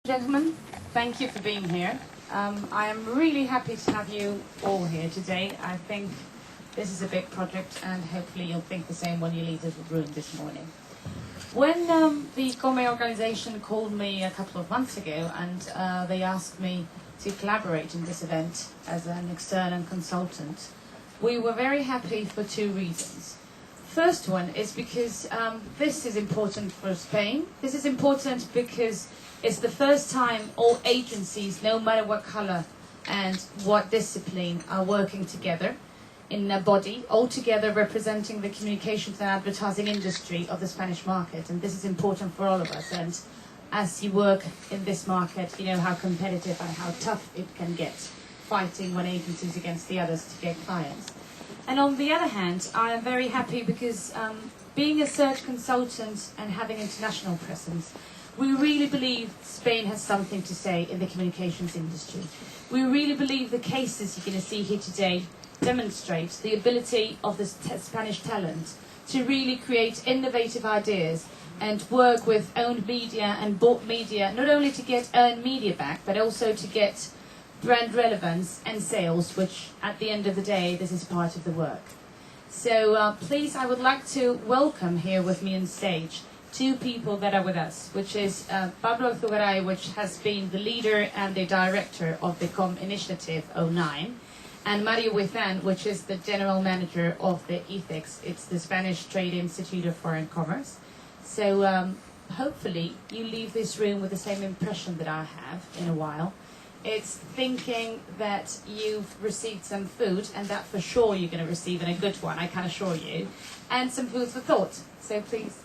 Gentlemen, thank you for being here. I am really happy to have you all here today. I think this is a big project and hopefully you'll think the same when you leave this room this morning. When the Come organization called me a couple of months ago and they asked me to collaborate in this event as an external consultant, we were very happy for two reasons. First one is because this is important for Spain. This is important because it's the first time all agencies, no matter what color and what discipline, are working together in a body, all together representing the communications and advertising industry of the Spanish market. And this is important for all of us. And as you work in this market, you know how competitive and how tough it can get, fighting one agencies against the others to get clients. And on the other hand, I am very happy because being a search consultant and having international presence, we really believe Spain has something to say in the communications industry. We really believe the cases you're going to see here today demonstrate the ability of the Spanish talent to really create innovative ideas and work with owned media and bought media, not only to get earned media back, but also to get brand relevance and sales, which at the end of the day, this is part of the work. So please, I would like to welcome here with me on stage two people that are with us, which is Pablo Zugaray, which has been the leader and the director of the COM Initiative 09, and Mario Huizan, which is the general manager of the ICEX. It's the Spanish Trade Institute of Foreign Commerce. So hopefully you leave this room with the same impression that I have in a while. It's thinking that you've received some food, and that for sure you're going to receive, and a good one, I can assure you, and some food for thought. So please.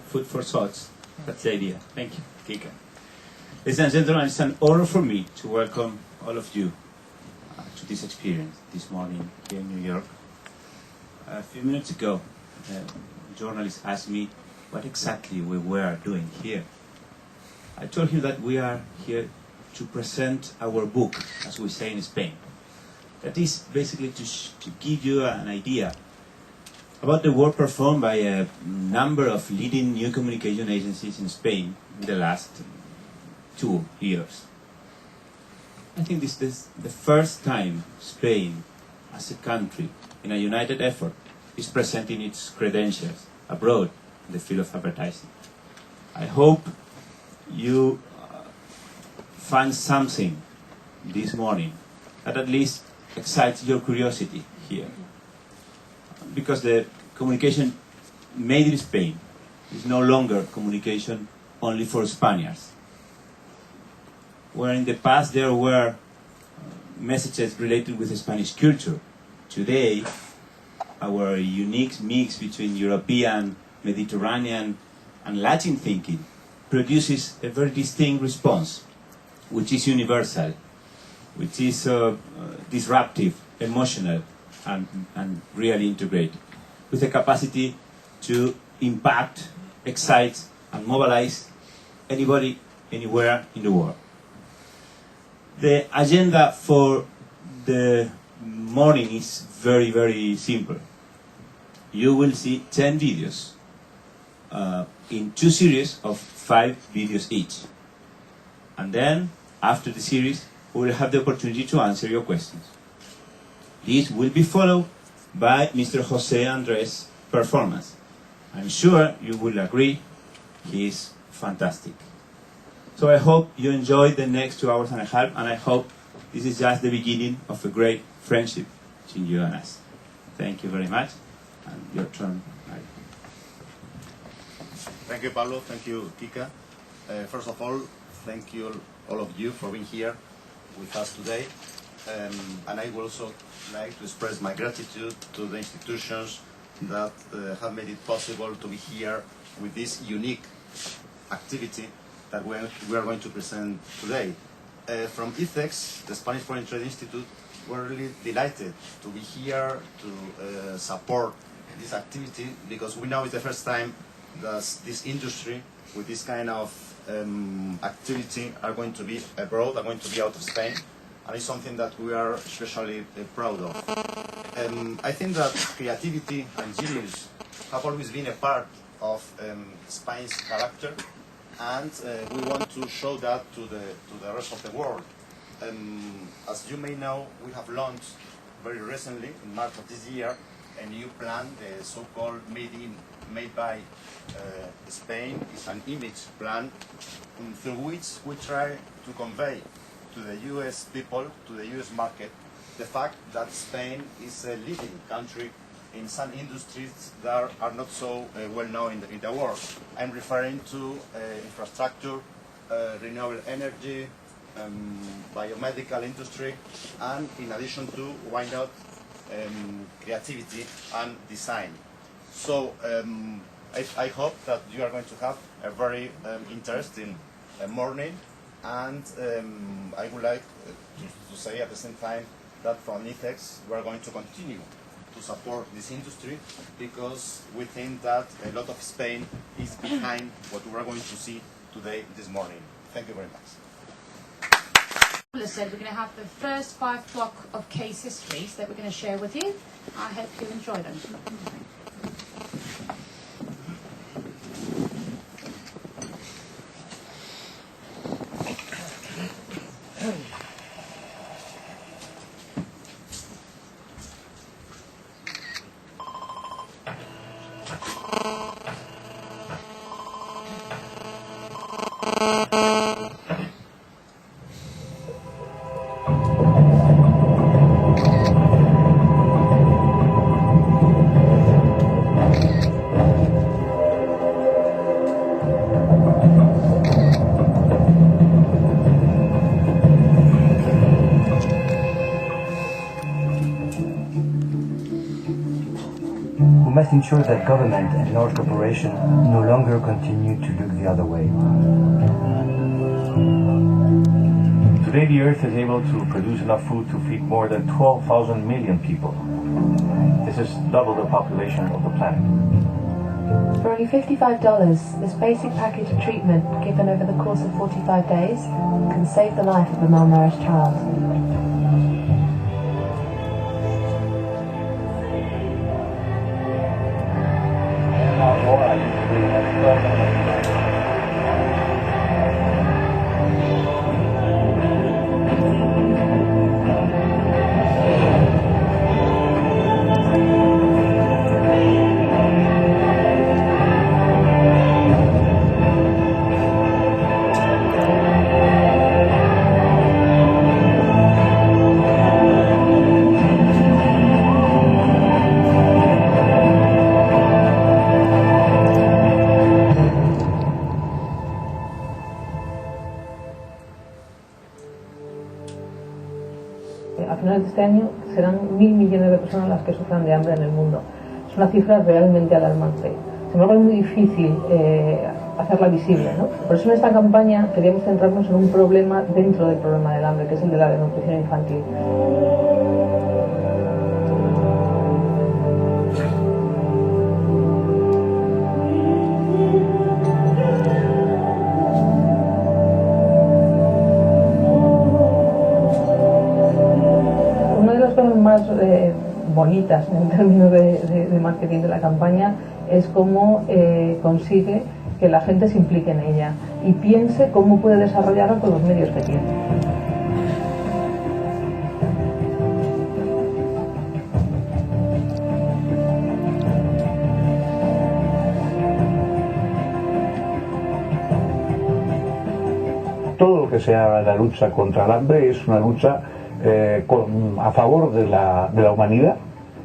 Food for thoughts. That's the idea. Thank you, Kika. Ladies and gentlemen, it's an honor for me to welcome all of you to this experience this morning here in New York. A few minutes ago, a journalist asked me what exactly we were doing here. I told him that we are here to present our book, as we say in Spain. That is basically to give you an idea about the work performed by a number of leading new communication agencies in Spain in the last 2 years. I think this is the first time Spain, as a country, in a united effort, is presenting its credentials abroad in the field of advertising. I hope you find something this morning that at least excites your curiosity here. Because the communication made in Spain is no longer communication only for Spaniards. Where in the past there were messages related with the Spanish culture, today our unique mix between European, Mediterranean and Latin thinking produces a very distinct response, which is universal, which is disruptive, emotional, and really integrated, with the capacity to impact, excite, and mobilize anybody, anywhere in the world. The agenda for the morning is very, very simple. You will see 10 videos in 2 series of 5 videos each. And then, after the series, we will have the opportunity to answer your questions. This will be followed by Mr. Jose Andres' performance. I'm sure you will agree he is fantastic. So I hope you enjoy the next 2 hours and a half, and I hope this is just the beginning of a great friendship between you and us. Thank you very much, and your turn. Thank you, Pablo. Thank you, Kika. First of all, thank you all of you for being here with us today. And I would also like to express my gratitude to the institutions that have made it possible to be here with this unique activity that we are going to present today. From ICEX, the Spanish Foreign Trade Institute, we're really delighted to be here to support this activity, because we know it's the first time that this industry with this kind of activity are going to be abroad, are going to be out of Spain, and it's something that we are especially proud of. I think that creativity and genius have always been a part of Spain's character, and we want to show that to the rest of the world. As you may know, we have launched very recently, in March of this year, a new plan, the so-called Made by Spain. It's an image plan through which we try to convey to the US people, to the US market, the fact that Spain is a leading country in some industries that are not so well known in the world. I'm referring to infrastructure, renewable energy, biomedical industry, and in addition to, why not, creativity and design. So I hope that you are going to have a very interesting morning, and I would like to say at the same time that from ICEX we are going to continue to support this industry, because we think that a lot of Spain is behind what we are going to see today, this morning. Thank you very much. As said, we're going to have the first 5 block of case histories that we're going to share with you. I hope you enjoy them. We must ensure that government and large corporations no longer continue to look the other way. Today the Earth is able to produce enough food to feed more than 12,000 million people. This is double the population of the planet. For only $55, this basic package of treatment given over the course of 45 days can save the life of a malnourished child. A finales de este año serán 1.000 millones de personas las que sufran de hambre en el mundo. Es una cifra realmente alarmante. Sin embargo, es muy difícil hacerla visible, ¿no? Por eso en esta campaña queríamos centrarnos en un problema dentro del problema del hambre, que es el de la desnutrición infantil. Más bonitas en términos de marketing de la campaña es cómo consigue que la gente se implique en ella y piense cómo puede desarrollarla con los medios que tiene. Todo lo que sea la lucha contra el hambre es una lucha a favor de la humanidad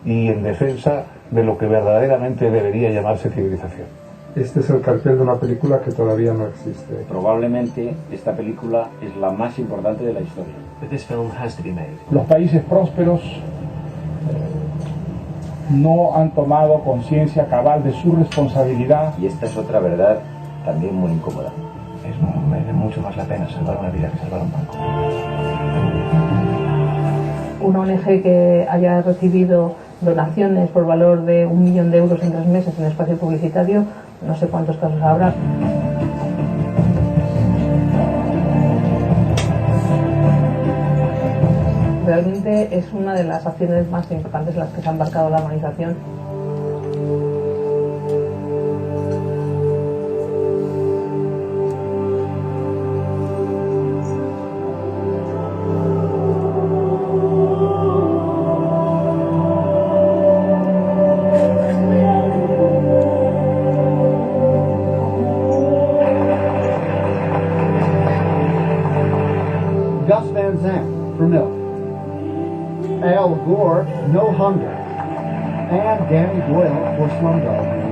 y en defensa de lo que verdaderamente debería llamarse civilización. Este es el cartel de una película que todavía no existe. Probablemente esta película es la más importante de la historia. This film has to be made. Los países prósperos no han tomado conciencia cabal de su responsabilidad. Y esta es otra verdad también muy incómoda. Merece mucho más la pena salvar una vida que salvar un banco. Una ONG que haya recibido donaciones por valor de 1 millón de euros en 3 meses en espacio publicitario, no sé cuántos casos habrá. Realmente es una de las acciones más importantes en las que se ha embarcado la organización. Gus Van Sant for milk. Al Gore, No Hunger. And Danny Doyle for Slumdog.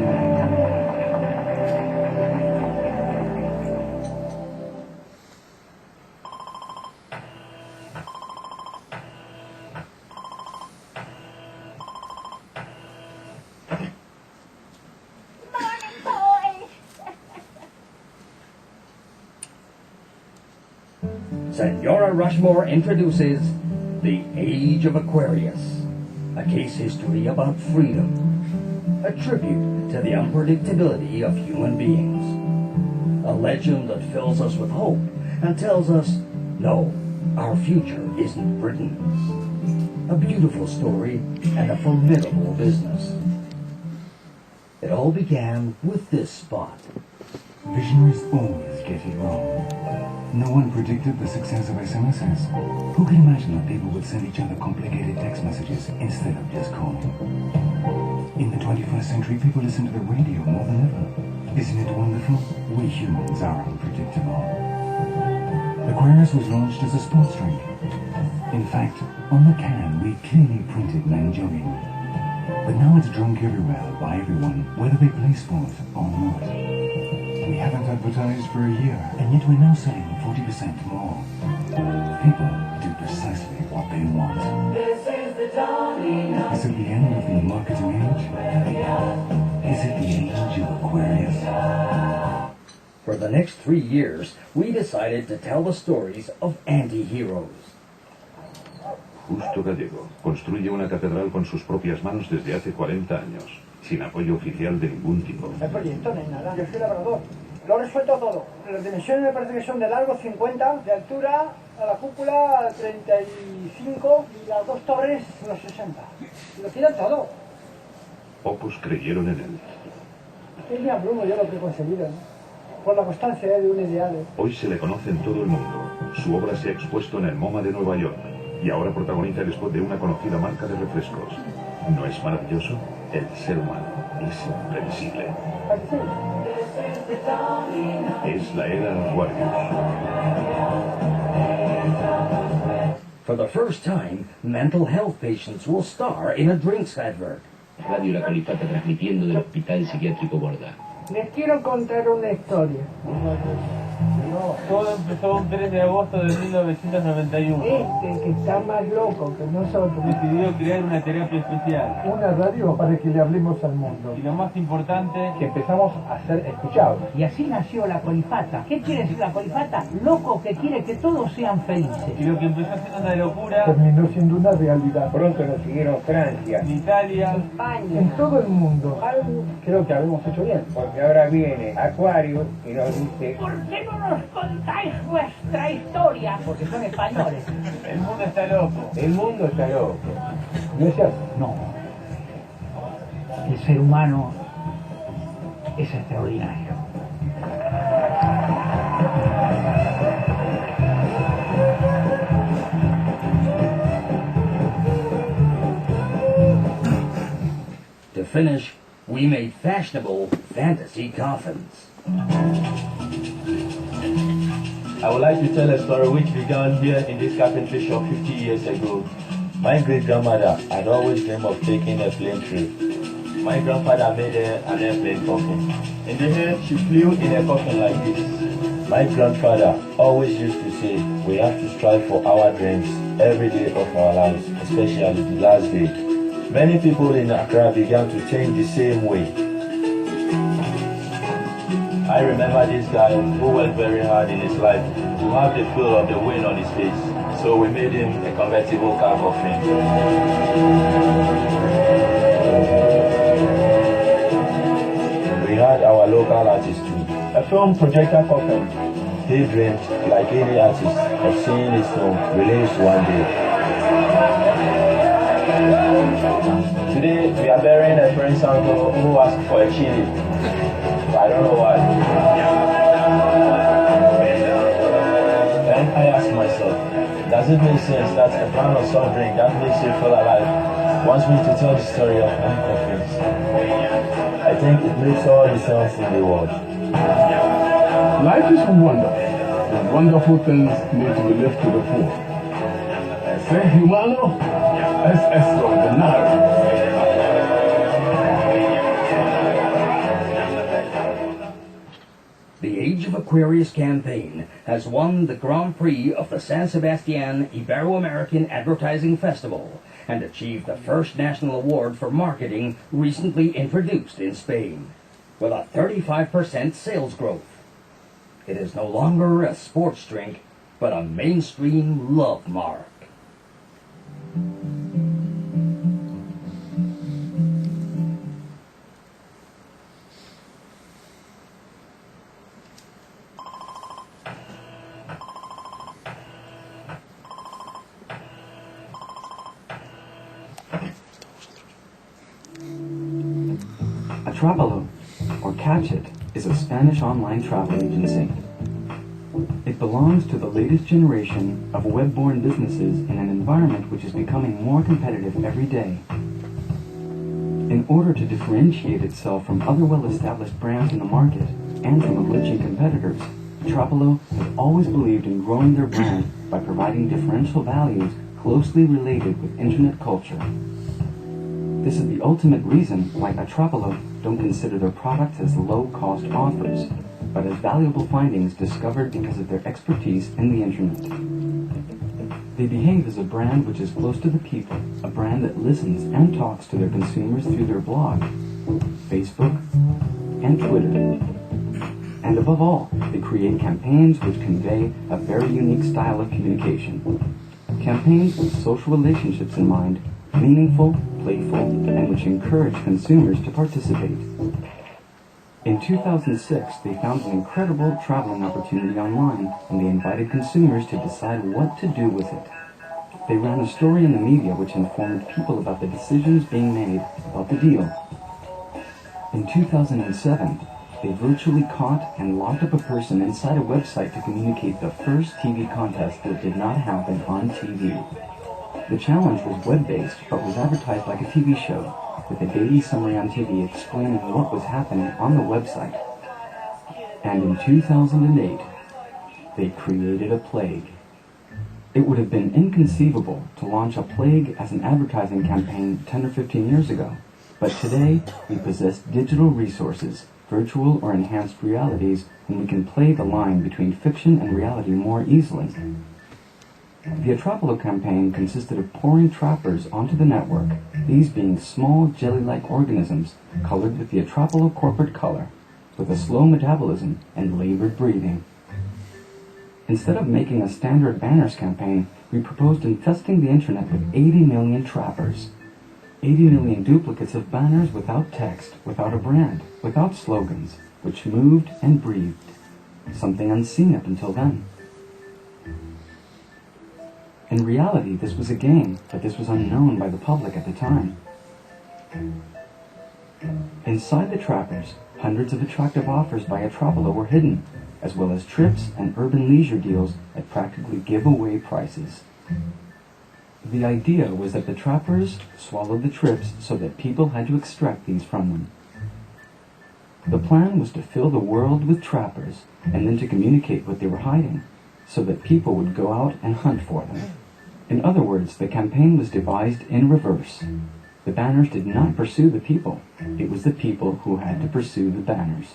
Senora Rushmore introduces The Age of Aquarius, a case history about freedom, a tribute to the unpredictability of human beings, a legend that fills us with hope and tells us, no, our future isn't Britain's, a beautiful story and a formidable business. It all began with this spot. Visionaries always get it wrong. No one predicted the success of SMSs. Who could imagine that people would send each other complicated text messages instead of just calling? In the 21st century, people listen to the radio more than ever. Isn't it wonderful? We humans are unpredictable. Aquarius was launched as a sports drink. In fact, on the can, we clearly printed men jogging. But now it's drunk everywhere by everyone, whether they play sport or not. We haven't advertised for a year, and yet we're now selling 40% more. People do precisely what they want. This is the dawning of Is it the end of the marketing age? Is it the age of Aquarius? For the next 3 years, we decided to tell the stories of anti-heroes. Justo Gallego construye una catedral con sus propias manos desde hace 40 años, sin apoyo oficial de ningún tipo. El proyecto no es nada, yo soy labrador. Lo he resuelto todo. Las dimensiones me parece que son de largo 50, de altura a la cúpula 35 y las dos torres unos 60. Lo tiran todo. Pocos creyeron en él. Es mi abrumo yo lo que he conseguido, ¿no? Por la constancia de un ideal. Hoy se le conoce en todo el mundo. Su obra se ha expuesto en el MoMA de Nueva York y ahora protagoniza el spot de una conocida marca de refrescos. ¿No es maravilloso? El ser humano es imprevisible. Es la era de Aquarius. For the first time, mental health patients will star in a drinks advert. Radio La Colifata transmitiendo del Hospital Psiquiátrico Borda. Les quiero contar una historia. Todo empezó un 3 de agosto de 1991. Que está más loco que nosotros, decidió crear una terapia especial. Una radio para que le hablemos al mundo. Y lo más importante, que empezamos a ser escuchados. Y así nació la colifata. ¿Qué quiere decir la colifata? Loco que quiere que todos sean felices. Y lo que empezó siendo una locura, terminó siendo una realidad. Pronto nos siguieron Francia, Italia, España, en todo el mundo. Algo creo que habíamos hecho bien, porque ahora viene Aquarius y nos dice: ¿por qué no nos contáis vuestra historia? Porque son españoles. El mundo está loco. El mundo está loco. ¿No es cierto? No. El ser humano es extraordinario. To finish, we made fashionable fantasy coffins. I would like to tell a story which began here in this carpentry shop 50 years ago. My great-grandmother had always dreamed of taking a plane trip. My grandfather made her an airplane coffin. In the end, she flew in a coffin like this. My grandfather always used to say, we have to strive for our dreams every day of our lives, especially the last day. Many people in Accra began to think the same way. I remember this guy who worked very hard in his life to have the feel of the wind on his face. So we made him a convertible car coffin. We had our local artist too. A film projector coffin. He dreamed, like any artist, of seeing his film released one day. Today we are burying a friend's uncle who asked for a chili. I don't know why. Then I ask myself, does it make sense that a pan of soft drink that makes you feel alive wants me to tell the story of my coffins? I think it makes all the sense in the world. Life is a wonder. that wonderful things need to be left to the fore. Ser humano es extraordinario. The Age of Aquarius campaign has won the Grand Prix of the San Sebastian Ibero-American Advertising Festival and achieved the first national award for marketing recently introduced in Spain, with a 35% sales growth. It is no longer a sports drink, but a mainstream love mark. Atrapalo, or Catch It, is a Spanish online travel agency. It belongs to the latest generation of web-born businesses in an environment which is becoming more competitive every day. In order to differentiate itself from other well-established brands in the market and from emerging competitors, Atrapalo has always believed in growing their brand by providing differential values closely related with internet culture. This is the ultimate reason why Atrapalo don't consider their products as low-cost offers, but as valuable findings discovered because of their expertise in the internet. They behave as a brand which is close to the people, a brand that listens and talks to their consumers through their blog, Facebook, and Twitter. And above all, they create campaigns which convey a very unique style of communication. Campaigns with social relationships in mind, meaningful, playful, and which encourage consumers to participate. In 2006, they found an incredible traveling opportunity online, and they invited consumers to decide what to do with it. They ran a story in the media which informed people about the decisions being made about the deal. In 2007, they virtually caught and locked up a person inside a website to communicate the first TV contest that did not happen on TV. The challenge was web-based, but was advertised like a TV show, with a daily summary on TV explaining what was happening on the website. And in 2008, they created a plague. It would have been inconceivable to launch a plague as an advertising campaign 10 or 15 years ago, but today we possess digital resources, virtual or enhanced realities, and we can play the line between fiction and reality more easily. The Atrapalo campaign consisted of pouring trappers onto the network, these being small jelly-like organisms colored with the Atrapalo corporate color, with a slow metabolism and labored breathing. Instead of making a standard banners campaign, we proposed infesting the internet with 80 million trappers. 80 million duplicates of banners without text, without a brand, without slogans, which moved and breathed, something unseen up until then. In reality, this was a game, but this was unknown by the public at the time. Inside the trappers, hundreds of attractive offers by Atrapalo were hidden, as well as trips and urban leisure deals at practically giveaway prices. The idea was that the trappers swallowed the trips so that people had to extract these from them. The plan was to fill the world with trappers and then to communicate what they were hiding, so that people would go out and hunt for them. In other words, the campaign was devised in reverse. The banners did not pursue the people. It was the people who had to pursue the banners.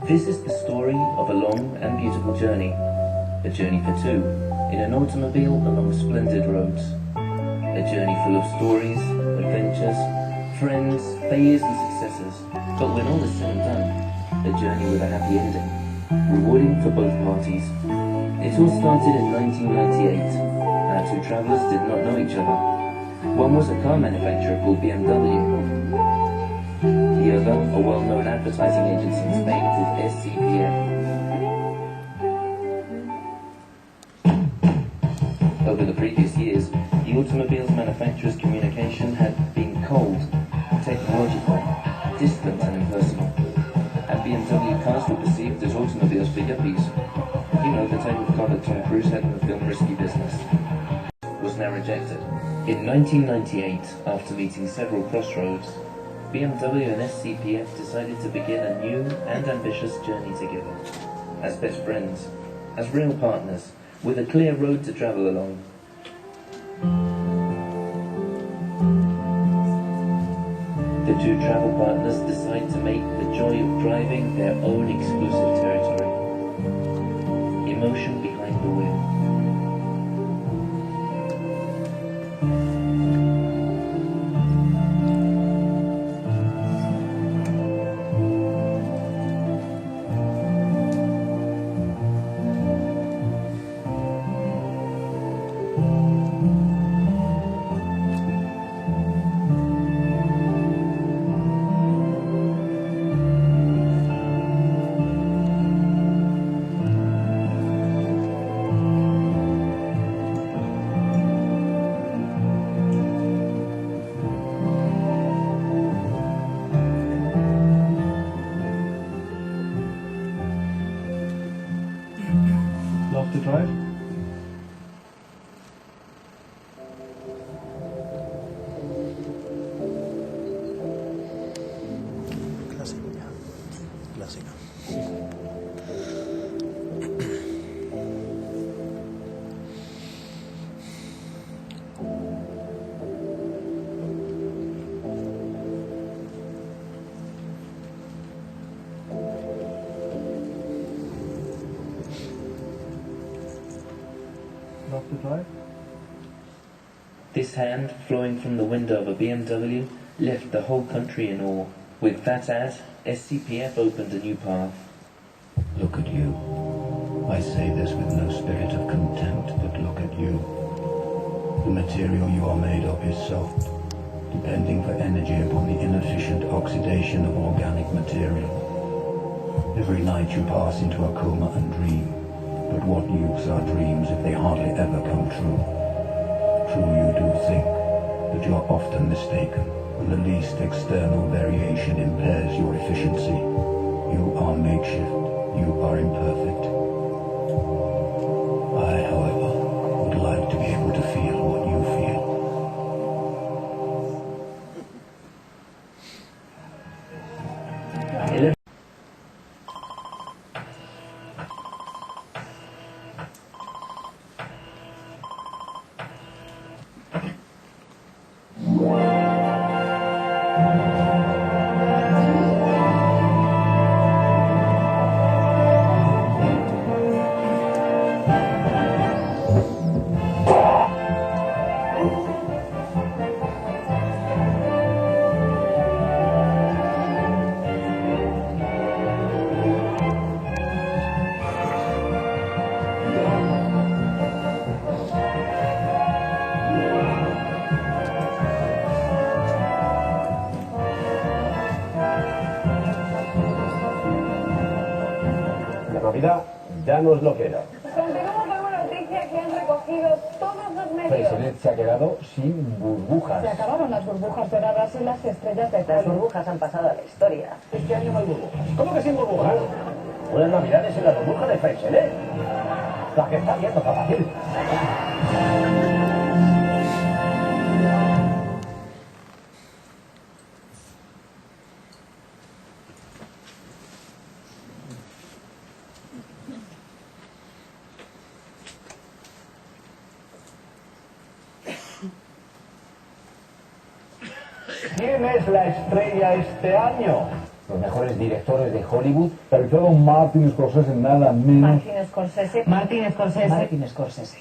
This is the story of a long and beautiful journey. A journey for two, in an automobile along splendid roads. A journey full of stories, adventures, friends, failures and successes. But when all is said and done, a journey with a happy ending, rewarding for both parties. It all started in 1998. Our two travellers did not know each other. One was a car manufacturer called BMW. The other, a well-known advertising agency in Spain called SCPM. Over the previous years, the automobiles manufacturer's communication had been cold, technical, Cruise head of the film Risky Business, was now rejected. In 1998, after meeting several crossroads, BMW and SCPF decided to begin a new and ambitious journey together, as best friends, as real partners, with a clear road to travel along. The two travel partners decide to make the joy of driving their own exclusive territory. Emotion behind the wheel. Love to drive? Clásica. Clásica. Love to drive? This hand, flowing from the window of a BMW, left the whole country in awe. With that ad, SCPF opened a new path. Look at you. I say this with no spirit of contempt, but look at you. The material you are made of is soft, depending for energy upon the inefficient oxidation of organic material. Every night you pass into a coma and dream. But what use are dreams if they hardly ever come true? True you do think, but you are often mistaken, and the least external variation impairs your efficiency. You are makeshift, you are imperfect. I, however, would like to be able to feel what you feel. Ya no es lo que era. Continuamos con una noticia que han recogido todos los medios. President se ha quedado sin burbujas. Se acabaron las burbujas doradas y las estrellas de Las burbujas han pasado a la historia. Este año no hay burbujas. ¿Cómo que sin burbujas? Unas navidades en la burbuja de Freixenet. La que está viendo Zapatero. ¿Quién es la estrella este año? Los mejores directores de Hollywood. Pero todo Martin Scorsese, nada menos. Martin Scorsese. Martin Scorsese. Martin Scorsese.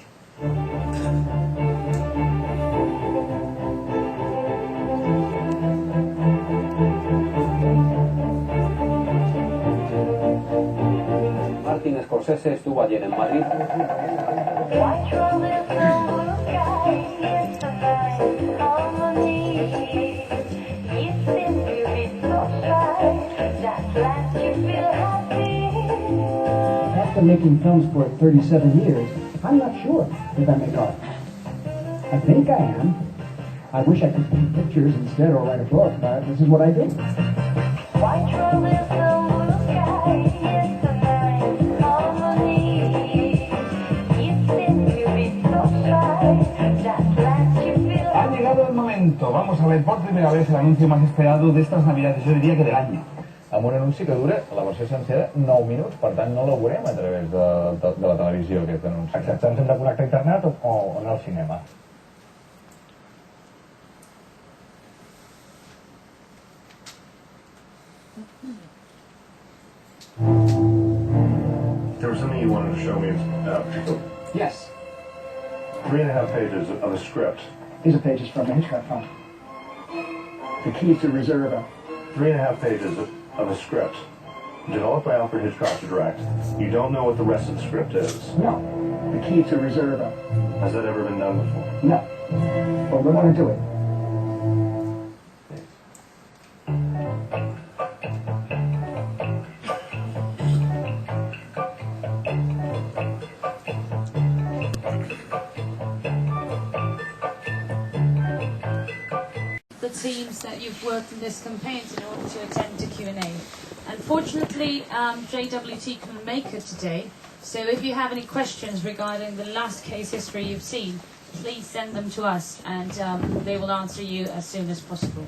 Martin Scorsese estuvo ayer en Madrid. After making films for 37 years, I'm not sure if I make art. I think I am. I wish I could paint pictures instead or write a book, but this is what I do. vamos a ver por primera vez el anuncio más esperado de estas navidades, jo diria que de l'any. Amb un anunci que dura, la versió sencera, 9 minuts, per tant no la veurem a través de la televisió, aquest anunci. Exacte, ens hem de connectar a internet o anar al cinema. There was something you wanted to show me. Yes. 3.5 pages of a script. These are pages from the Hitchcock film. The key to Reserva. 3.5 pages of a script developed by Alfred Hitchcock to direct. You don't know what the rest of the script is. No. The key to Reserva. Has that ever been done before? No. But we're going to do it. The teams that you've worked in this campaign in order to attend to Q&A. Unfortunately, JWT couldn't make it today, so if you have any questions regarding the last case history you've seen, please send them to us and they will answer you as soon as possible.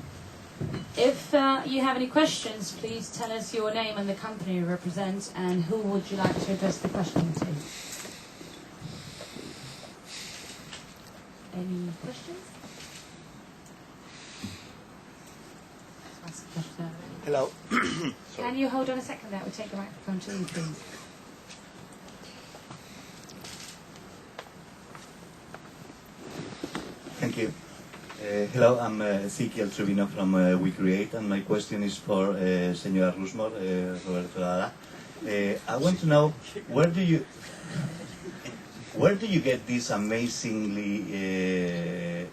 If you have any questions, please tell us your name and the company you represent, and who would you like to address the question to? Any questions? Hello. Can you hold on a second there? We'll take the microphone to you, please. Thank you. Hello, I'm Ezequiel Trevino from We Create, and my question is for Señora Rusmor, Roberto Dada. I want to know, where do you get these amazingly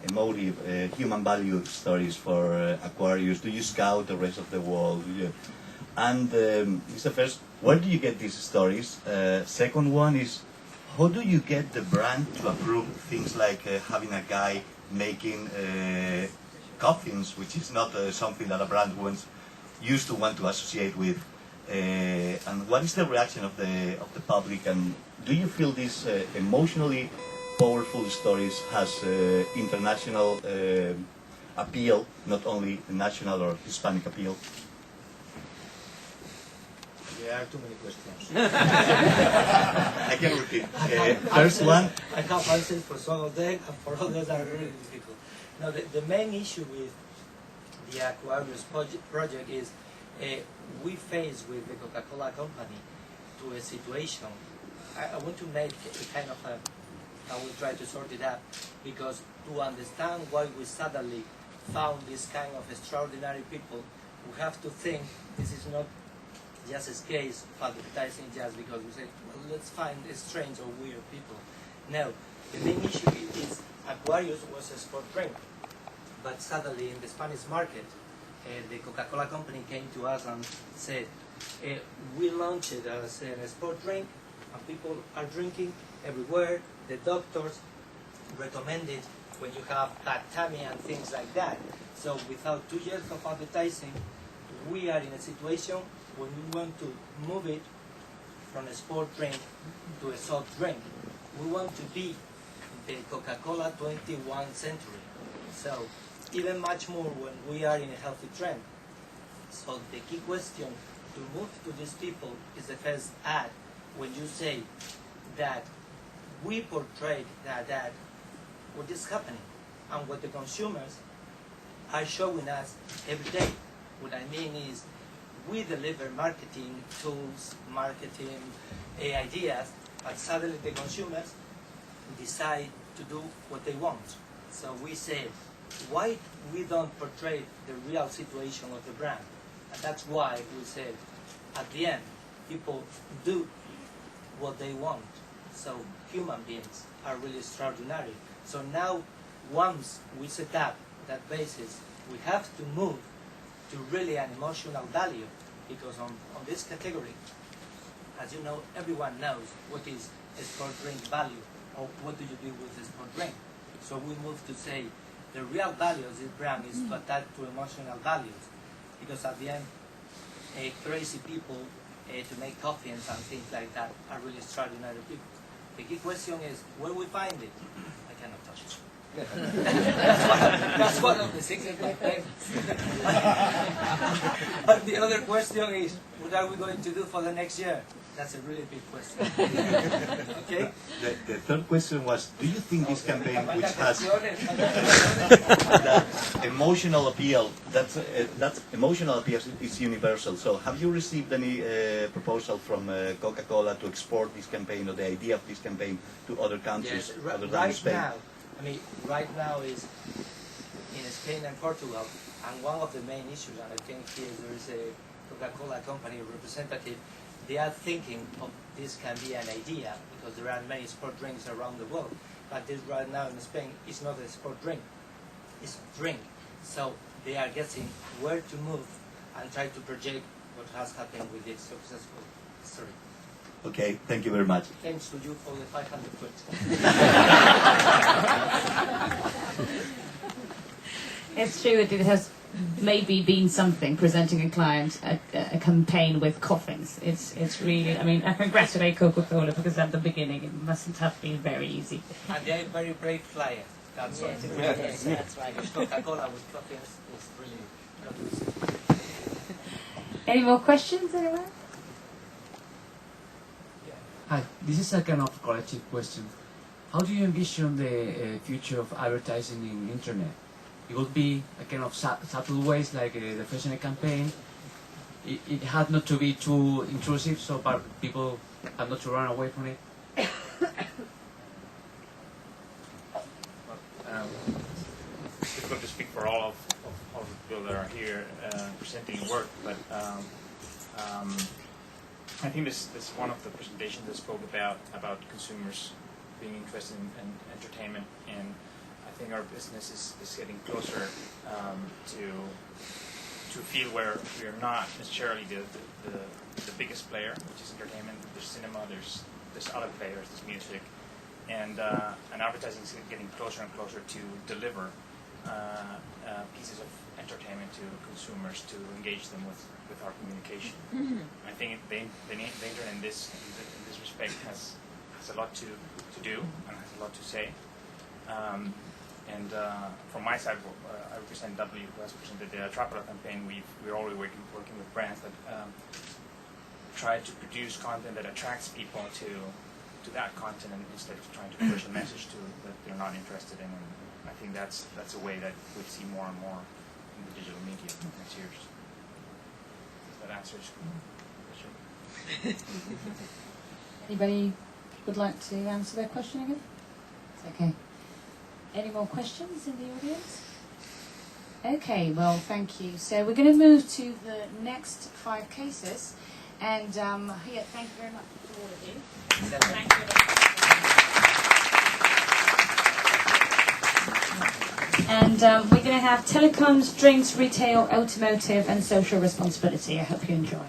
emotive human value stories for Aquarius? Do you scout the rest of the world? And it's the first, where do you get these stories? Second one is, how do you get the brand to approve things like having a guy making coffins, which is not something that a brand used to want to associate with? And what is the reaction of the public? And do you feel these emotionally powerful stories has international appeal, not only national or Hispanic appeal? There are too many questions. I can repeat. First one. I have answers for some of them, and for others are really difficult. Now, the main issue with the Aquarius project is we face with the Coca-Cola company to a situation. I want to make a kind of a, I will try to sort it out, because to understand why we suddenly found this kind of extraordinary people, we have to think this is not just a case of advertising just because we say, well, let's find strange or weird people. No, the main issue is Aquarius was a sport drink, but suddenly in the Spanish market, the Coca-Cola company came to us and said, we launched it as a sport drink, and people are drinking everywhere. The doctors recommend it when you have bad tummy and things like that. So without 2 years of advertising, we are in a situation when we want to move it from a sport drink to a soft drink. We want to be the Coca-Cola 21st century. So even much more when we are in a healthy trend. So the key question to move to these people is the first ad, when you say that we portray that what is happening and what the consumers are showing us every day. What I mean is, we deliver marketing tools, marketing ideas, but suddenly the consumers decide to do what they want. So we say, why we don't portray the real situation of the brand? And that's why we said, at the end, people do what they want. So human beings are really extraordinary. So now, once we set up that basis, we have to move to really an emotional value, because on this category, as you know, everyone knows what is a sport drink value, or what do you do with a sport drink. So we move to say the real value of this brand is to attach to emotional values, because at the end, crazy people to make coffins and things like that are really extraordinary people. The key question is where we find it. I cannot touch it. That's one of the 65 payments. But the other question is, what are we going to do for the next year? That's a really big question. Okay? The third question was, do you think this campaign, which has that emotional appeal, that emotional appeal is universal. So have you received any proposal from Coca-Cola to export this campaign or the idea of this campaign to other countries other than Spain? Right now is in Spain and Portugal, and one of the main issues, and I think here there is a Coca-Cola company representative, they are thinking of this can be an idea, because there are many sport drinks around the world, but this right now in Spain is not a sport drink, it's drink. So they are guessing where to move and try to project what has happened with this successful story. Okay, thank you very much. Thanks to you for the 500 quid. It's true that it has maybe been something, presenting a client a campaign with coffins. It's really, I mean, I congratulate Coca-Cola, because at the beginning it mustn't have been very easy. And they are very brave clients. That's yes, what yes, that's right. Coca-Cola with coffins is really not easy. Any more questions, anyone? Hi, this is a kind of collective question. How do you envision the future of advertising in internet? It would be a kind of subtle ways, like the fashion campaign. It had not to be too intrusive, so people have not to run away from it. It's difficult to speak for all of the people that are here presenting work, but I think this one of the presentations that spoke about consumers being interested in entertainment, and I think our business is getting closer to a field where we are not necessarily the biggest player, which is entertainment. There's cinema, there's other players, there's music, and advertising is getting closer and closer to deliver pieces of entertainment to consumers, to engage them with our communication. I think the internet in this respect has a lot to do and has a lot to say. And from my side, I represent W, who has presented the Trapper campaign. We're already working with brands that try to produce content that attracts people to that content, and instead of trying to push a message that they're not interested in. And I think that's a way that we see more and more in the digital media next year. That answers the question. Anybody would like to answer that question again? It's okay. Any more questions in the audience? Okay, well, thank you. So we're going to move to the next 5 cases, and here, thank you very much to all of you. Thank you. And we're going to have telecoms, drinks, retail, automotive, and social responsibility. I hope you enjoy.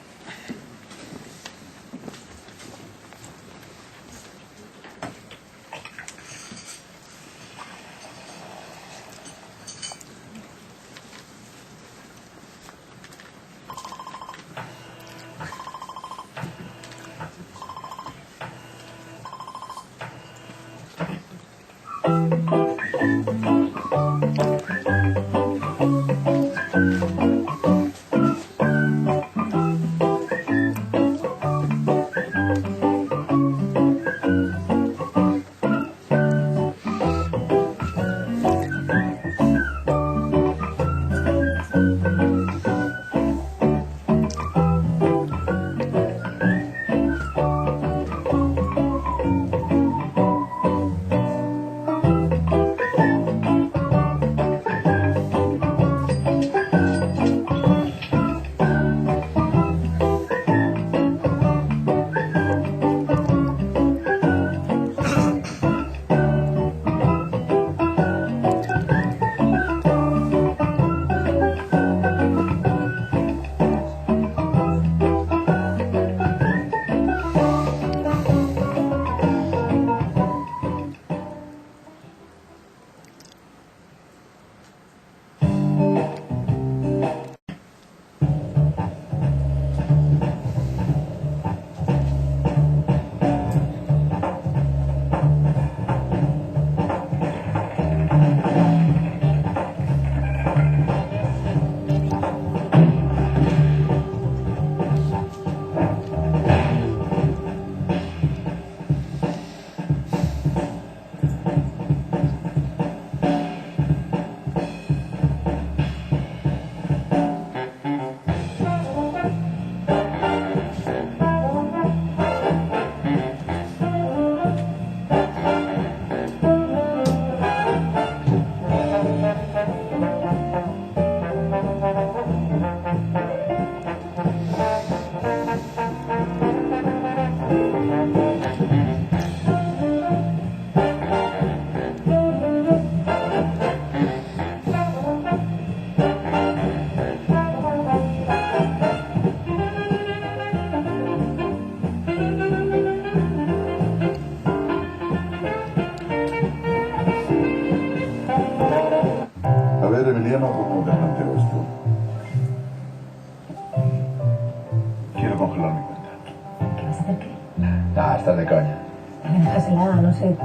estás de coña. Me dejas helada, no sé.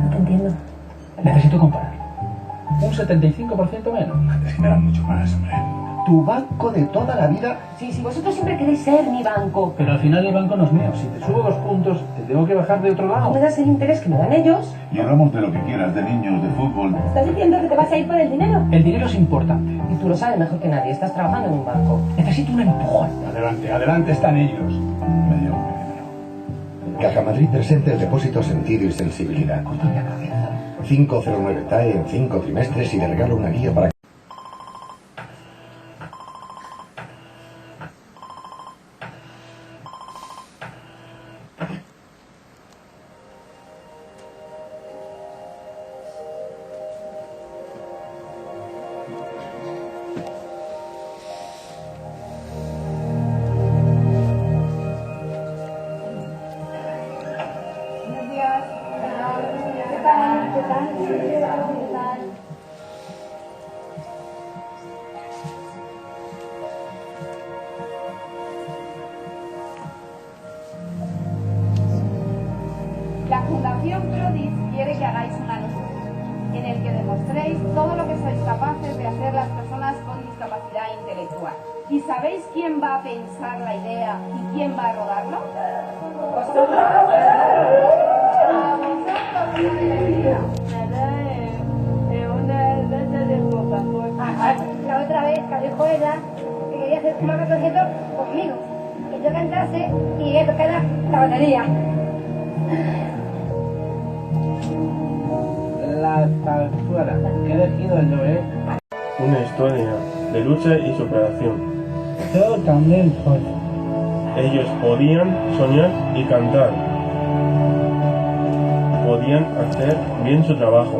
No te entiendo. Necesito comparar. ¿Un 75% menos? Antes generan mucho más, hombre. Tu banco de toda la vida. Sí, vosotros siempre queréis ser mi banco. Pero al final el banco no es mío. Si te subo 2 puntos, te tengo que bajar de otro lado. ¿No me das el interés que me dan ellos? Y hablamos de lo que quieras, de niños, de fútbol. ¿Estás diciendo que te vas a ir por el dinero? El dinero es importante. Y tú lo sabes mejor que nadie. Estás trabajando en un banco. Necesito un empujón. Adelante, adelante están ellos. Medio. Caja Madrid presenta el depósito Sentido y Sensibilidad. 509 TAE en 5 trimestres y le regalo una guía para... La Fundación Prodis quiere que hagáis un anuncio en el que demostréis todo lo que sois capaces de hacer las personas con discapacidad intelectual. ¿Y sabéis quién va a pensar la idea y quién va a rodarlo? ¿Vosotros? La otra vez que dijo ella que quería hacer un concierto conmigo, que yo cantase y que tocara la batería. La zarzuela que he elegido yo, Una historia de lucha y superación. Yo también soy. Ellos podían soñar y cantar. Podían hacer bien su trabajo.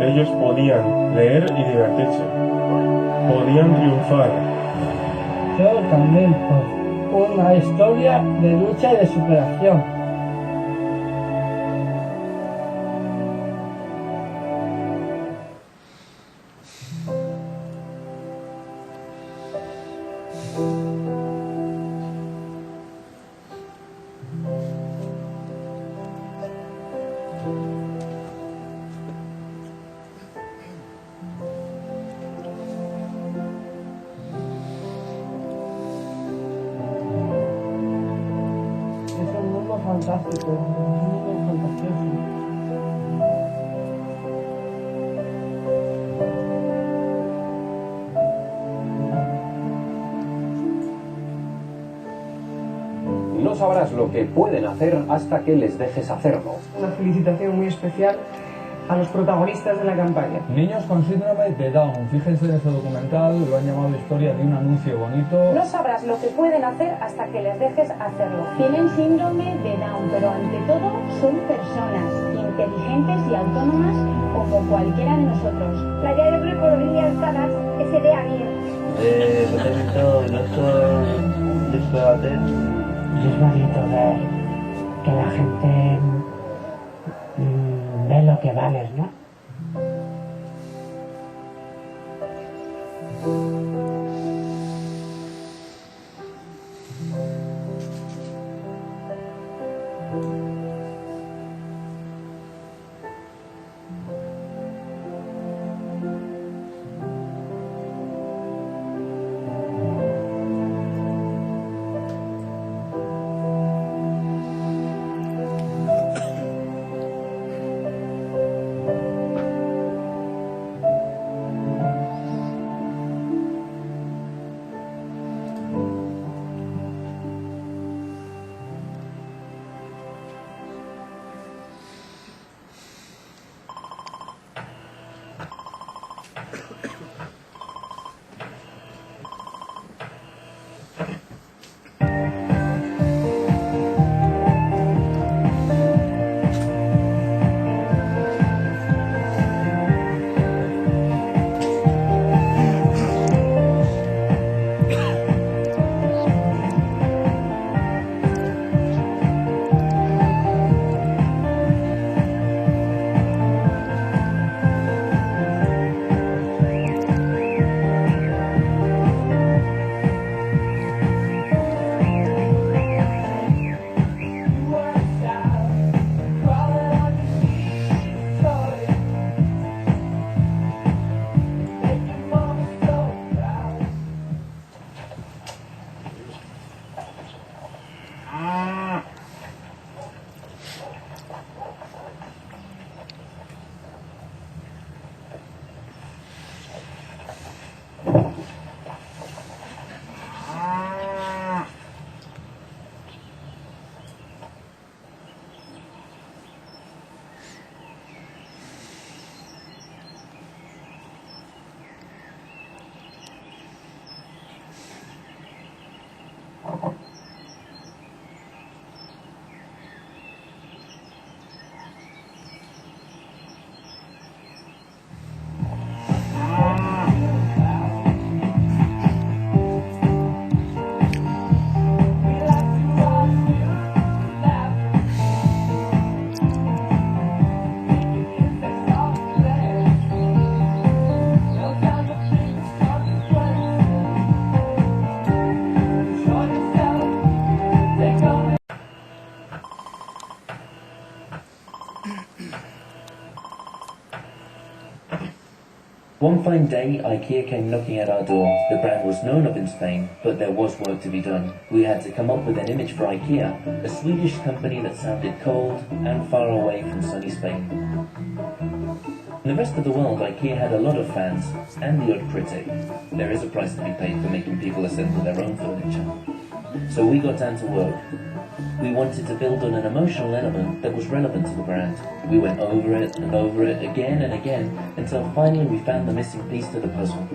Ellos podían leer y divertirse. Podían triunfar. Yo también soy. Una historia de lucha y de superación. Fantástico, un mundo fantasioso. No sabrás lo que pueden hacer hasta que les dejes hacerlo. Una felicitación muy especial a los protagonistas de la campaña. Niños con síndrome de Down. Fíjense en ese documental, lo han llamado Historia de un anuncio bonito. No sabrás lo que pueden hacer hasta que les dejes hacerlo. Tienen síndrome de Down, pero ante todo son personas inteligentes y autónomas como cualquiera de nosotros. La idea de grupo de líneas salas es idea mía. Lo que he visto en estos debates. Y es bonito ver que la gente ve lo que vales, ¿no? One fine day, IKEA came knocking at our door. The brand was known of in Spain, but there was work to be done. We had to come up with an image for IKEA, a Swedish company that sounded cold and far away from sunny Spain. In the rest of the world, IKEA had a lot of fans, and the odd critic. There is a price to be paid for making people assemble their own furniture. So we got down to work. We wanted to build on an emotional element that was relevant to the brand. We went over it and over it again and again until finally we found the missing piece to the puzzle.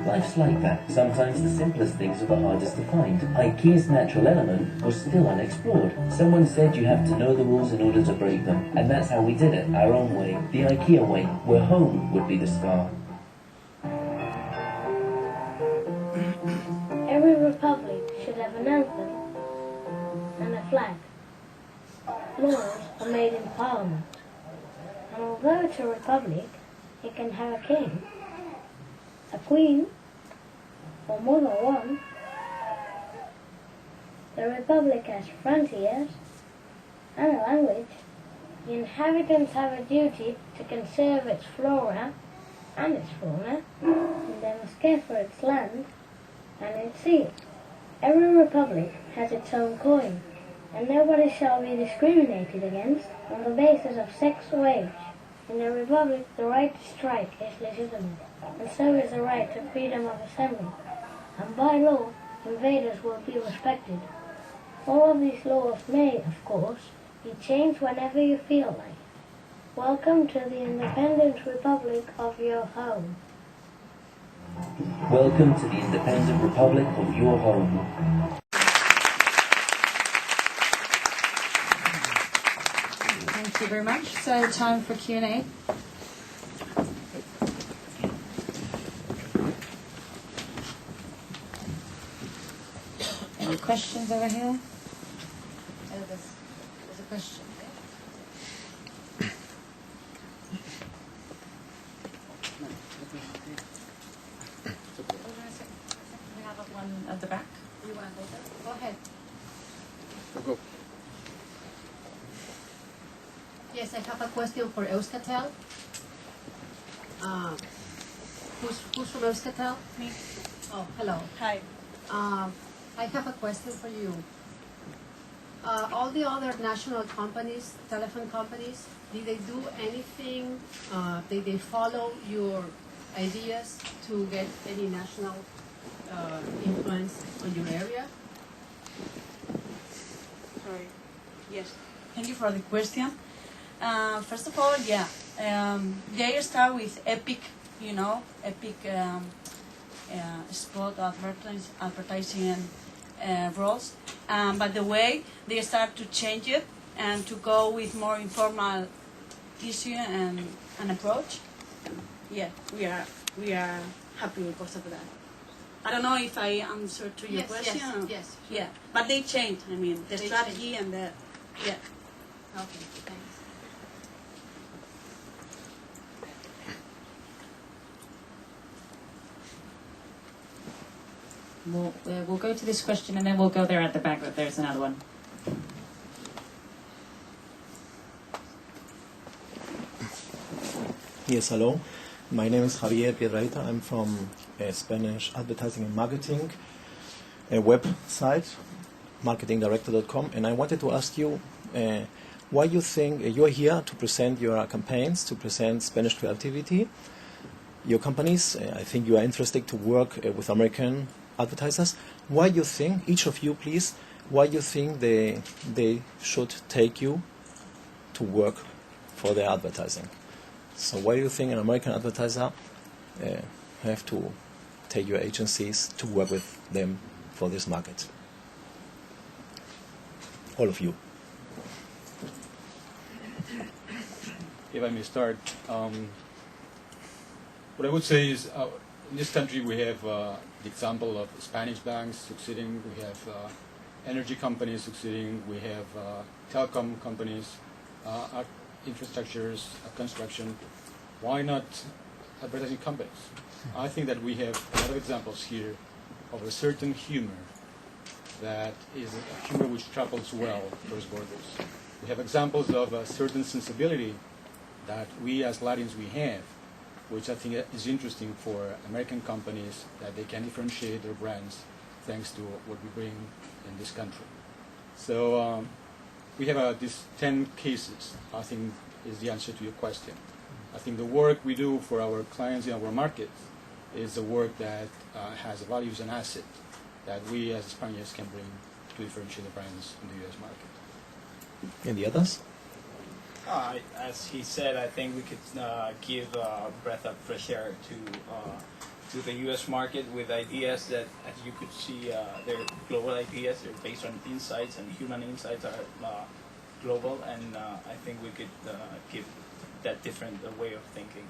Life's like that. Sometimes the simplest things are the hardest to find. IKEA's natural element was still unexplored. Someone said you have to know the rules in order to break them, and that's how we did it, our own way, the IKEA way, where home would be the star. Every republic should have an anthem and a flag. Laws are made in Parliament, and although it's a republic, it can have a king, a queen, or more than one. The republic has frontiers and a language. The inhabitants have a duty to conserve its flora and its fauna, and they must care for its land and its sea. Every republic has its own coin, and nobody shall be discriminated against on the basis of sex or age. In a republic, the right to strike is legitimate, and so is the right to freedom of assembly. And by law, invaders will be respected. All of these laws may, of course, be changed whenever you feel like. Welcome to the independent republic of your home. Welcome to the independent republic of your home. Thank you very much. So time for Q&A. Any questions over here? Oh, there's a question. We have one at the back. You want to go there? Go ahead. Go. Yes, I have a question for Euskatel. Who's from Euskatel? Me. Oh, hello. Hi. I have a question for you. All the other national companies, telephone companies, did they do anything? Did they follow your ideas to get any national influence on your area? Sorry. Yes. Thank you for the question. First of all, yeah, they start with epic, epic spot advertising roles. But the way they start to change it and to go with more informal issue and approach, yeah, we are happy because of that. I don't know if I answered to your question. Yes. Yeah, but they changed. I mean, the strategy and the yeah. Okay, thanks. We'll go to this question and then we'll go there at the back. But there's another one. Yes, hello. My name is Javier Piedrahita. I'm from Spanish Advertising and Marketing website, marketingdirector.com, and I wanted to ask you why you think you are here to present your campaigns, to present Spanish creativity, your companies. I think you are interested to work with American advertisers. Why you think, each of you please, why you think they should take you to work for their advertising? So why do you think an American advertiser have to take your agencies to work with them for this market? All of you. If I may start, what I would say is in this country we have the example of Spanish banks succeeding, we have energy companies succeeding, we have telecom companies, infrastructures, construction. Why not advertising companies? I think that we have a lot of examples here of a certain humor that is a humor which travels well across borders. We have examples of a certain sensibility that we as Latins we have which I think is interesting for American companies, that they can differentiate their brands thanks to what we bring in this country. So we have these 10 cases, I think is the answer to your question. I think the work we do for our clients in our market is the work that has values and assets that we as Spaniards can bring to differentiate the brands in the US market. And the others? As he said, I think we could give a breath of fresh air to the U.S. market with ideas that, as you could see, they're global ideas. They're based on insights, and human insights are global. And I think we could give that different way of thinking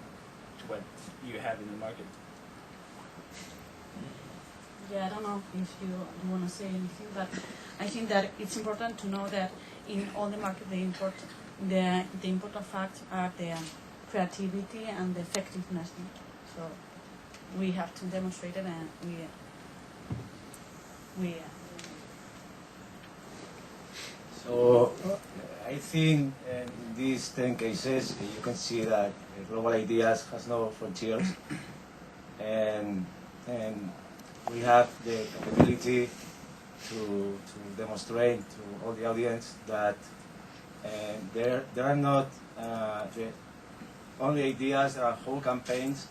to what you have in the market. Yeah, I don't know if you want to say anything, but I think that it's important to know that in all the market, the important facts are the creativity and the effectiveness. So we have to demonstrate it, and So I think in these 10 cases you can see that global ideas has no frontiers, and we have the capability to demonstrate to all the audience that there are not the only ideas, there are whole campaigns.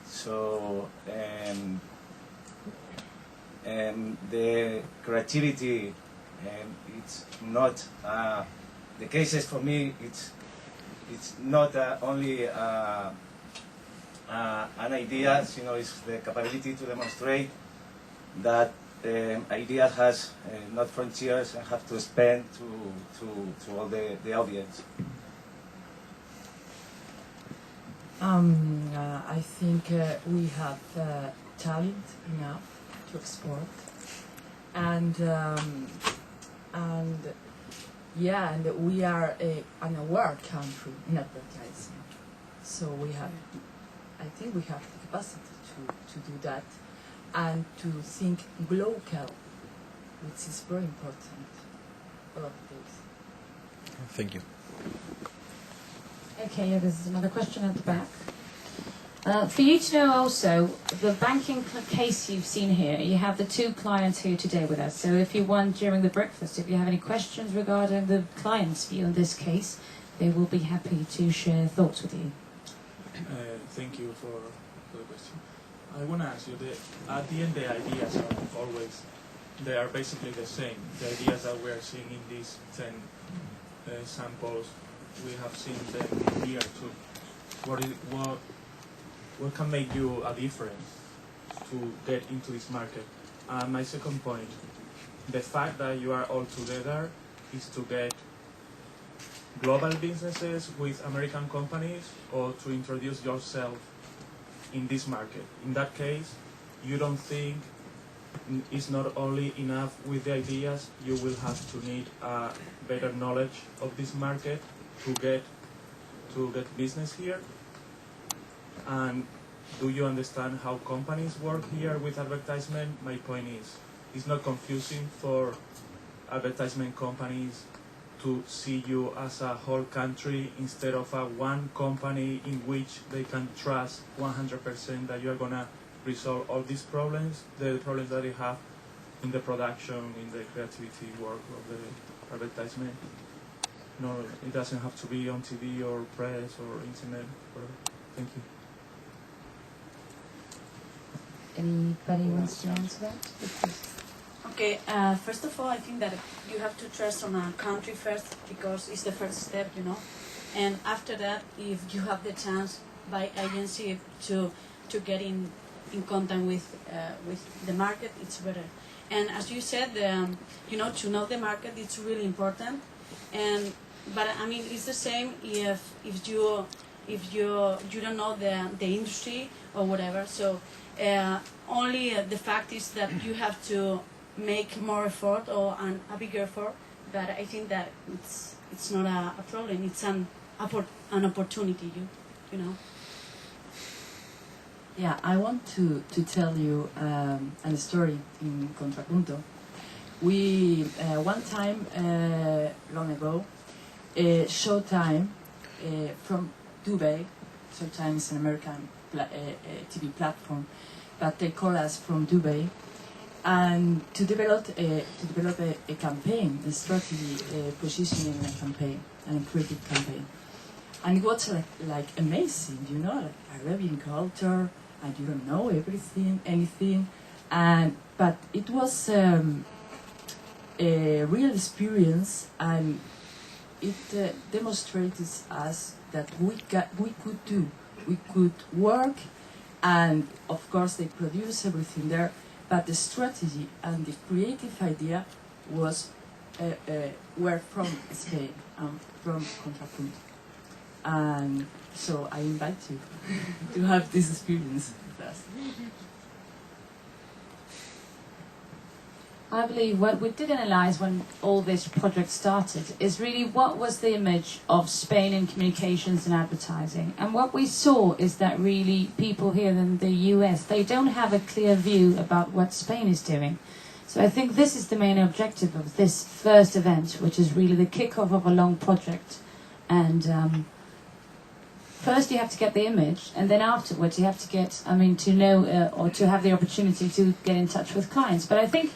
So the creativity, it's not the cases for me. It's not only an idea. You know, it's the capability to demonstrate that idea has not frontiers and have to spend to all the audience. I think we have talent enough to export, and yeah, and we are an aware country in advertising, so we have, I think we have the capacity to do that, and to think local, which is very important. All of this. Thank you. Okay, yeah, there's another question at the back. For you to know also, the banking case you've seen here, you have the two clients here today with us. So if you want during the breakfast, if you have any questions regarding the client's view in this case, they will be happy to share thoughts with you. Thank you for the question. I want to ask you, at the end the ideas are always, they are basically the same. The ideas that we are seeing in these 10 samples, we have seen them here too. What can make you a difference to get into this market? My second point, the fact that you are all together is to get global businesses with American companies, or to introduce yourself in this market. In that case, you don't think it's not only enough with the ideas, you will have to need a better knowledge of this market to get business here? And do you understand how companies work here with advertisement? My point is, it's not confusing for advertisement companies to see you as a whole country instead of a one company in which they can trust 100% that you are going to resolve all these problems, the problems that you have in the production, in the creativity work of the advertisement? No, it doesn't have to be on TV or press or internet. Thank you. Anybody wants to answer that? Okay, first of all, I think that you have to trust on a country first, because it's the first step, you know. And after that, if you have the chance by agency to get in contact with the market, it's better. And as you said, you know, to know the market, it's really important. But I mean, it's the same if you don't know the industry or whatever. So only the fact is that you have to make more effort or a bigger effort. But I think that it's not a problem. It's an opportunity. You know. Yeah, I want to tell you a story in Contrapunto. We one time long ago, Showtime from Dubai. Showtime is an American TV platform, but they call us from Dubai, and to develop a campaign, a strategy, positioning a campaign, and a creative campaign. And it was like amazing, you know, like Arabian culture, and you don't know anything, but it was a real experience, and it demonstrated us that we could work, and of course they produce everything there, but the strategy and the creative idea were from Spain, from Contrapunto. And so I invite you to have this experience with us. I believe what we did analyse when all this project started is really what was the image of Spain in communications and advertising. And what we saw is that really people here in the US, they don't have a clear view about what Spain is doing. So I think this is the main objective of this first event, which is really the kick-off of a long project. And first you have to get the image, and then afterwards you have to get, to know or to have the opportunity to get in touch with clients. But I think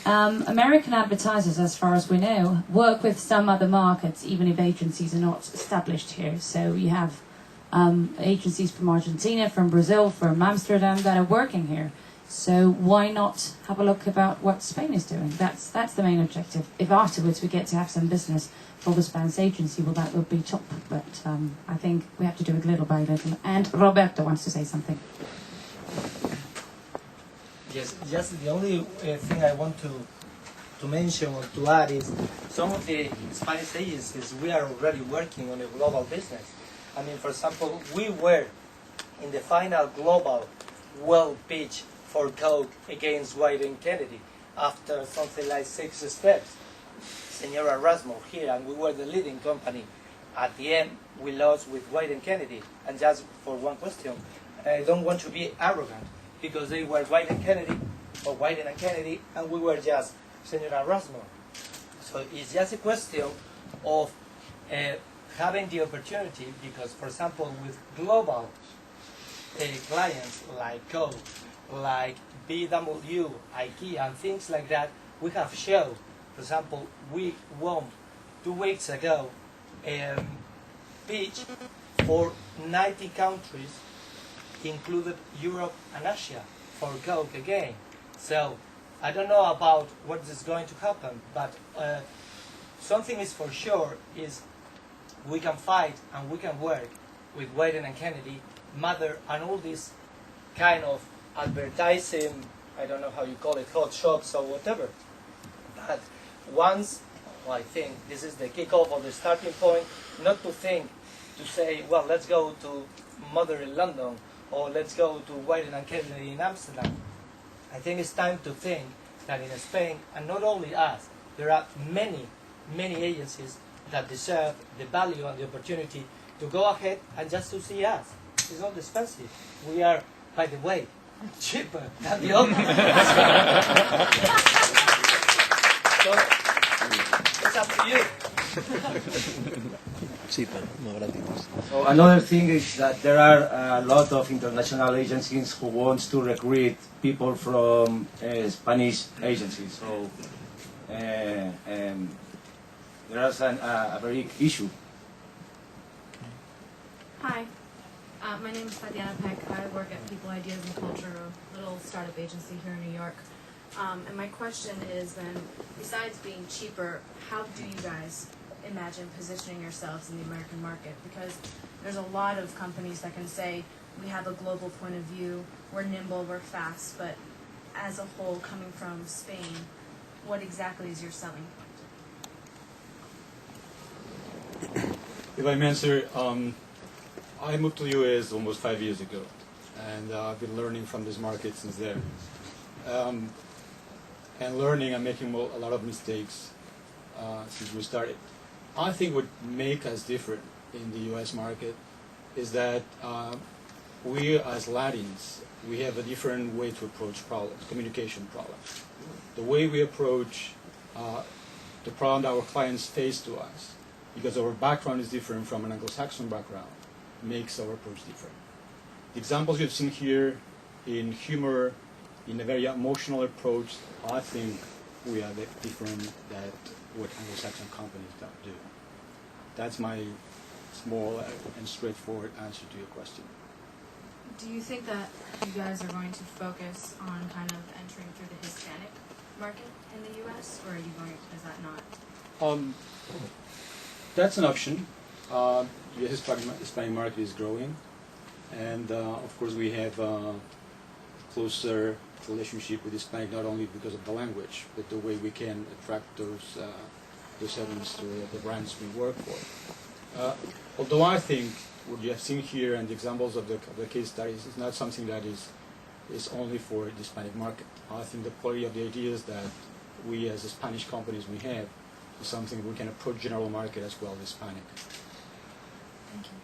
American advertisers, as far as we know, work with some other markets, even if agencies are not established here. So you have agencies from Argentina, from Brazil, from Amsterdam that are working here. So why not have a look about what Spain is doing? That's the main objective. If afterwards we get to have some business for the Spanish agency, well, that would be top. But I think we have to do it little by little. And Roberto wants to say something. Yes, just the only thing I want to mention or to add is some of the Spanish agencies, we are already working on a global business. For example, we were in the final global world pitch for Coke against White and Kennedy after something like 6 steps. Senora Rasmo here, and we were the leading company. At the end, we lost with White and Kennedy. And just for one question, I don't want to be arrogant, because they were White and Kennedy, or White and Kennedy, and we were just Senora Rasmo. So it's just a question of having the opportunity, because, for example, with global clients like Coke, like BMW, IKEA, and things like that, we have shown, for example, we won 2 weeks ago pitch for 90 countries, included Europe and Asia, for Coke again. So I don't know about what is going to happen, but something is for sure is we can fight and we can work with White and Kennedy, Mother, and all these kind of advertising, I don't know how you call it, hot shops or whatever. But once, I think this is the kickoff or the starting point, not to think, to say, well, let's go to Mother in London, or let's go to White and Kennedy in Amsterdam. I think it's time to think that in Spain, and not only us, there are many, many agencies that deserve the value and the opportunity to go ahead and just to see us. It's not expensive. We are, by the way, cheaper than the others. So, it's up to you. So another thing is that there are a lot of international agencies who want to recruit people from Spanish agencies. So there is a very big issue. Hi, my name is Tatiana Peck. I work at People, Ideas and Culture, a little startup agency here in New York. And my question is then, besides being cheaper, how do you guys imagine positioning yourselves in the American market? Because there's a lot of companies that can say, we have a global point of view, we're nimble, we're fast, but as a whole, coming from Spain, what exactly is your selling? If I may answer, I moved to the US almost 5 years ago, and I've been learning from this market since then. And learning and making a lot of mistakes since we started. I think what makes us different in the US market is that we as Latins, we have a different way to approach problems, communication problems. The way we approach the problem that our clients face to us, because our background is different from an Anglo-Saxon background, makes our approach different. The examples you've seen here in humor, in a very emotional approach, I think we are different than what Anglo-Saxon companies don't do. That's my small and straightforward answer to your question. Do you think that you guys are going to focus on kind of entering through the Hispanic market in the U.S., or are you going? Is that not? That's an option. The Hispanic market is growing, and of course we have a closer relationship with Hispanic not only because of the language, but the way we can attract those elements to the brands we work for. Although I think what you have seen here and the examples of the case studies is not something that is only for the Hispanic market. I think the quality of the ideas that we as Spanish companies we have is something we can approach general market as well as Hispanic. Thank you.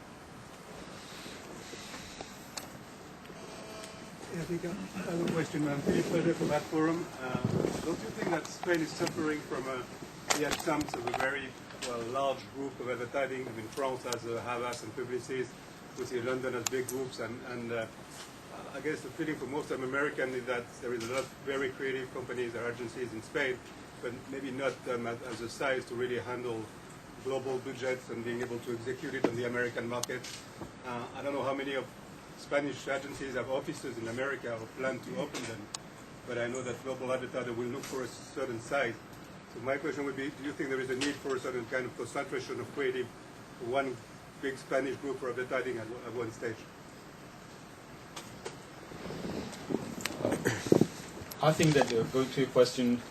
I think I have a question, Philippe Feder from that forum. Don't you think that Spain is suffering from the attempts of a very large group of advertising? I mean, France has Havas and Publicis, we see London has big groups, and I guess the feeling for most Americans is that there is a lot of very creative companies or agencies in Spain, but maybe not as a size to really handle global budgets and being able to execute it on the American market. I don't know how many of Spanish agencies have offices in America or plan to open them, but I know that global advertisers will look for a certain size. So my question would be, do you think there is a need for a certain kind of concentration of creative to one big Spanish group for advertising at one stage? I think that, going to your question,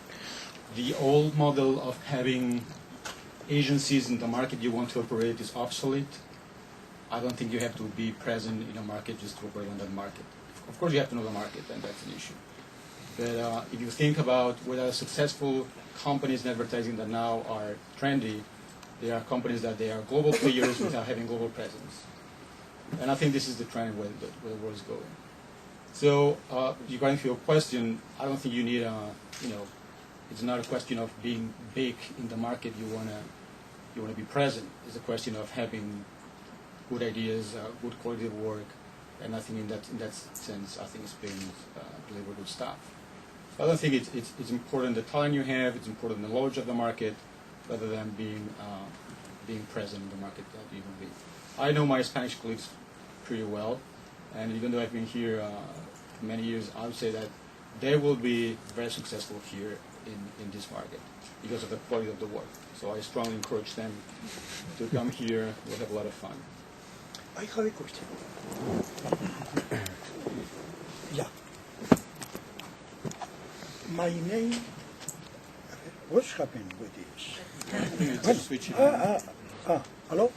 the old model of having agencies in the market you want to operate is obsolete. I don't think you have to be present in a market just to operate on that market. Of course you have to know the market, and that's an issue. But if you think about what are successful companies in advertising that now are trendy, they are companies that they are global players without having global presence. And I think this is the trend where the world is going. So regarding your question, I don't think you need it's not a question of being big in the market you wanna be present. It's a question of having good ideas, good quality of work, and I think in that sense, I think Spain deliver good stuff. I don't think it's important the talent you have. It's important the knowledge of the market, rather than being present in the market that you can be. I know my Spanish colleagues pretty well, and even though I've been here for many years, I would say that they will be very successful here in this market because of the quality of the work. So I strongly encourage them to come here. We'll have a lot of fun. I have a question. Yeah. My name. What's happening with this? Hello?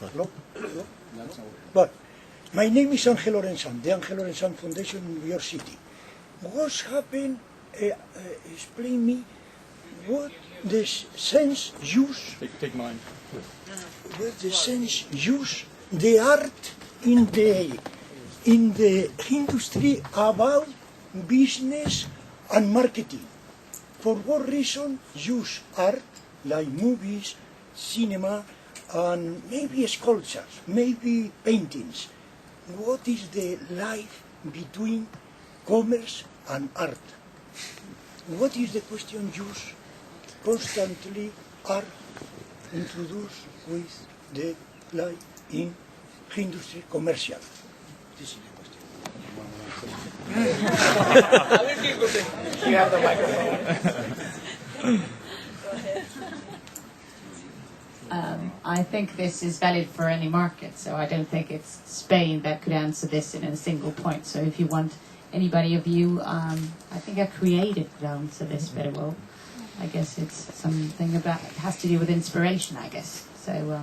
But my name is Angel Lorenzan, the Angel Lorenzan Foundation in New York City. What's happened? Explain me what the sense use. Take mine. What the sense use the art in the industry about business and marketing. For what reason use art like movies, cinema, and maybe sculptures, maybe paintings? What is the life between commerce and art? What is the question use constantly art introduced with the life in industry commercial? This is the question. You have the microphone. I think this is valid for any market, so I don't think it's Spain that could answer this in a single point. So if you want anybody of you, I think a creative could answer this very well. I guess it's something about, it has to do with inspiration, I guess. So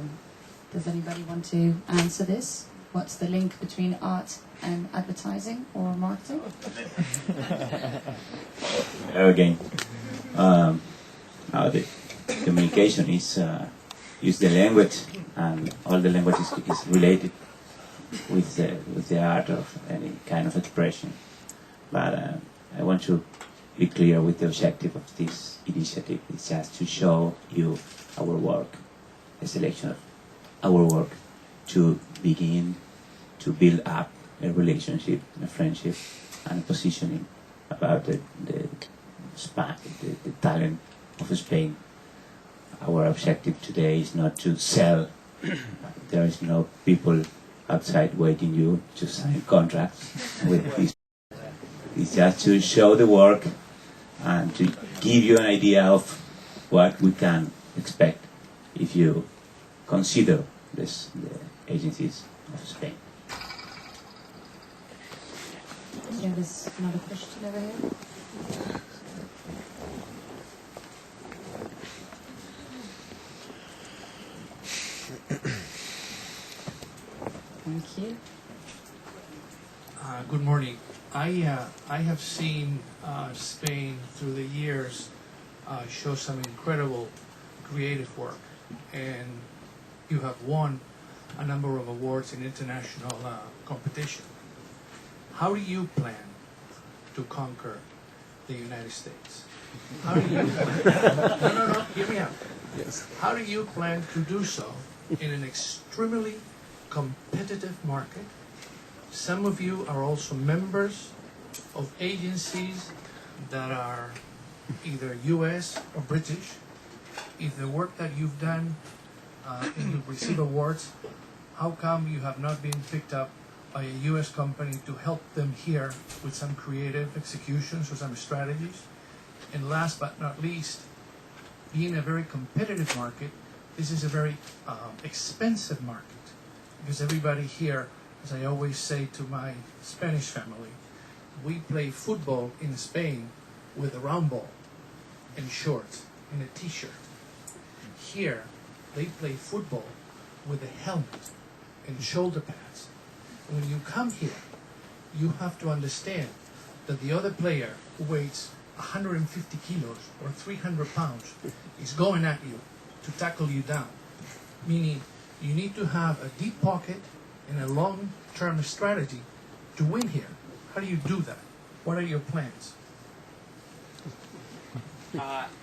does anybody want to answer this? What's the link between art and advertising or marketing? Again, now the communication is use the language, and all the language is related with the art of any kind of expression. But I want to be clear with the objective of this initiative. It's just to show you our work, a selection of our work, to begin to build up a relationship, a friendship, and a positioning about the talent of Spain. Our objective today is not to sell. There is no people outside waiting you to sign contracts with this. It's just to show the work and to give you an idea of what we can expect if you consider the agencies of Spain. Yeah, there's another question over here. Thank you. Good morning. I have seen Spain through the years show some incredible creative work, and you have won a number of awards in international competition. How do you plan to conquer the United States? How do you plan? No, hear me out. Yes. How do you plan to do so in an extremely competitive market? Some of you are also members of agencies that are either US or British. If the work that you've done and you receive awards, how come you have not been picked up by a US company to help them here with some creative executions or some strategies? And last but not least, being a very competitive market, this is a very expensive market, because everybody here, as I always say to my Spanish family, we play football in Spain with a round ball and shorts and a t-shirt. Here, they play football with a helmet and shoulder pads. When you come here, you have to understand that the other player who weighs 150 kilos or 300 pounds is going at you to tackle you down. Meaning, you need to have a deep pocket and a long-term strategy to win here. How do you do that? What are your plans?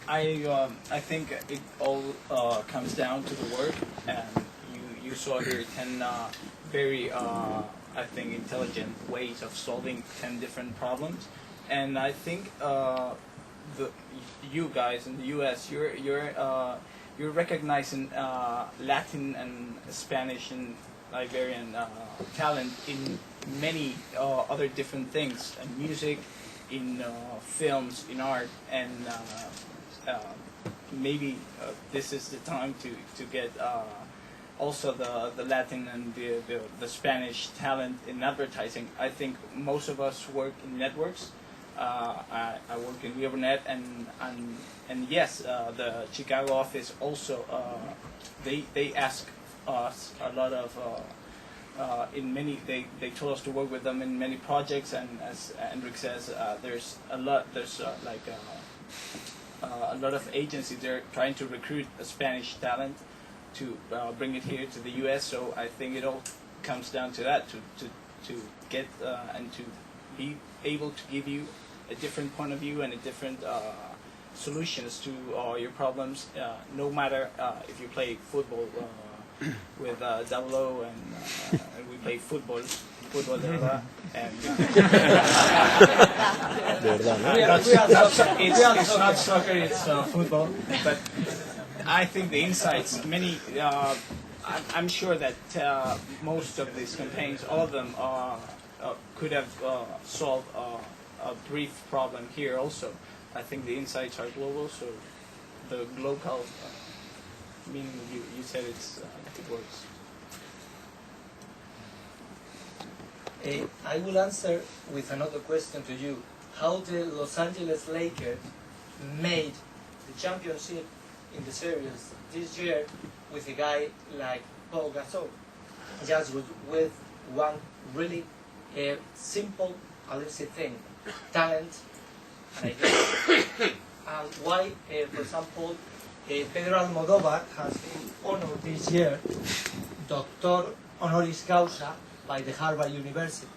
I think it all comes down to the work, and you saw here 10 very I think intelligent ways of solving 10 different problems, and I think you guys in the U.S. you're recognizing Latin and Spanish and Iberian talent in many other different things, in music, in films, in art, and maybe this is the time to get also the Latin and the Spanish talent in advertising. I think most of us work in networks. I work in Rivernet, and yes, the Chicago office also they ask us a lot of in many they told us to work with them in many projects, and as Enric says, there's a lot of agencies. They're trying to recruit a Spanish talent to bring it here to the U.S. So I think it all comes down to that, to get and to be able to give you a different point of view and a different solutions to your problems, no matter if you play football with Double O and we play football de verdad, and it's not soccer, it's football. But I think the insights, I'm sure that most of these campaigns, all of them could have solved a brief problem here also. I think the insights are global, so the local meaning you said it works. I will answer with another question to you. How the Los Angeles Lakers made the championship in the series this year with a guy like Paul Gasol, just with one really simple, illicit thing, talent and idea. And why, for example, Pedro Almodóvar has been honored this year, Doctor Honoris Causa, by the Harvard University.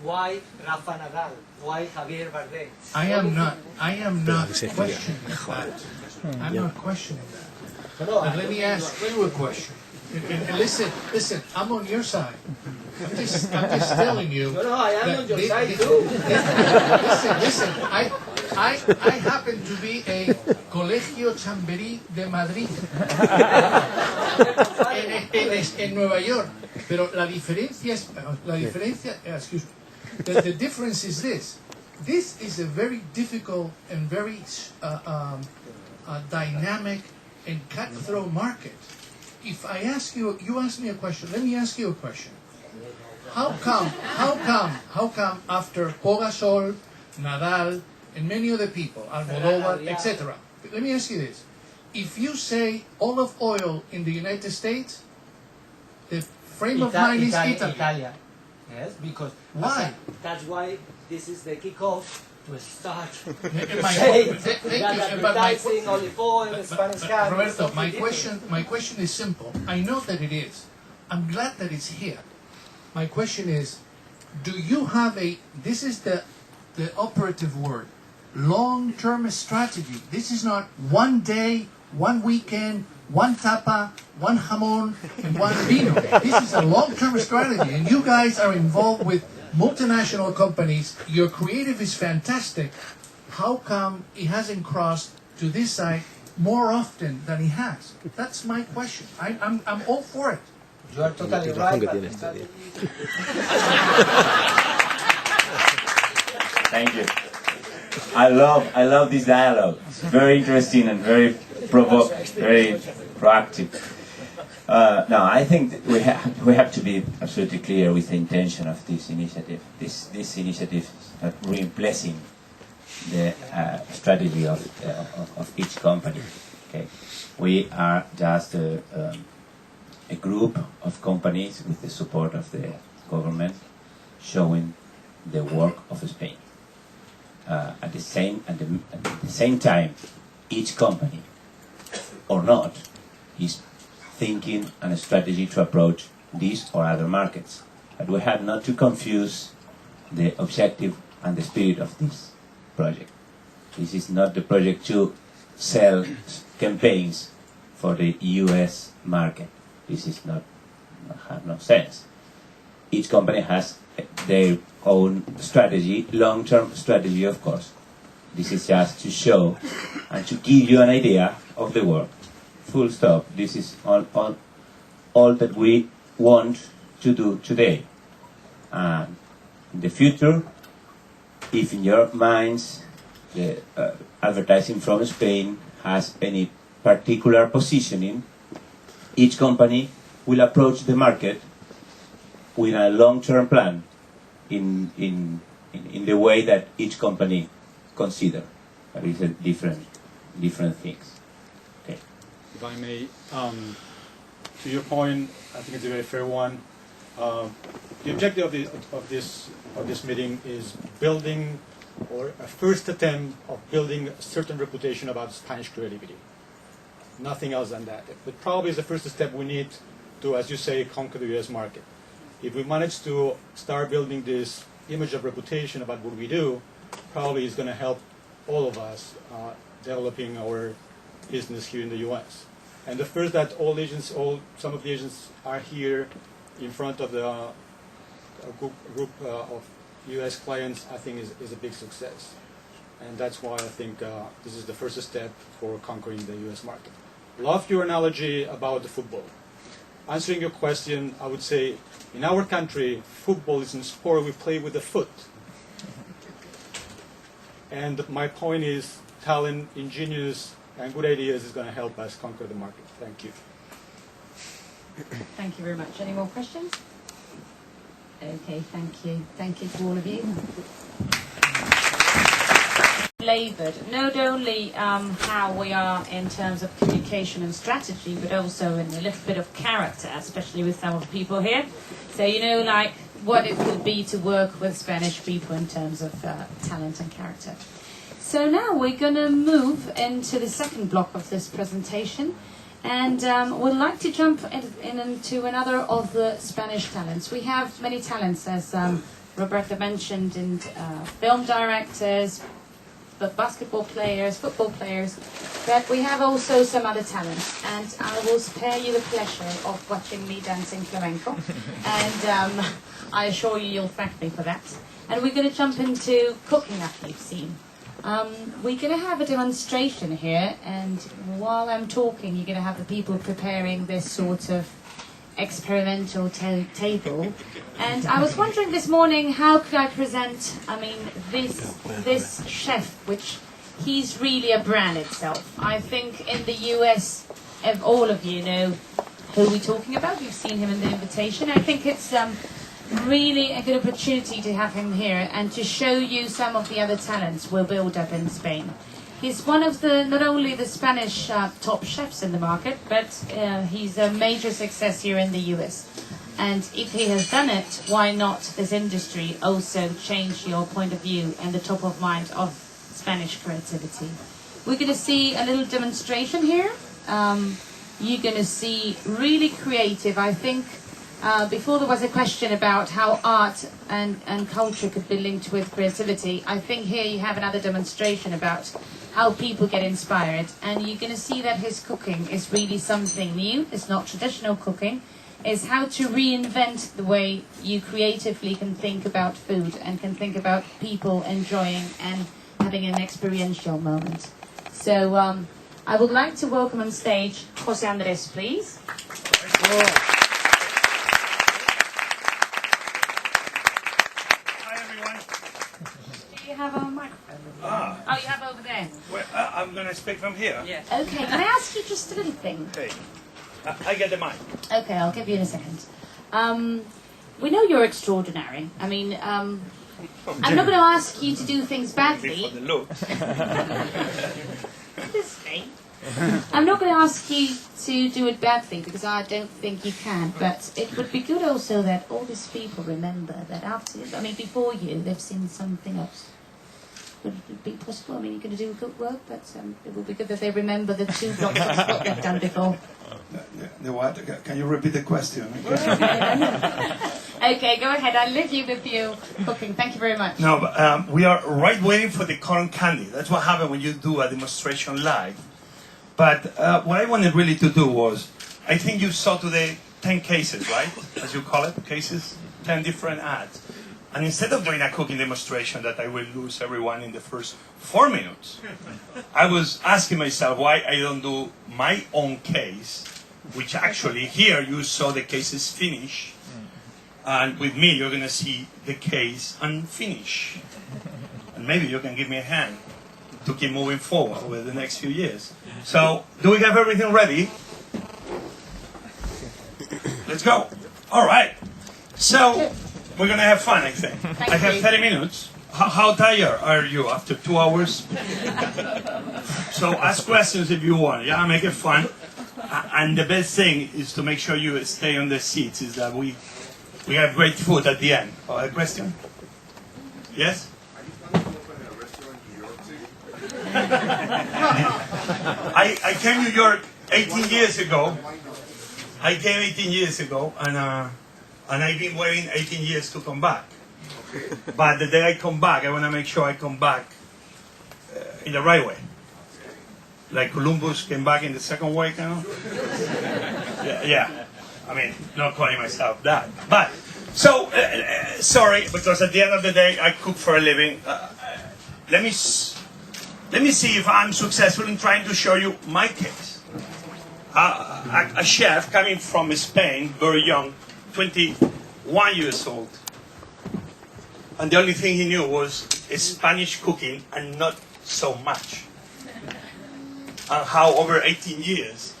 Why Rafa Nadal? Why Javier Bardem? I am not questioning that. I'm not questioning that. But let me ask you a question. And listen, I'm on your side. I'm just telling you. No, I am that on your side too. Listen. I happen to be a Colegio Chamberí de Madrid en Nueva York. Pero la diferencia es, excuse me, the difference is this. This is a very difficult and very dynamic and cutthroat market. If I ask you, you ask me a question, let me ask you a question. How come after Pogasol, Nadal, and many other people, Almodóvar, etc. Let me ask you this. If you say olive oil in the United States, the frame of mind is Italy. Italia. Yes, because why? That's why this is the kickoff to start. Advertising olive oil, Spanish cars. Roberto, my question is simple. I know that it is. I'm glad that it's here. My question is, do you have this is the operative word, long-term strategy. This is not one day, one weekend, one tapa, one jamón, and one vino. This is a long-term strategy, and you guys are involved with multinational companies. Your creative is fantastic. How come it hasn't crossed to this side more often than it has? That's my question. I'm all for it. You are totally right. Thank you. I love this dialogue. It's very interesting and very very proactive. No, I think that we have to be absolutely clear with the intention of this initiative. This initiative is not replacing the strategy of each company. Okay, we are just a group of companies with the support of the government showing the work of Spain. At the same time, each company or not is thinking on a strategy to approach these or other markets. But we have not to confuse the objective and the spirit of this project. This is not the project to sell campaigns for the US market. This is have no sense. Each company has their own strategy, long-term strategy, of course. This is just to show and to give you an idea of the work. Full stop. This is all that we want to do today. And in the future, if in your minds the advertising from Spain has any particular positioning, each company will approach the market with a long-term plan in the way that each company consider. That is a different things. Okay. If I may, to your point, I think it's a very fair one. The objective of this meeting is building, or a first attempt of building a certain reputation about Spanish creativity. Nothing else than that. But probably is the first step we need to, as you say, conquer the US market. If we manage to start building this image of reputation about what we do, probably is going to help all of us developing our business here in the US. And the first that some of the agents are here in front of the group of US clients, I think is a big success. And that's why I think this is the first step for conquering the US market. Love your analogy about the football. Answering your question, I would say, in our country, football is a sport we play with the foot. And my point is, talent, ingenious, and good ideas is going to help us conquer the market. Thank you. Thank you very much. Any more questions? Okay, thank you. Thank you to all of you. Laboured not only how we are in terms of communication and strategy, but also in a little bit of character, especially with some of the people here. So you know, like what it would be to work with Spanish people in terms of talent and character. So now we're going to move into the second block of this presentation, and we'd like to jump into another of the Spanish talents. We have many talents, as Roberta mentioned, in film directors, basketball players, football players, but we have also some other talents, and I will spare you the pleasure of watching me dancing flamenco, and I assure you you'll thank me for that. And we're going to jump into cooking, after you've seen. We're going to have a demonstration here, and while I'm talking, you're going to have the people preparing this sort of experimental table. And I was wondering this morning, how could I present, this chef, which he's really a brand itself. I think in the US, if all of you know who we're talking about, you've seen him in the invitation. I think it's really a good opportunity to have him here and to show you some of the other talents we'll build up in Spain. He's one of the, not only the Spanish top chefs in the market, but he's a major success here in the US. And if he has done it, why not this industry also change your point of view and the top of mind of Spanish creativity? We're going to see a little demonstration here. You're going to see really creative, I think. Before there was a question about how art and culture could be linked with creativity, I think here you have another demonstration about how people get inspired. And you're going to see that his cooking is really something new. It's not traditional cooking. It's how to reinvent the way you creatively can think about food and can think about people enjoying and having an experiential moment. So I would like to welcome on stage José Andrés, please. Do you have a microphone? Oh, you have over there. Well, I'm going to speak from here. Yes. Okay, can I ask you just a little thing? Okay. I get the mic. Okay, I'll give you in a second. We know you're extraordinary. I'm not going to ask you to do things badly. For the looks. This thing. I'm not going to ask you to do it badly because I don't think you can, but it would be good also that all these people remember that after, before you, they've seen something else. Would it be possible? You're going to do good work, but it would be good that they remember the 2 blocks of spot they've done before. The what? Can you repeat the question? Okay, go ahead. I'll leave you with you cooking. Thank you very much. No, but we are right waiting for the cotton candy. That's what happens when you do a demonstration live. But what I wanted really to do was, I think you saw today 10 cases, right? As you call it, cases, 10 different ads. And instead of doing a cooking demonstration that I will lose everyone in the first 4 minutes, I was asking myself why I don't do my own case, which actually here you saw the cases finish. And with me, you're going to see the case unfinished. And maybe you can give me a hand to keep moving forward over the next few years. So, do we have everything ready? Let's go. All right. So, we're going to have fun, I think. I have 30 minutes. How tired are you after 2 hours? So, ask questions if you want. Yeah, make it fun. And the best thing is to make sure you stay on the seats, is that we have great food at the end. A question? Yes? I came to New York 18 years ago. I came 18 years ago, and I've been waiting 18 years to come back. But the day I come back, I want to make sure I come back in the right way. Like Columbus came back in the second way, kind of. Yeah. Not calling myself that. But, so, sorry, because at the end of the day, I cook for a living. Let me see if I'm successful in trying to show you my case. A chef coming from Spain, very young, 21 years old. And the only thing he knew was Spanish cooking and not so much. And how over 18 years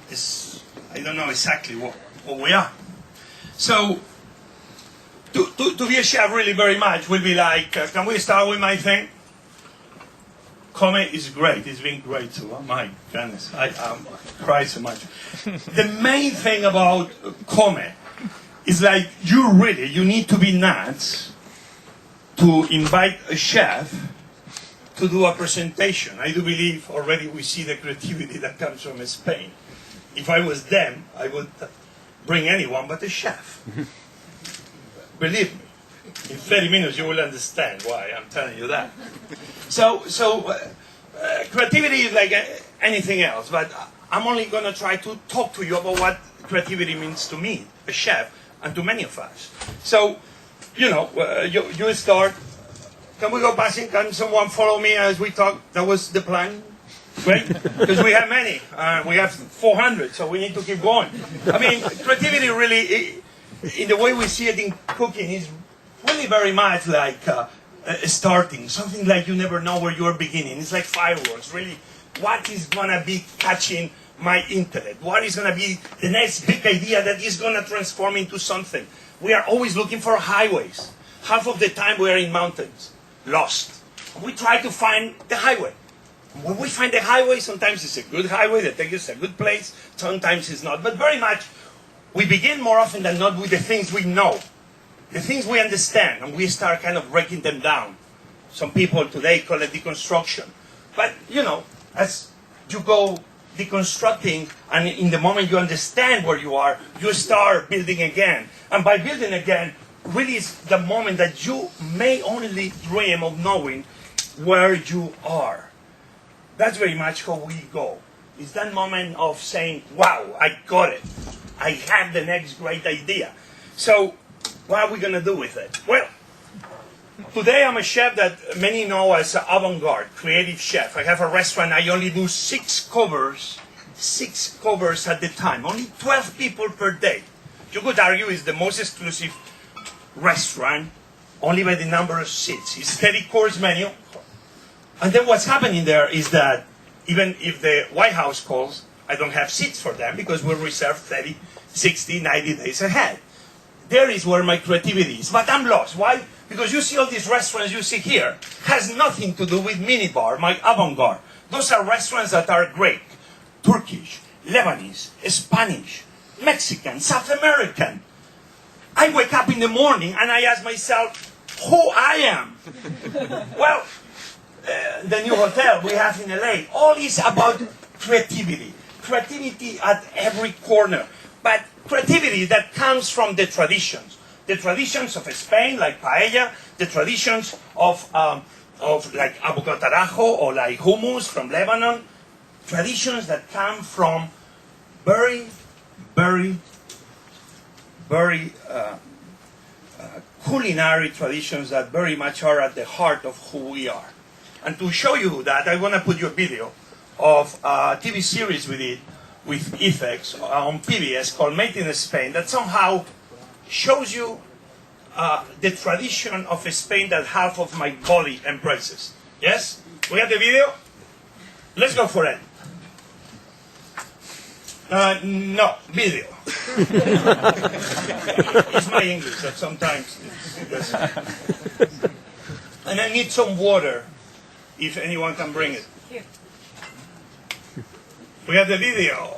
is, I don't know exactly what we are. So, to be a chef really very much will be like, can we start with my thing? Come is great. It's been great too. Oh my goodness, I cry so much. The main thing about come is like you need to be nuts to invite a chef to do a presentation. I do believe already we see the creativity that comes from Spain. If I was them, I would bring anyone but a chef. Believe me. In 30 minutes, you will understand why I'm telling you that. Creativity is like anything else, but I'm only going to try to talk to you about what creativity means to me, a chef, and to many of us. So, you know, you start. Can we go passing? Can someone follow me as we talk? That was the plan. Great, because we have many. We have 400, so we need to keep going. I mean, creativity really, in the way we see it in cooking, is really very much like starting. Something like you never know where you are beginning. It's like fireworks. Really, what is going to be catching my intellect? What is going to be the next big idea that is going to transform into something? We are always looking for highways. Half of the time we are in mountains, lost. We try to find the highway. When we find the highway, sometimes it's a good highway that takes us a good place, sometimes it's not. But very much, we begin more often than not with the things we know, the things we understand, and we start kind of breaking them down. Some people today call it deconstruction. But, you know, as you go deconstructing, and in the moment you understand where you are, you start building again. And by building again, really is the moment that you may only dream of knowing where you are. That's very much how we go. It's that moment of saying, wow, I got it. I have the next great idea. So, what are we going to do with it? Well, today I'm a chef that many know as an avant-garde, creative chef. I have a restaurant, I only do 6 covers at the time. Only 12 people per day. You could argue it's the most exclusive restaurant, only by the number of seats. It's 30-course menu. And then what's happening there is that even if the White House calls, I don't have seats for them because we're reserved 30, 60, 90 days ahead. There is where my creativity is. But I'm lost. Why? Because you see all these restaurants you see here has nothing to do with minibar, my avant-garde. Those are restaurants that are Greek, Turkish, Lebanese, Spanish, Mexican, South American. I wake up in the morning and I ask myself who I am. Well, the new hotel we have in LA, all is about creativity. Creativity at every corner. But creativity that comes from the traditions. The traditions of Spain, like paella, the traditions of like abocatarajo or like hummus from Lebanon. Traditions that come from very culinary traditions that very much are at the heart of who we are. And to show you that, I want to put you a video of a TV series we did with ICEX on PBS called Made in Spain that somehow shows you the tradition of Spain that half of my body embraces. Yes? We have the video? Let's go for it. No, video. It's my English that sometimes it's and I need some water if anyone can bring it. Here. We have the video.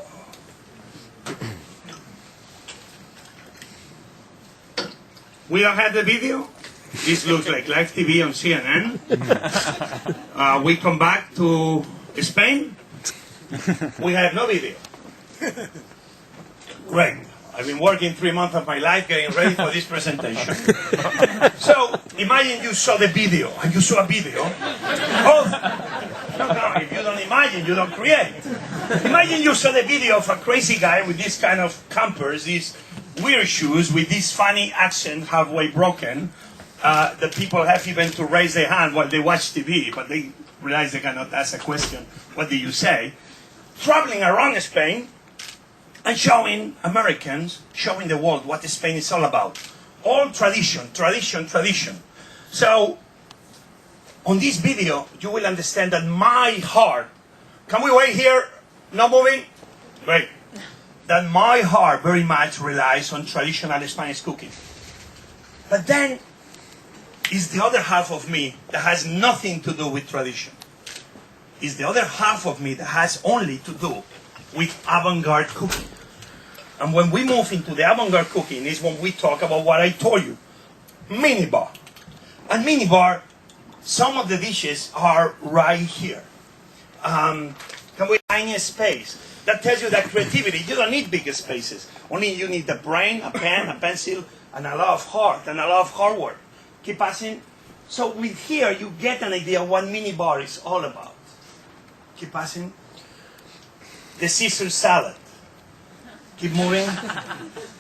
We don't have the video. This looks like live TV on CNN. We come back to Spain. We have no video. Great. I've been working 3 months of my life getting ready for this presentation. So, imagine you saw the video, and you saw a video of... No, if you don't imagine, you don't create. Imagine you saw the video of a crazy guy with this kind of campers, these weird shoes, with this funny accent halfway broken. The people have even to raise their hand while they watch TV, but they realize they cannot ask a question. What do you say? Traveling around Spain, and showing Americans, showing the world what Spain is all about. All tradition, tradition, tradition. So, on this video, you will understand that my heart, can we wait here? No moving? Great. That my heart very much relies on traditional Spanish cooking. But then, is the other half of me that has nothing to do with tradition. Is the other half of me that has only to do with avant-garde cooking. And when we move into the avant-garde cooking is when we talk about what I told you. Minibar. And minibar, some of the dishes are right here. Can we find a space? That tells you that creativity, you don't need big spaces. Only you need a brain, a pen, a pencil, and a lot of heart, and a lot of hard work. Keep passing. So with here, you get an idea what minibar is all about. Keep passing. The Caesar salad. Keep moving.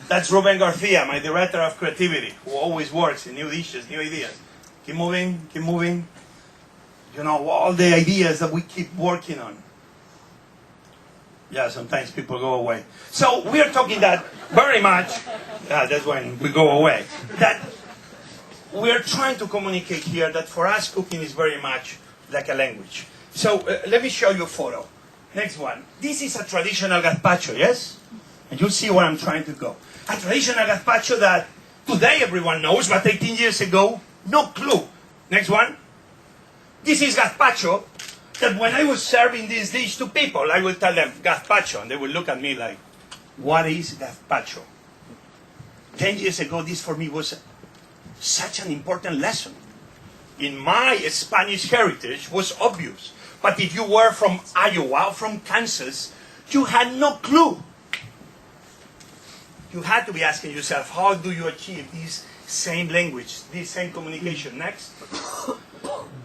That's Ruben Garcia, my director of creativity, who always works in new dishes, new ideas. Keep moving, keep moving. You know, all the ideas that we keep working on. Yeah, sometimes people go away. So we are talking that very much, that's when we go away, that we are trying to communicate here that for us cooking is very much like a language. So let me show you a photo. Next one. This is a traditional gazpacho, yes? And you'll see where I'm trying to go. A traditional gazpacho that today everyone knows, but 18 years ago, no clue. Next one. This is gazpacho that when I was serving this dish to people, I would tell them gazpacho, and they would look at me like, what is gazpacho? 10 years ago, this for me was such an important lesson. In my Spanish heritage was obvious. But if you were from Iowa or from Kansas, you had no clue. You had to be asking yourself, how do you achieve this same language, this same communication? Next.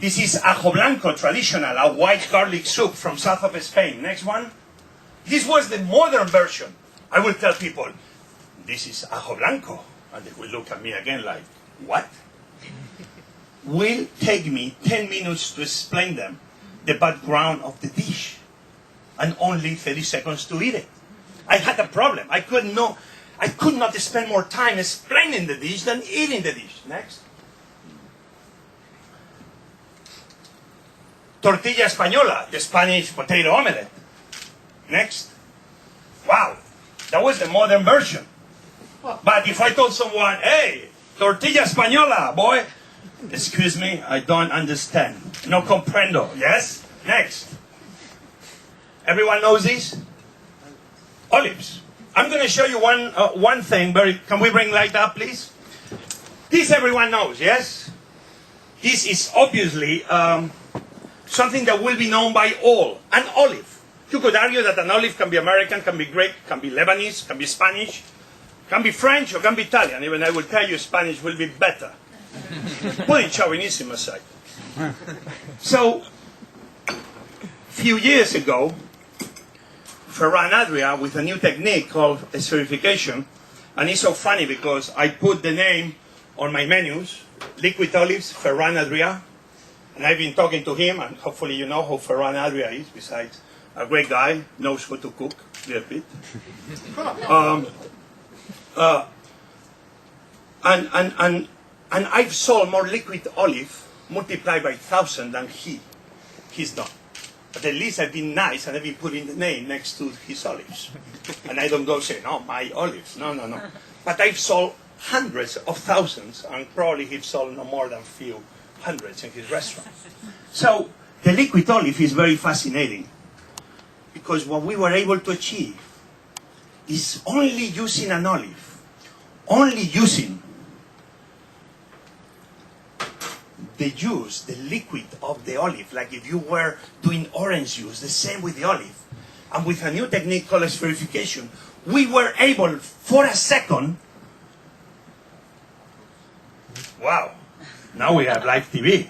This is ajo blanco, traditional, a white garlic soup from south of Spain. Next one. This was the modern version. I will tell people, this is ajo blanco. And they will look at me again like, what? Will take me 10 minutes to explain them the background of the dish, and only 30 seconds to eat it. I had a problem. I could not spend more time explaining the dish than eating the dish. Next. Tortilla española, the Spanish potato omelette. Next. Wow, that was the modern version. But if I told someone, hey, tortilla española, boy, excuse me, I don't understand. No comprendo. Yes? Next. Everyone knows this? Olives. I'm going to show you one thing. Can we bring light up, please? This everyone knows, yes? This is obviously something that will be known by all. An olive. You could argue that an olive can be American, can be Greek, can be Lebanese, can be Spanish, can be French, or can be Italian. Even I will tell you Spanish will be better. Putting chauvinism aside. So, a few years ago, Ferran Adria, with a new technique called espherification, and it's so funny because I put the name on my menus, liquid olives, Ferran Adria, and I've been talking to him, and hopefully you know who Ferran Adria is, besides a great guy, knows how to cook a little bit. And I've sold more liquid olive multiplied by 1,000 than he's done. But at least I've been nice and I've been putting the name next to his olives. And I don't go say, no, my olives. No. But I've sold hundreds of thousands, and probably he's sold no more than a few hundreds in his restaurant. So the liquid olive is very fascinating, because what we were able to achieve is only using an olive, only using the juice, the liquid of the olive, like if you were doing orange juice, the same with the olive. And with a new technique called espherification, we were able, for a second, wow, now we have live TV.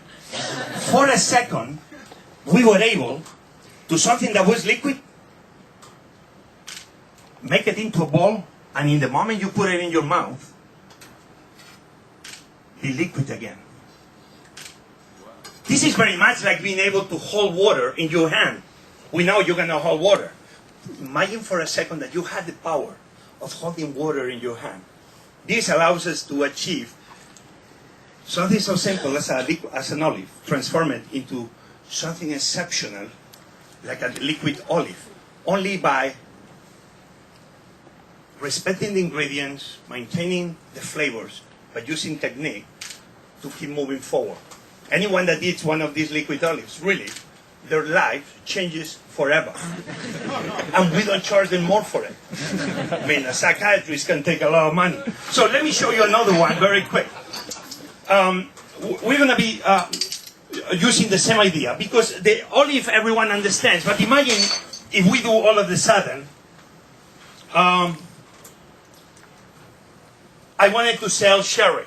For a second, we were able to something that was liquid, make it into a ball, and in the moment you put it in your mouth, be liquid again. This is very much like being able to hold water in your hand. We know you can hold water. Imagine for a second that you had the power of holding water in your hand. This allows us to achieve something so simple as an olive, transform it into something exceptional, like a liquid olive, only by respecting the ingredients, maintaining the flavors, but using technique to keep moving forward. Anyone that eats one of these liquid olives, really, their life changes forever. And we don't charge them more for it. I mean, a psychiatrist can take a lot of money. So let me show you another one very quick. We're going to be using the same idea, because the olive everyone understands, but imagine if we do all of a sudden, I wanted to sell sherry.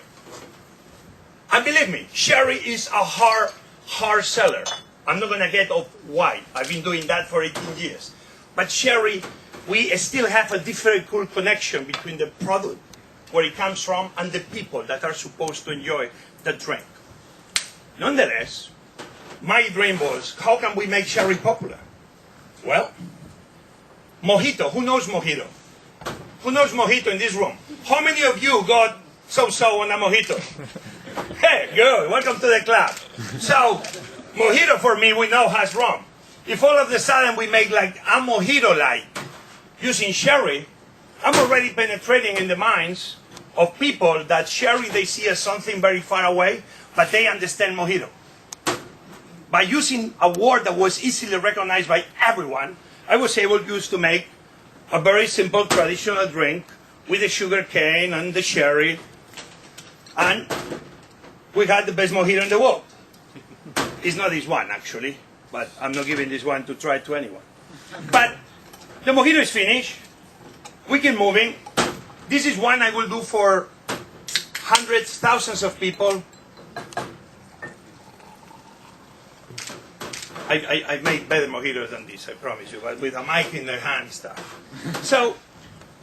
And believe me, sherry is a hard seller. I'm not going to get off why. I've been doing that for 18 years. But sherry, we still have a difficult connection between the product, where it comes from, and the people that are supposed to enjoy the drink. Nonetheless, my dream was, how can we make sherry popular? Well, mojito. Who knows mojito? Who knows mojito in this room? How many of you got so-so on a mojito? Hey, good. Welcome to the club. So, mojito for me, we know has rum. If all of a sudden we make like a mojito-like using sherry, I'm already penetrating in the minds of people that sherry they see as something very far away, but they understand mojito. By using a word that was easily recognized by everyone, I was able to make a very simple traditional drink with the sugar cane and the sherry, and we had the best mojito in the world. It's not this one, actually, but I'm not giving this one to try to anyone. But the mojito is finished. We keep moving. This is one I will do for hundreds, thousands of people. I made better mojitos than this, I promise you, but with a mic in their hand stuff. So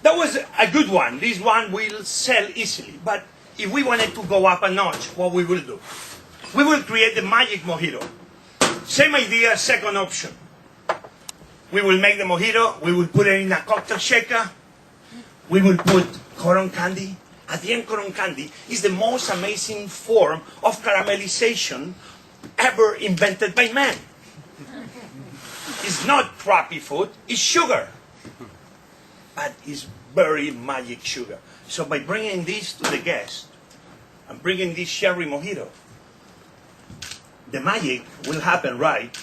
that was a good one. This one will sell easily. But if we wanted to go up a notch, what we will do? We will create the magic mojito. Same idea, second option. We will make the mojito, we will put it in a cocktail shaker, we will put cotton candy. At the end, cotton candy is the most amazing form of caramelization ever invented by man. It's not crappy food, it's sugar. But it's very magic sugar. So by bringing this to the guest, and bringing this sherry mojito, the magic will happen right,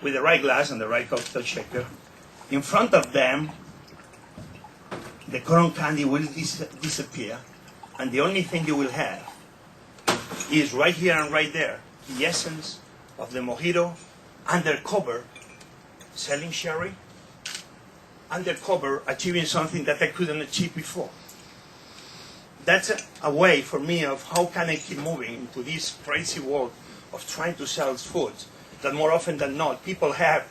with the right glass and the right cocktail shaker. In front of them, the cotton candy will disappear, and the only thing you will have is right here and right there, the essence of the mojito, undercover, selling sherry, undercover, achieving something that I couldn't achieve before. That's a way for me of how can I keep moving into this crazy world of trying to sell foods that more often than not, people have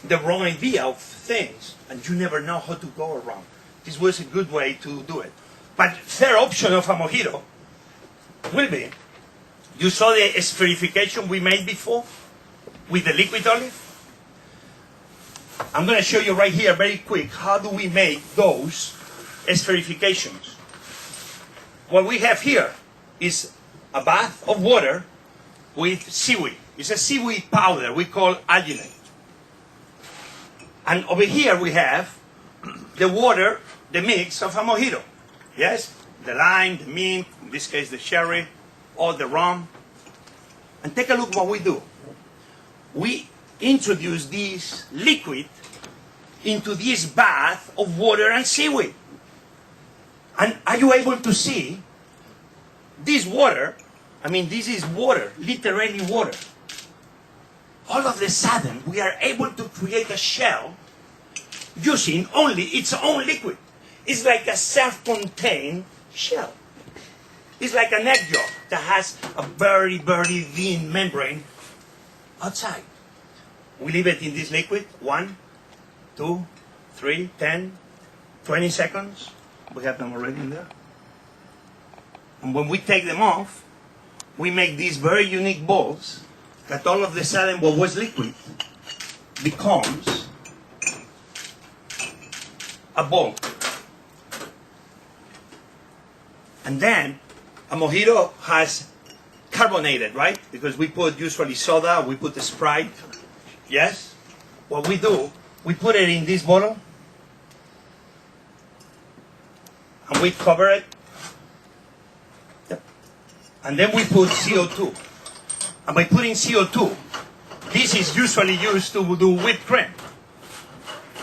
the wrong idea of things, and you never know how to go around. This was a good way to do it. But third option of a mojito will be, you saw the espherification we made before with the liquid olive? I'm going to show you right here very quick how do we make those espherifications. What we have here is a bath of water with seaweed. It's a seaweed powder we call alginate. And over here we have the water, the mix of a mojito. Yes? The lime, the mint, in this case the sherry, or the rum. And take a look what we do. We introduce this liquid into this bath of water and seaweed. And are you able to see this water? I mean, this is water, literally water. All of a sudden, we are able to create a shell using only its own liquid. It's like a self-contained shell. It's like an egg yolk that has a very, very thin membrane outside. We leave it in this liquid, 1, 2, 3, 10, 20 seconds. We have them already in there. And when we take them off, we make these very unique balls that all of a sudden what was liquid becomes a ball. And then a mojito has carbonated, right? Because we put usually soda, we put the Sprite. Yes? What we do, we put it in this bottle and we cover it. And then we put CO2. And by putting CO2, this is usually used to do whipped cream.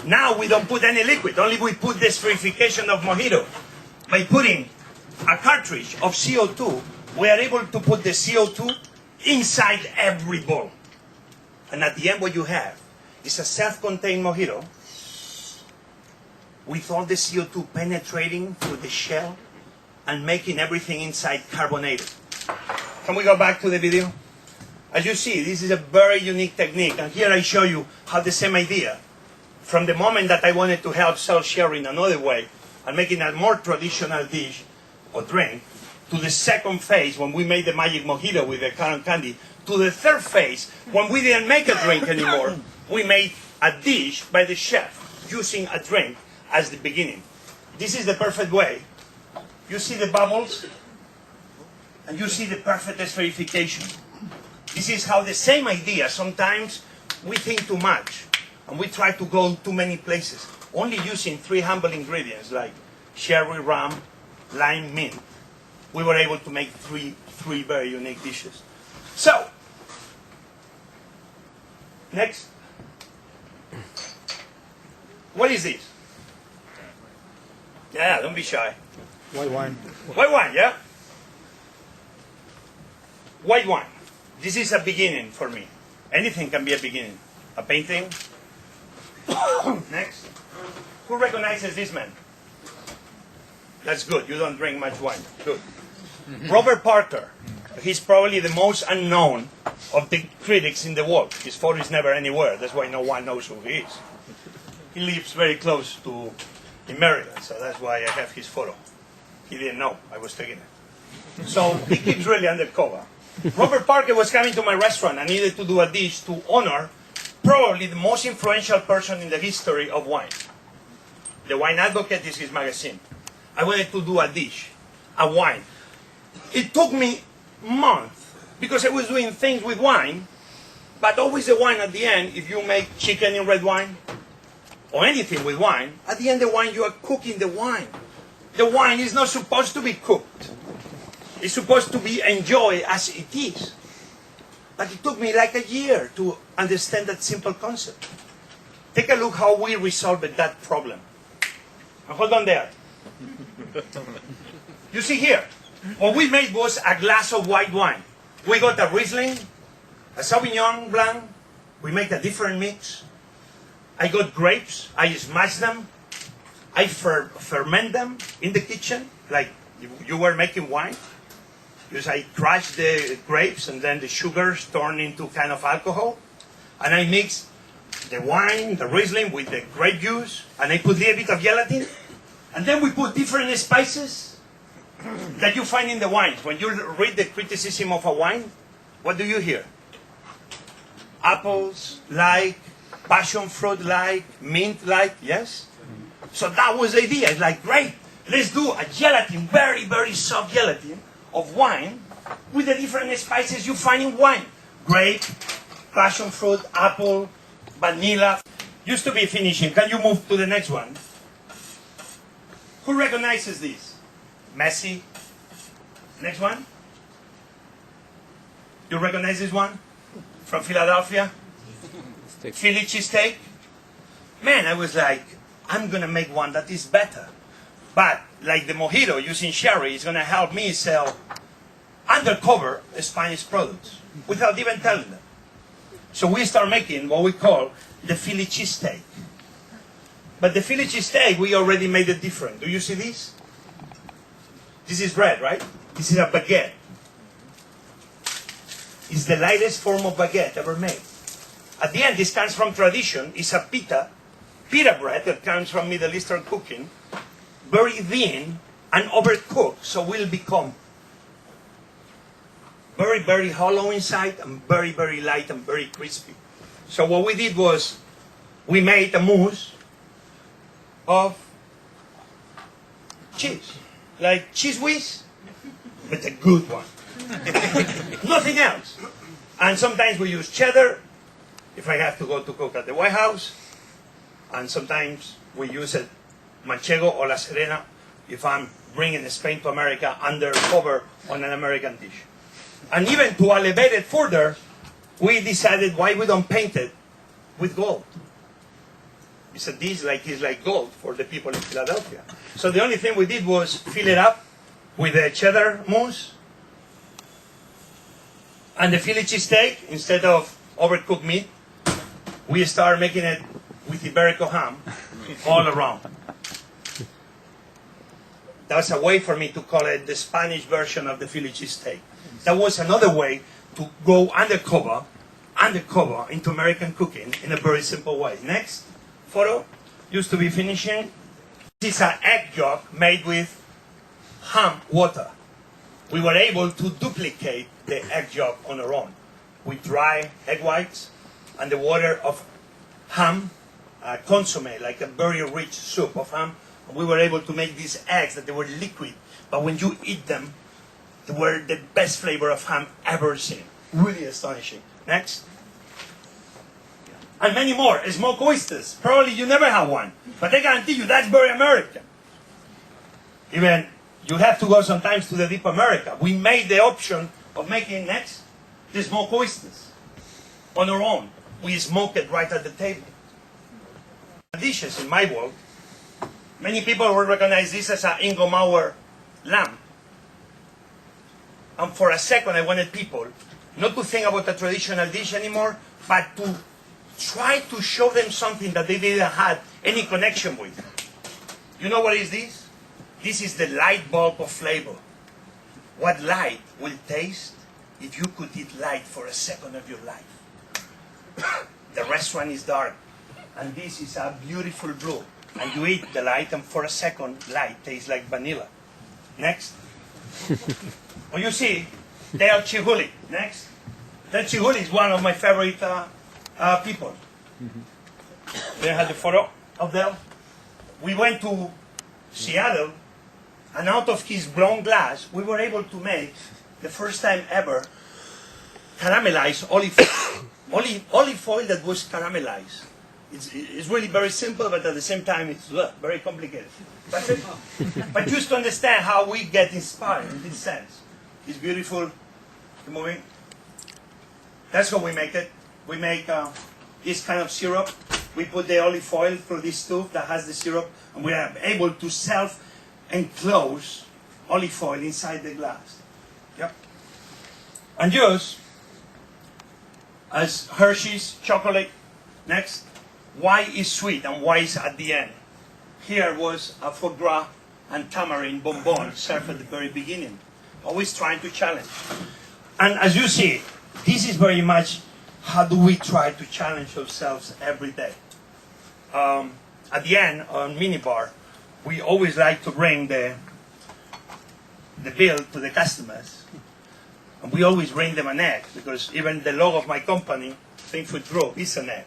Now we don't put any liquid, only we put the espherification of mojito. By putting a cartridge of CO2, we are able to put the CO2 inside every bowl. And at the end what you have is a self-contained mojito with all the CO2 penetrating through the shell and making everything inside carbonated. Can we go back to the video? As you see, this is a very unique technique, and here I show you how the same idea, from the moment that I wanted to help self-sharing another way, and making a more traditional dish or drink, to the second phase when we made the magic mojito with the cotton candy, to the third phase when we didn't make a drink anymore, we made a dish by the chef using a drink as the beginning. This is the perfect way. You see the bubbles, and you see the perfect espherification. This is how the same idea, sometimes we think too much, and we try to go too many places, only using 3 humble ingredients like sherry, rum, lime, mint. We were able to make three very unique dishes. So, next. What is this? Yeah, don't be shy. White wine. White wine, yeah? White wine. This is a beginning for me. Anything can be a beginning. A painting. Next. Who recognizes this man? That's good. You don't drink much wine. Good. Robert Parker. He's probably the most unknown of the critics in the world. His photo is never anywhere. That's why no one knows who he is. He lives very close to in Maryland, so that's why I have his photo. He didn't know I was taking it. So he keeps really undercover. Robert Parker was coming to my restaurant and needed to do a dish to honor probably the most influential person in the history of wine. The Wine Advocate is his magazine. I wanted to do a dish, a wine. It took me months because I was doing things with wine, but always the wine at the end, if you make chicken in red wine or anything with wine, at the end of the wine you are cooking the wine. The wine is not supposed to be cooked. It's supposed to be enjoyed as it is. But it took me like a year to understand that simple concept. Take a look how we resolved that problem. And hold on there. You see here, what we made was a glass of white wine. We got a Riesling, a Sauvignon Blanc. We make a different mix. I got grapes. I smash them. I ferment them in the kitchen, like you were making wine. Because I crush the grapes and then the sugars turn into kind of alcohol. And I mix the wine, the Riesling with the grape juice. And I put a little bit of gelatin. And then we put different spices that you find in the wines. When you read the criticism of a wine, what do you hear? Apples like, passion fruit like, mint like, yes? So that was the idea. It's like, great, let's do a gelatin, very, very soft gelatin of wine with the different spices you find in wine. Grape, passion fruit, apple, vanilla. Used to be finishing. Can you move to the next one? Who recognizes this? Messi. Next one. You recognize this one? From Philadelphia? Philly cheesesteak. Man, I was like, I'm going to make one that is better. But, like the mojito using sherry, is going to help me sell undercover Spanish products without even telling them. So we start making what we call the Philly cheesesteak. But the Philly cheesesteak, we already made it different. Do you see this? This is bread, right? This is a baguette. It's the lightest form of baguette ever made. At the end, this comes from tradition. It's a pita bread that comes from Middle Eastern cooking, very thin and overcooked, so will become very, very hollow inside and very, very light and very crispy. So what we did was we made a mousse of cheese, like cheese whiz, but a good one. Nothing else. And sometimes we use cheddar, if I have to go to cook at the White House, and sometimes we use it Manchego or La Serena if I'm bringing Spain to America undercover on an American dish. And even to elevate it further, we decided why we don't paint it with gold. It's a dish like it's like gold for the people in Philadelphia. So the only thing we did was fill it up with the cheddar mousse and the Philly cheesesteak. Instead of overcooked meat, we started making it with Iberico ham all around. That was a way for me to call it the Spanish version of the Philly cheesesteak. That was another way to go undercover into American cooking in a very simple way. Next photo, used to be finishing. This is an egg yolk made with ham water. We were able to duplicate the egg yolk on our own with dry egg whites and the water of ham, consomme, like a very rich soup of ham. And we were able to make these eggs that they were liquid, but when you eat them, they were the best flavor of ham ever seen. Really astonishing. Next. And many more. Smoked oysters. Probably you never had one, but I guarantee you that's very American. Even you have to go sometimes to the deep America. We made the option of making next the smoked oysters on our own. We smoked it right at the table. Dishes in my world, many people will recognize this as an Ingomauer lamb. And for a second I wanted people not to think about a traditional dish anymore, but to try to show them something that they didn't have any connection with. You know what is this? This is the light bulb of flavor. What light will taste if you could eat light for a second of your life. The restaurant is dark, and this is a beautiful blue. And you eat the light, and for a second, light tastes like vanilla. Next. Well, you see, they are Chihuli. Next. Then Chihuli is one of my favorite people. They had the photo of them. We went to Seattle, and out of his blown glass, we were able to make, the first time ever, caramelized olive oil. Olive oil that was caramelized. It's really very simple, but at the same time, it's very complicated. But just to understand how we get inspired in this sense. It's beautiful. The movie. That's how we make it. We make this kind of syrup. We put the olive oil through this tube that has the syrup, and we are able to self-enclose olive oil inside the glass. Yep. And just as Hershey's chocolate. Next. Why is sweet and why is at the end? Here was a foie gras and tamarind bonbon served at the very beginning. Always trying to challenge. And as you see, this is very much how do we try to challenge ourselves every day. At the end, on minibar, we always like to bring the bill to the customers. And we always bring them an egg, because even the logo of my company, Think Food Group, is an egg.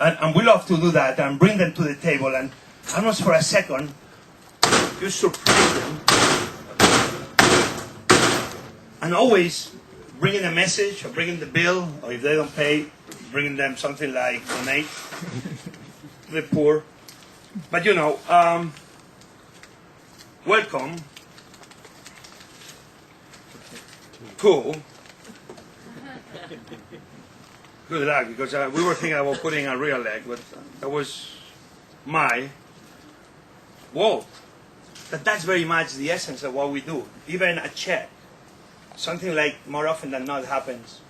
And we love to do that and bring them to the table and almost for a second, you surprise them. And always bringing a message or bringing the bill, or if they don't pay, bringing them something like donate to the poor. But you know, welcome to good luck, because we were thinking about putting a real egg, but that was my whoa. But that's very much the essence of what we do. Even a check, something like more often than not happens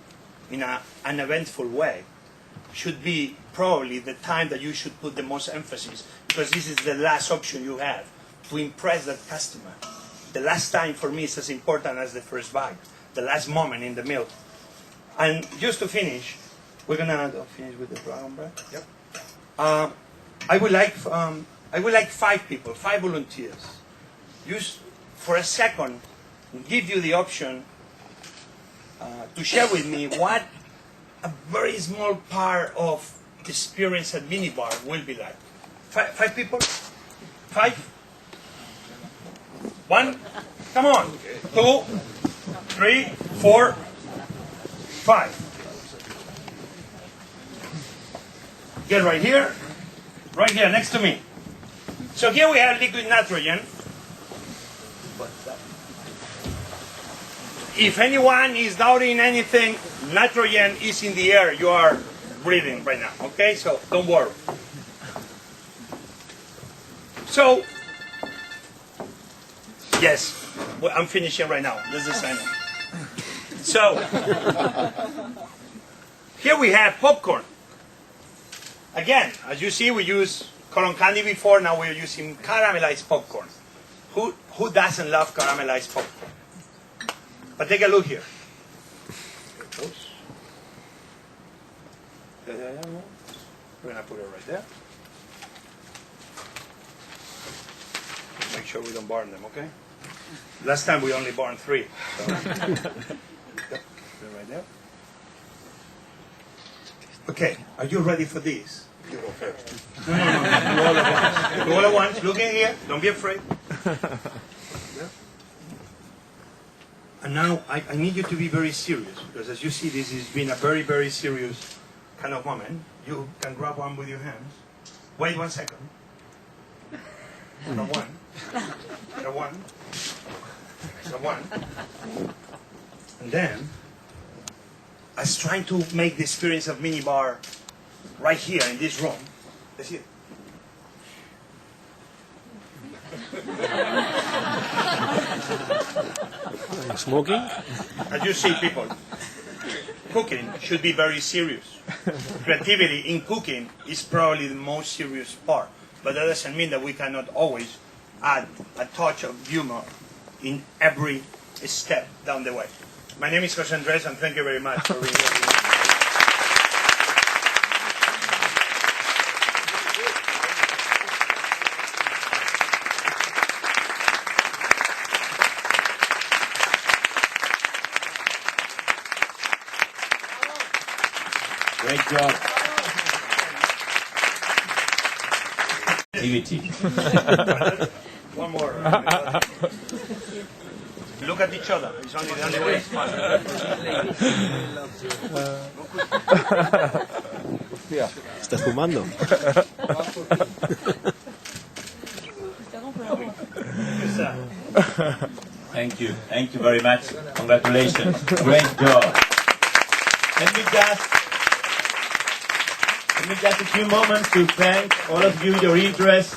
in an uneventful way, should be probably the time that you should put the most emphasis, because this is the last option you have to impress that customer. The last time for me is as important as the first bite, the last moment in the meal. And just to finish, we're gonna finish with the dragon bread. Yep. I would like 5 people, 5 volunteers. Just for a second, give you the option to share with me what a very small part of the experience at minibar will be like. 5 people? 5? 1? Come on. 2, 3, 4, 5. Get right here next to me. So here we have liquid nitrogen. If anyone is doubting anything, nitrogen is in the air you are breathing right now, okay? So don't worry. So, yes, I'm finishing right now. This is the sign. So, here we have popcorn. Again, as you see, we used cotton candy before, now we're using caramelized popcorn. Who doesn't love caramelized popcorn? But take a look here. Oops. We're going to put it right there. Make sure we don't burn them, okay? Last time we only burned 3. So. Put it right there. Okay, are you ready for this? You go first. No. Do all at once. Do all at once. Look in here. Don't be afraid. And now I need you to be very serious, because as you see, this has been a very, very serious kind of moment. You can grab one with your hands. Wait 1 second. Grab one. Grab one. Grab one. And then, I was trying to make the experience of minibar right here in this room. Let's see it. Smoking? As you see, people, cooking should be very serious. Creativity in cooking is probably the most serious part, but that doesn't mean that we cannot always add a touch of humor in every step down the way. My name is José Andrés, and thank you very much for being here. Great job. Activity. One more. Look at each other. It's only the only way it's fun. ¿Estás fumando? Thank you very much. Congratulations. Great job. Let me just a few moments to thank all of you, your interest.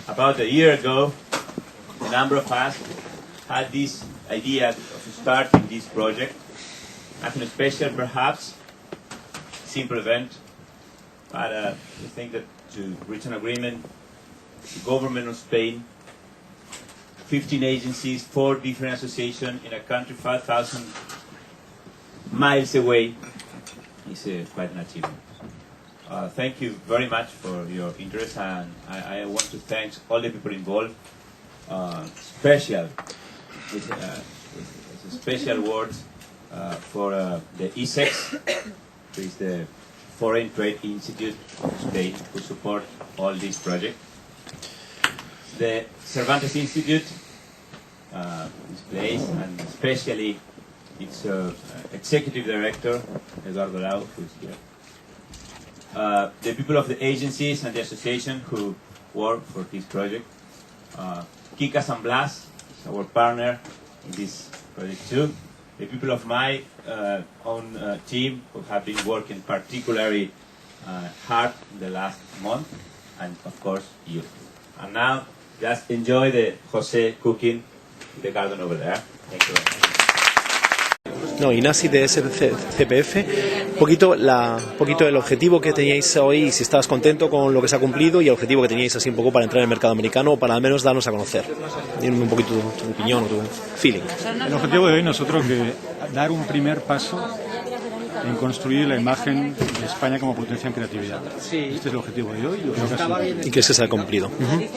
About a year ago, a number of us had this idea of starting this project. Nothing special, perhaps, simple event, but we think that to reach an agreement, the government of Spain, 15 agencies, 4 different associations in a country 5,000 miles away, is quite an achievement. Thank you very much for your interest, and I want to thank all the people involved, special words for the ICEX, which is the Foreign Trade Institute of Spain, who support all this project. The Cervantes Institute, this place, and especially its executive director, Eduardo Lau, who is here. The people of the agencies and the association who work for this project. Kika San Blas is our partner in this project too. The people of my own team who have been working particularly hard in the last month, and of course you. And now just enjoy the José cooking in the garden over there. Thank you very much. No, Inasi de SCPF, un poquito el objetivo que teníais hoy, y si estabas contento con lo que se ha cumplido, y el objetivo que teníais así un poco para entrar en el mercado americano, o para al menos darnos a conocer. Dime un poquito tu opinión, tu feeling. El objetivo de hoy nosotros que dar un primer paso en construir la imagen de España como potencia en creatividad. Este es el objetivo de hoy. ¿Y qué se ha cumplido?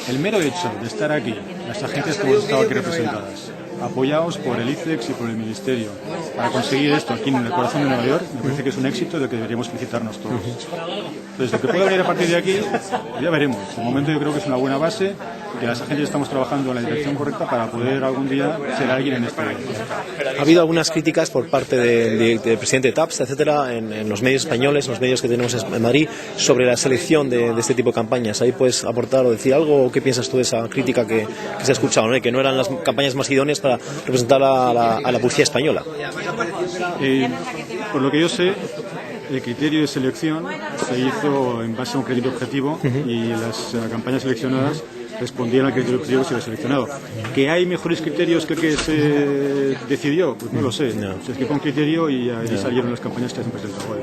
El mero hecho de estar aquí, las agencias que hemos estado aquí representadas, apoyados por el ICEX y por el Ministerio, para conseguir esto aquí en el corazón de Nueva York, me parece que es un éxito del que deberíamos felicitarnos todos. Entonces, lo que pueda venir a partir de aquí, ya veremos. De momento yo creo que es una buena base, que las agencias estamos trabajando en la dirección correcta para poder algún día ser alguien en este mercado. Ha habido algunas críticas por parte del presidente TAPS, etcétera, en los medios españoles, en los medios que tenemos en Madrid, sobre la selección de este tipo de campañas. ¿Ahí puedes aportar o decir algo? ¿O qué piensas tú de esa crítica que se ha escuchado, ¿no? Y que no eran las campañas más idóneas para representar a la publicidad española? Por lo que yo sé, el criterio de selección se hizo en base a un criterio objetivo y las campañas seleccionadas respondían al criterio objetivo que se había seleccionado. ¿Que hay mejores criterios que el que se decidió? Pues no lo sé. Se escribió un criterio y ahí salieron las campañas que se han presentado hoy.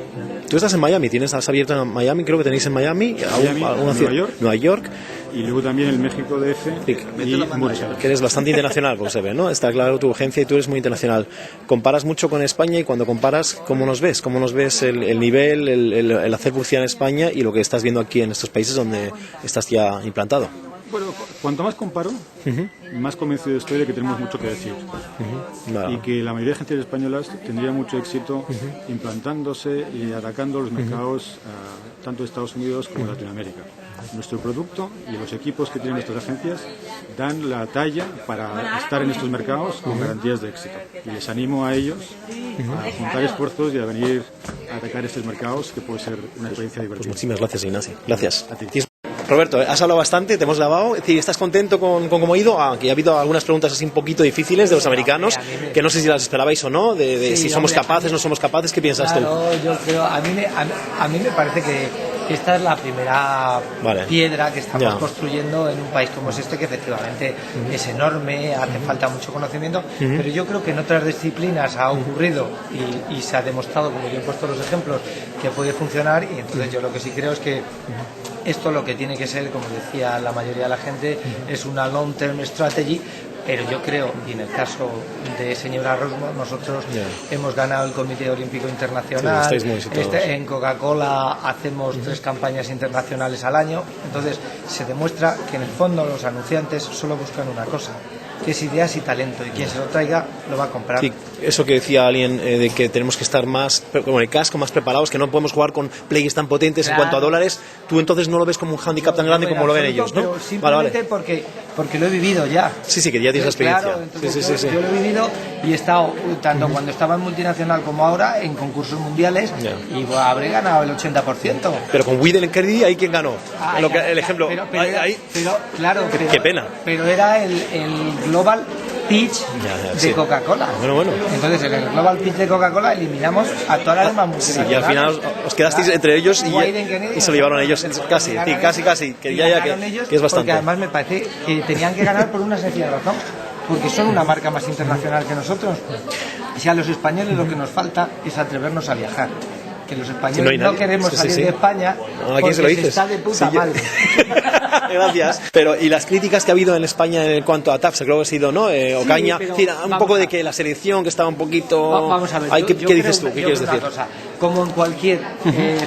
Tú estás en Miami, has abierto en Miami, creo que tenéis en Miami, Nueva York. Nueva York. y luego también el México DF y Buenos Aires. Que eres bastante internacional, como se ve, ¿no? Está claro tu agencia y tú eres muy internacional. Comparas mucho con España y cuando comparas, ¿cómo nos ves? ¿Cómo nos ves el nivel, el hacer publicidad en España y lo que estás viendo aquí en estos países donde estás ya implantado? Bueno, cuanto más comparo, más convencido estoy de que tenemos mucho que decir. Y que la mayoría de agencias españolas tendría mucho éxito implantándose y atacando los mercados tanto de Estados Unidos como de Latinoamérica. Nuestro producto y los equipos que tienen nuestras agencias dan la talla para estar en estos mercados con garantías de éxito. Y les animo a ellos a juntar esfuerzos y a venir a atacar estos mercados, que puede ser una experiencia divertida. Muchísimas gracias, Ignacio. Gracias. A ti. Roberto, has hablado bastante, te hemos lavado. Es decir, ¿estás contento con cómo ha ido? Que ha habido algunas preguntas así un poquito difíciles de los americanos, que no sé si las esperabais o no, de si somos capaces, no somos capaces. ¿Qué piensas tú? Yo creo, a mí me parece que esta es la primera piedra que estamos construyendo en un país como es este, que efectivamente es enorme, hace falta mucho conocimiento, pero yo creo que en otras disciplinas ha ocurrido y se ha demostrado, como yo he puesto los ejemplos, que puede funcionar, y entonces yo lo que sí creo es que esto lo que tiene que ser, como decía la mayoría de la gente, es una long-term strategy. Pero yo creo, y en el caso de señora Rosmo, nosotros hemos ganado el Comité Olímpico Internacional, en Coca-Cola hacemos 3 campañas internacionales al año, entonces se demuestra que en el fondo los anunciantes solo buscan una cosa, que es ideas y talento, y quien se lo traiga lo va a comprar. Sí, eso que decía alguien de que tenemos que estar más, con el casco, más preparados, que no podemos jugar con players tan potentes en cuanto a dólares. Tú entonces no lo ves como un hándicap tan grande como lo ven ellos, ¿no? Simplemente porque lo he vivido ya. Sí, que ya tienes la experiencia. Claro, entonces yo lo he vivido y he estado, tanto cuando estaba en multinacional como ahora, en concursos mundiales, y habré ganado el 80%. Pero con Widel en Kennedy, ¿ahí quién ganó? El ejemplo, claro, qué pena. Pero era el Global Pitch de Coca-Cola. Bueno. Entonces, en el Global Pitch de Coca-Cola eliminamos a todas las demás multinacionales. Y al final os quedasteis entre ellos y se lo llevaron ellos casi, que es bastante. Porque además me parece que tenían que ganar por una sencilla razón, porque son una marca más internacional que nosotros. Y a los españoles lo que nos falta es atrevernos a viajar. Que los españoles no queremos salir de España porque se está de puta madre. Gracias. Pero, ¿y las críticas que ha habido en España en cuanto a TAPS? Creo que ha sido, ¿no? Ocaña, un poco de que la selección que estaba un poquito... Vamos a ver, ¿Qué dices tú? ¿Qué quieres decir? Cosa, como en cualquier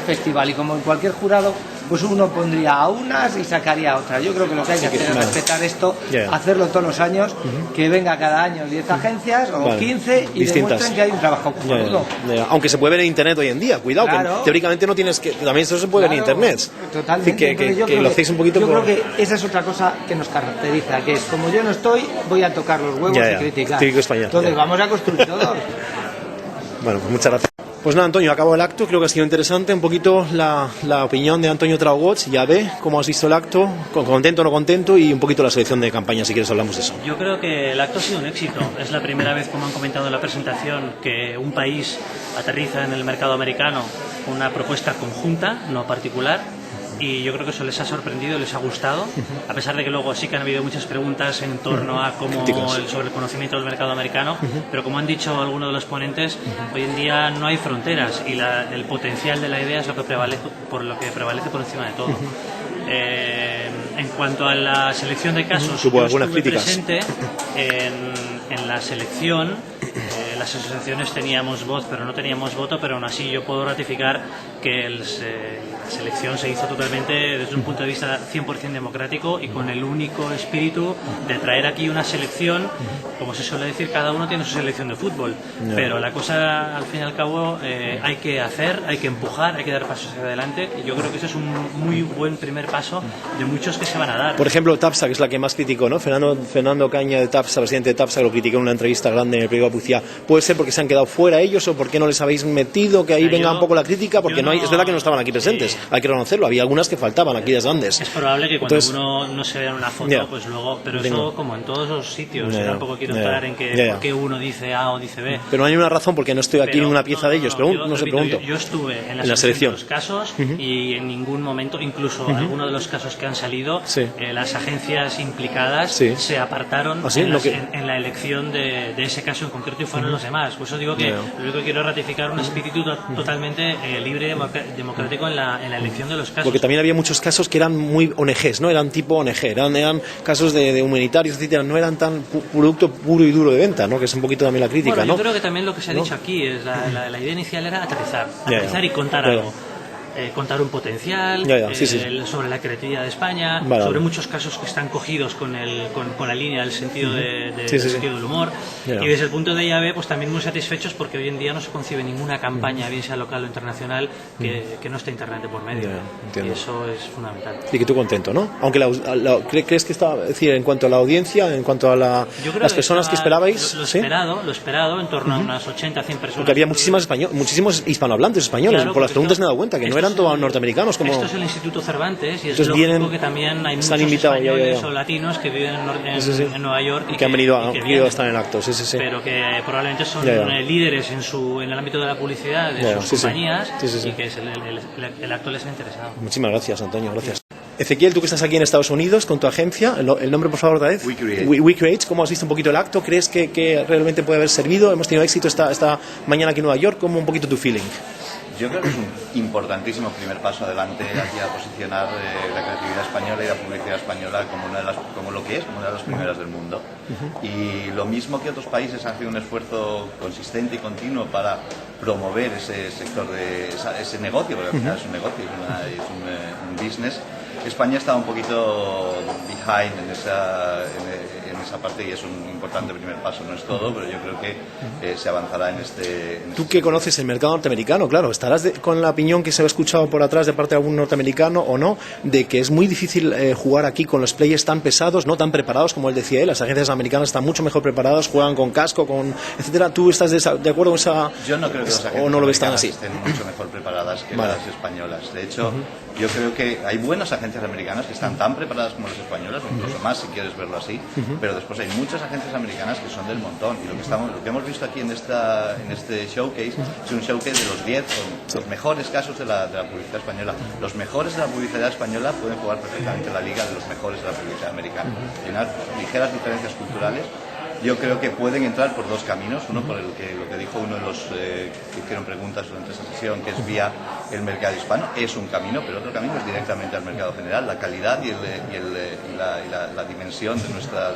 festival y como en cualquier jurado, pues uno pondría a unas y sacaría a otras. Yo creo que lo que hay que hacer es respetar esto, hacerlo todos los años, que venga cada año 10 agencias o 15 y demuestren que hay un trabajo cojonudo. Aunque se puede ver en internet hoy en día, cuidado, que teóricamente no tienes que... También eso se puede ver en internet. Totalmente. Que lo hacéis un poquito... Yo creo que esa es otra cosa que nos caracteriza, que es como yo no estoy, voy a tocar los huevos y criticar. Típico español. Entonces vamos a construir todos. Bueno, pues muchas gracias. Pues nada, Antonio, acabo el acto, creo que ha sido interesante un poquito la opinión de Antonio Traugots, ya ve cómo has visto el acto, contento o no contento, y un poquito la selección de campaña, si quieres hablamos de eso. Yo creo que el acto ha sido un éxito, es la primera vez, como han comentado en la presentación, que un país aterriza en el mercado americano con una propuesta conjunta, no particular, y yo creo que eso les ha sorprendido, les ha gustado, a pesar de que luego sí que han habido muchas preguntas en torno a cómo sobre el conocimiento del mercado americano, pero como han dicho algunos de los ponentes, hoy en día no hay fronteras y el potencial de la idea es lo que prevalece por encima de todo. En cuanto a la selección de casos, yo estuve presente en la selección. Las asociaciones teníamos voz, pero no teníamos voto, pero aún así yo puedo ratificar que la selección se hizo totalmente desde un punto de vista 100% democrático y con el único espíritu de traer aquí una selección, como se suele decir, cada uno tiene su selección de fútbol, pero la cosa al fin y al cabo hay que hacer, hay que empujar, hay que dar pasos hacia adelante, y yo creo que eso es un muy buen primer paso de muchos que se van a dar. Por ejemplo, TAPSA, que es la que más criticó, ¿no? Fernando Caña de TAPSA, presidente de TAPSA, que lo criticó en una entrevista grande en el periódico Publicidad. ¿Puede ser porque se han quedado fuera ellos o porque no les habéis metido, que ahí venga un poco la crítica? Porque es verdad que no estaban aquí presentes, hay que reconocerlo, había algunas que faltaban aquí desde Andes. Es probable que cuando uno no se vea en una foto, pues luego, pero eso como en todos los sitios, tampoco quiero entrar en que por qué uno dice A o dice B. Pero no hay una razón porque no estoy aquí en una pieza de ellos, pregunto. Yo estuve en la selección de los casos y en ningún momento, incluso algunos de los casos que han salido, las agencias implicadas se apartaron en la elección de ese caso en concreto y fueron los demás. Por eso digo que lo único que quiero es ratificar un espíritu totalmente libre y democrático en la la elección de los casos. Porque también había muchos casos que eran muy ONGs, ¿no? Eran tipo ONG, eran casos de humanitarios, etcétera, no eran tan producto puro y duro de venta, ¿no? Que es un poquito también la crítica, bueno, ¿no? Yo creo que también lo que se ha dicho aquí es la idea inicial era aterrizar y contar algo. Contar un potencial sobre la creatividad de España, sobre muchos casos que están cogidos con la línea del sentido, sentido del humor, y desde el punto de llave pues también muy satisfechos porque hoy en día no se concibe ninguna campaña, bien sea local o internacional, que no esté internet de por medio, y eso es fundamental. Y que tú contento, ¿no? Aunque ¿crees que está, es decir, en cuanto a la audiencia, en cuanto a las personas que esperabais? Lo esperado, en torno a unas 80, 100 personas. Porque había muchísimos hispanohablantes españoles, por las preguntas me he dado cuenta, que no eran todos norteamericanos. Como... Esto es el Instituto Cervantes y es entonces lógico que también hay muchos españoles o latinos que viven en Nueva York y que han venido a estar en el acto, pero que probablemente son líderes en el ámbito de la publicidad de sus compañías y que el acto les ha interesado. Muchísimas gracias, Antonio, gracias. Ezequiel, tú que estás aquí en Estados Unidos con tu agencia, el nombre por favor otra vez. We Create. ¿Cómo has visto un poquito el acto? ¿Crees que realmente puede haber servido? Hemos tenido éxito esta mañana aquí en Nueva York. ¿Cómo un poquito tu feeling? Yo creo que es un importantísimo primer paso adelante hacia posicionar la creatividad española y la publicidad española como una de las primeras del mundo. Y lo mismo que otros países han hecho un esfuerzo consistente y continuo para promover ese sector ese negocio, porque al final es un negocio, es un business. España está un poquito behind en esa parte y es un importante primer paso. No es todo, pero yo creo que se avanzará en este... Tú que conoces el mercado norteamericano, claro, estarás con la opinión que se ha escuchado por atrás de parte de algún norteamericano o no, de que es muy difícil jugar aquí con los players tan pesados, no tan preparados como él decía él. Las agencias americanas están mucho mejor preparadas, juegan con casco, etcétera. ¿Tú estás de acuerdo con esa...? Yo no creo que las agencias no lo ves tan así. Estén mucho mejor preparadas que las españolas. De hecho, yo creo que hay buenas agencias americanas que están tan preparadas como las españolas, o incluso más si quieres verlo así, pero después hay muchas agencias americanas que son del montón, y lo que hemos visto aquí en este showcase es un showcase de los 10 los mejores casos de la publicidad española. Los mejores de la publicidad española pueden jugar perfectamente en la liga de los mejores de la publicidad americana. Hay unas ligeras diferencias culturales. Yo creo que pueden entrar por dos caminos. Uno, por lo que dijo uno de los que hicieron preguntas durante esta sesión, que es vía el mercado hispano, es un camino, pero otro camino es directamente al mercado general. La calidad y la dimensión de nuestra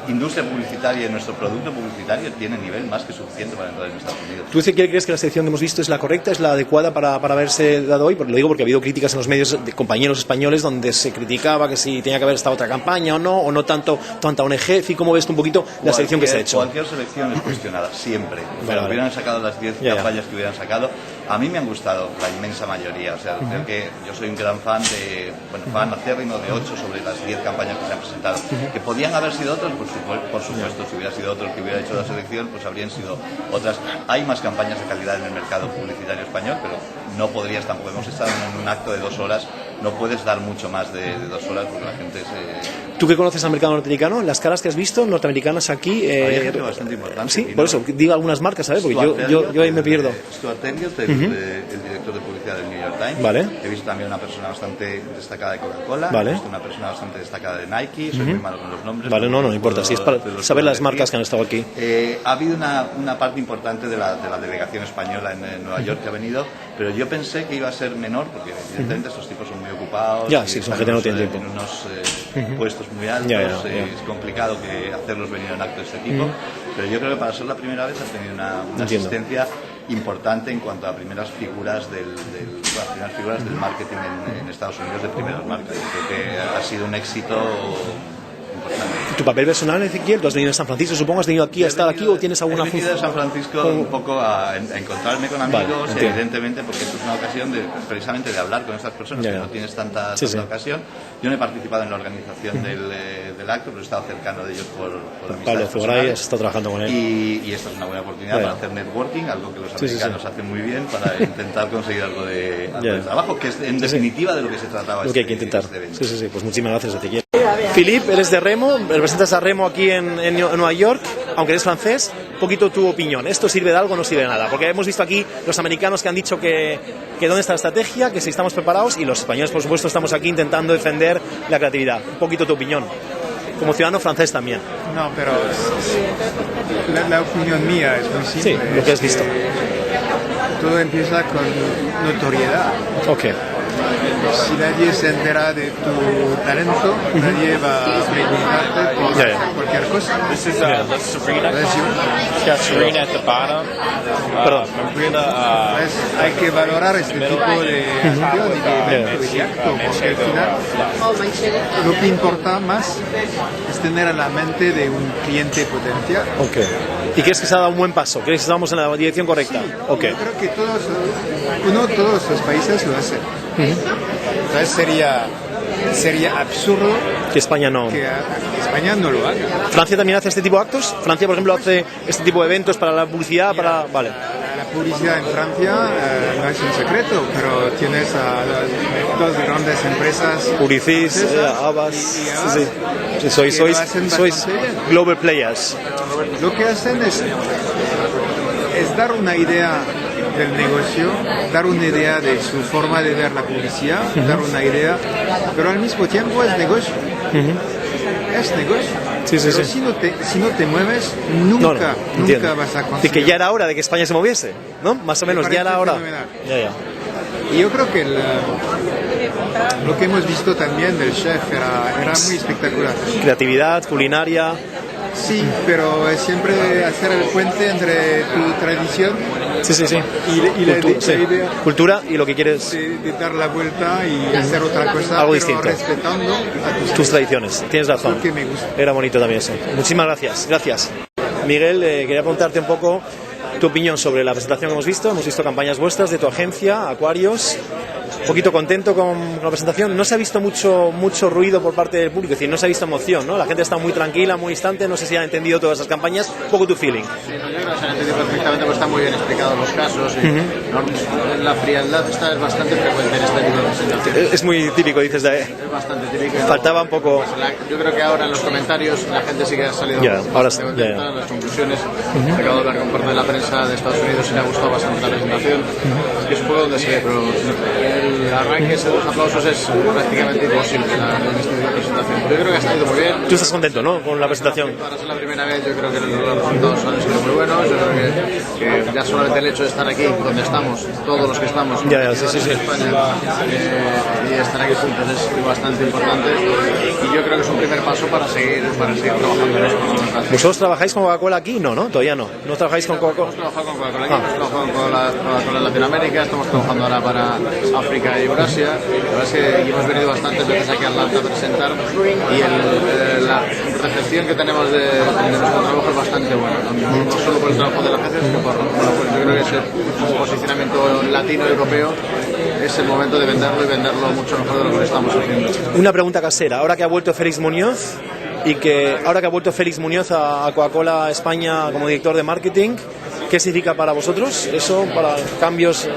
industria publicitaria y nuestro producto publicitario tiene nivel más que suficiente para entrar en Estados Unidos. ¿Tú, Ezequiel, crees que la selección que hemos visto es la correcta, es la adecuada para haberse dado hoy? Lo digo porque ha habido críticas en los medios de compañeros españoles donde se criticaba que si tenía que haber estado otra campaña o no tanta ONG. ¿Cómo ves tú un poquito la selección que se ha hecho? Cualquier selección es cuestionada, siempre. Hubieran sacado las 10 campañas que hubieran sacado. A mí me han gustado la inmensa mayoría. O sea, creo que yo soy un gran fan fan acérrimo de 8 sobre las 10 campañas que se han presentado. Que podían haber sido otros, por supuesto, si hubiera sido otro el que hubiera hecho la selección, pues habrían sido otras. Hay más campañas de calidad en el mercado publicitario español, pero no podrías tampoco. Hemos estado en un acto de 2 horas, no puedes dar mucho más de 2 horas porque la gente se... ¿Tú que conoces al mercado norteamericano? Las caras que has visto norteamericanas aquí... Hay gente bastante importante. Sí, por eso, diga algunas marcas, ¿sabes? Porque yo ahí me pierdo. Stuart Elliott, el director de publicidad del New York Times. Vale. He visto también una persona bastante destacada de Coca-Cola. Vale. He visto una persona bastante destacada de Nike. Soy muy malo con los nombres. Vale, no importa. Si es para saber las marcas que han estado aquí. Ha habido una parte importante de la delegación española en Nueva York que ha venido, pero yo pensé que iba a ser menor, porque evidentemente estos tipos son muy ocupados. Ya, sí, son gente que no tiene tiempo. En unos puestos muy altos. Es complicado hacerlos venir a un acto de este tipo, pero yo creo que para ser la primera vez has tenido una asistencia importante en cuanto a primeras figuras del marketing en Estados Unidos, de primeras marcas. Creo que ha sido un éxito importante. ¿Tu papel personal, Ezequiel? ¿Tú has venido a San Francisco, supongo? ¿Has venido aquí a estar aquí o tienes alguna función? He venido a San Francisco un poco a encontrarme con amigos, evidentemente, porque esto es una ocasión precisamente de hablar con estas personas que no tienes tanta ocasión. Yo no he participado en la organización del acto, pero he estado cercano de ellos por Pablo Zugaray, has estado trabajando con él. Y esta es una buena oportunidad para hacer networking, algo que los americanos hacen muy bien, para intentar conseguir algo de trabajo, que es en definitiva de lo que se trataba. Lo que hay que intentar. Sí, pues muchísimas gracias, Ezequiel. Filip, eres de Remo, representas a Remo aquí en Nueva York, aunque eres francés. Un poquito tu opinión. ¿Esto sirve de algo o no sirve de nada? Porque hemos visto aquí los americanos que han dicho que dónde está la estrategia, que si estamos preparados, y los españoles, por supuesto, estamos aquí intentando defender la creatividad. Un poquito tu opinión. Como ciudadano francés también. No, pero la opinión mía es muy simple. Sí, lo que has visto. todo empieza con notoriedad. Okay. Si nadie se entera de tu talento, nadie va a preguntarte por cualquier cosa. This is Serena. Got Serena at the bottom. Hay que valorar este tipo de acción y de evento y de acto, porque al final lo que importa más es tener en la mente de un cliente potencial. Okay. ¿Y crees que se ha dado un buen paso? ¿Crees que estamos en la dirección correcta? Sí, yo creo que todos los países lo hacen. Entonces sería absurdo que España no lo haga. ¿Francia también hace este tipo de actos? ¿Francia, por ejemplo, hace este tipo de eventos para la publicidad? Vale. La publicidad en Francia no es un secreto, pero tienes a las dos grandes empresas. Publicis, Abbas. Sí. Sois global players. Lo que hacen es dar una idea del negocio, dar una idea de su forma de ver la publicidad, dar una idea, pero al mismo tiempo es negocio. Es negocio. Pero si no te mueves, nunca vas a conseguir. De que ya era hora de que España se moviese, ¿no? Más o menos, ya era hora. Y yo creo que lo que hemos visto también del chef era muy espectacular. Creatividad, culinaria. Sí, pero es siempre hacer el puente entre tu tradición y la idea cultura y lo que quieres de dar la vuelta y hacer otra cosa, algo pero distinto, respetando a tus tradiciones. Tienes razón. Que me gusta. Era bonito también eso. Muchísimas gracias. Miguel, quería preguntarte un poco tu opinión sobre la presentación que hemos visto. Hemos visto campañas vuestras de tu agencia, Aquarius. Un poquito contento con la presentación. No se ha visto mucho ruido por parte del público, es decir, no se ha visto emoción, ¿no? La gente está muy tranquila, muy distante, no sé si han entendido todas esas campañas. Un poco tu feeling. Sí, yo creo que se han entendido perfectamente, pues están muy bien explicados los casos y la frialdad esta es bastante frecuente en este tipo de presentaciones. Es muy típico, dices. Es bastante típico. Faltaba un poco. Yo creo que ahora en los comentarios la gente sí que ha salido bastante contenta, las conclusiones. Acabo de hablar con parte de la prensa de Estados Unidos y le ha gustado bastante la presentación. Es que es un poco donde se ve, pero el arranque ese de los aplausos es prácticamente imposible en este tipo de presentación. Yo creo que ha salido muy bien. Tú estás contento, ¿no? Con la presentación. Para ser la primera vez yo creo que los resultados han sido muy buenos. Yo creo que ya solamente el hecho de estar aquí, donde estamos, todos los que estamos, sí. España, y estar aquí juntos es bastante importante. Y yo creo que es un primer paso para seguir trabajando en esto. ¿Vosotros trabajáis con Coca-Cola aquí? No, todavía no. ¿No trabajáis con Coca-Cola? Hemos trabajado con Coca-Cola aquí, hemos trabajado con Coca-Cola en Latinoamérica, estamos trabajando ahora para África y Eurasia. La verdad es que hemos venido bastantes veces aquí al Atlanta a presentar y la recepción que tenemos de nuestro trabajo es bastante buena, no solo por el trabajo de la agencia, sino por yo creo que ese posicionamiento latino europeo es el momento de venderlo y venderlo mucho mejor de lo que lo estamos haciendo. Una pregunta casera, ahora que ha vuelto Félix Muñoz a Coca-Cola España como director de marketing, ¿qué significa para vosotros eso, para cambios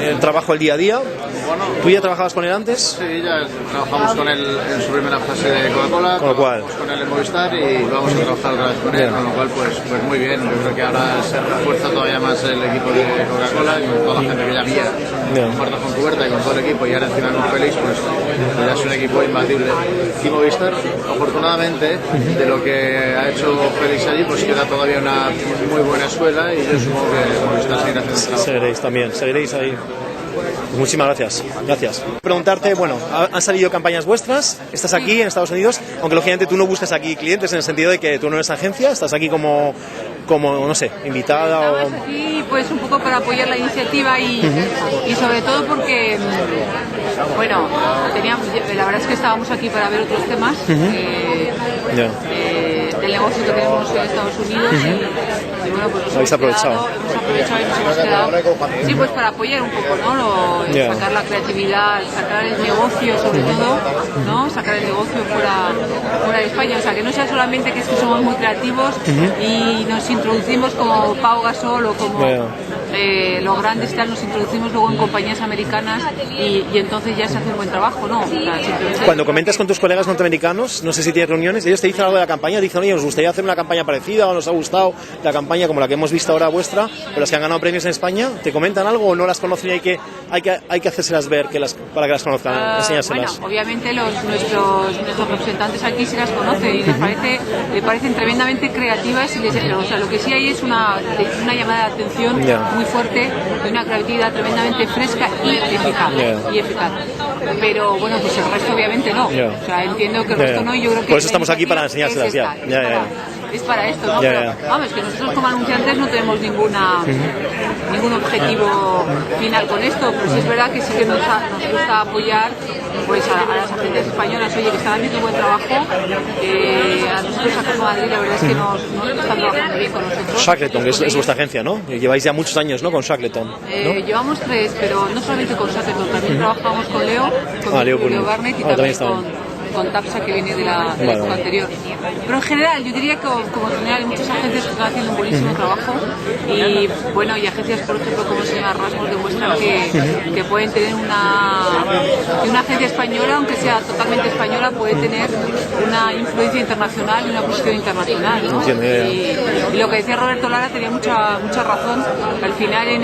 en el trabajo el día a día? Bueno, ¿Tú ya trabajabas con él antes? Sí, ya trabajamos con él en su primera fase de Coca-Cola, trabajamos con él en Movistar y vamos a trabajar otra vez con él, con lo cual pues muy bien. Yo creo que ahora se refuerza todavía más el equipo de Coca-Cola y con toda la gente que ya había, puerta con cubierta y con todo el equipo y ahora encima con Félix, pues ya es un equipo imbatible. Y Movistar, afortunadamente, de lo que ha hecho Félix allí, pues queda todavía una muy buena escuela y yo supongo que Movistar seguirá haciendo el trabajo. Seguiréis ahí. Pues muchísimas gracias. Preguntarte, bueno, han salido campañas vuestras, estás aquí en Estados Unidos, aunque lógicamente tú no buscas aquí clientes en el sentido de que tú no eres agencia, estás aquí como no sé, invitada o... Estamos aquí pues un poco para apoyar la iniciativa y sobre todo porque, bueno, la verdad es que estábamos aquí para ver otros temas del negocio que tenemos en Estados Unidos y bueno, pues habéis aprovechado. Y nos hemos quedado, sí, pues para apoyar un poco, ¿no? Sacar la creatividad, sacar el negocio sobre todo, ¿no? Sacar el negocio fuera de España, o sea, que no sea solamente que es que somos muy creativos y nos introducimos como Pau Gasol o como los grandes tal, nos introducimos luego en compañías americanas y entonces ya se hace un buen trabajo, ¿no? O sea, cuando comentas con tus colegas norteamericanos, no sé si tienes reuniones, ellos te dicen algo de la campaña, dicen, oye, nos gustaría hacer una campaña parecida o nos ha gustado la campaña como la que hemos visto ahora vuestra, o las que han ganado premios en España, ¿te comentan algo o no las conocen y hay que hacérselas ver para que las conozcan, enseñárselas? Bueno, obviamente nuestros representantes aquí sí las conocen y me parecen tremendamente creativas y o sea, lo que sí hay es una llamada de atención muy fuerte y una creatividad tremendamente fresca y eficaz. Pero bueno, pues el resto obviamente no. O sea, entiendo que el resto no, y yo creo que por eso estamos aquí para enseñárselas es para esto, ¿no? Pero, vamos, que nosotros como anunciantes no tenemos ningún objetivo final con esto, pues es verdad que sí que nos gusta apoyar pues a las agencias españolas, oye, que están haciendo un buen trabajo. A nosotros aquí en Madrid la verdad es que nos están trabajando bien con nosotros. Shackleton, es vuestra agencia, ¿no? Lleváis ya muchos años, ¿no? Con Shackleton, ¿no? Llevamos 3, pero no solamente con Shackleton, también trabajamos con Leo, Leo Barnett y también con Tapsa, que viene de la época anterior. Pero en general, yo diría que como en general hay muchas agencias que están haciendo un buenísimo trabajo, y bueno, y agencias por ejemplo como se llama Rasmus demuestran que pueden tener una agencia española, aunque sea totalmente española, puede tener una influencia internacional y una posición internacional, ¿no? Y lo que decía Roberto Lara tenía mucha razón. Al final en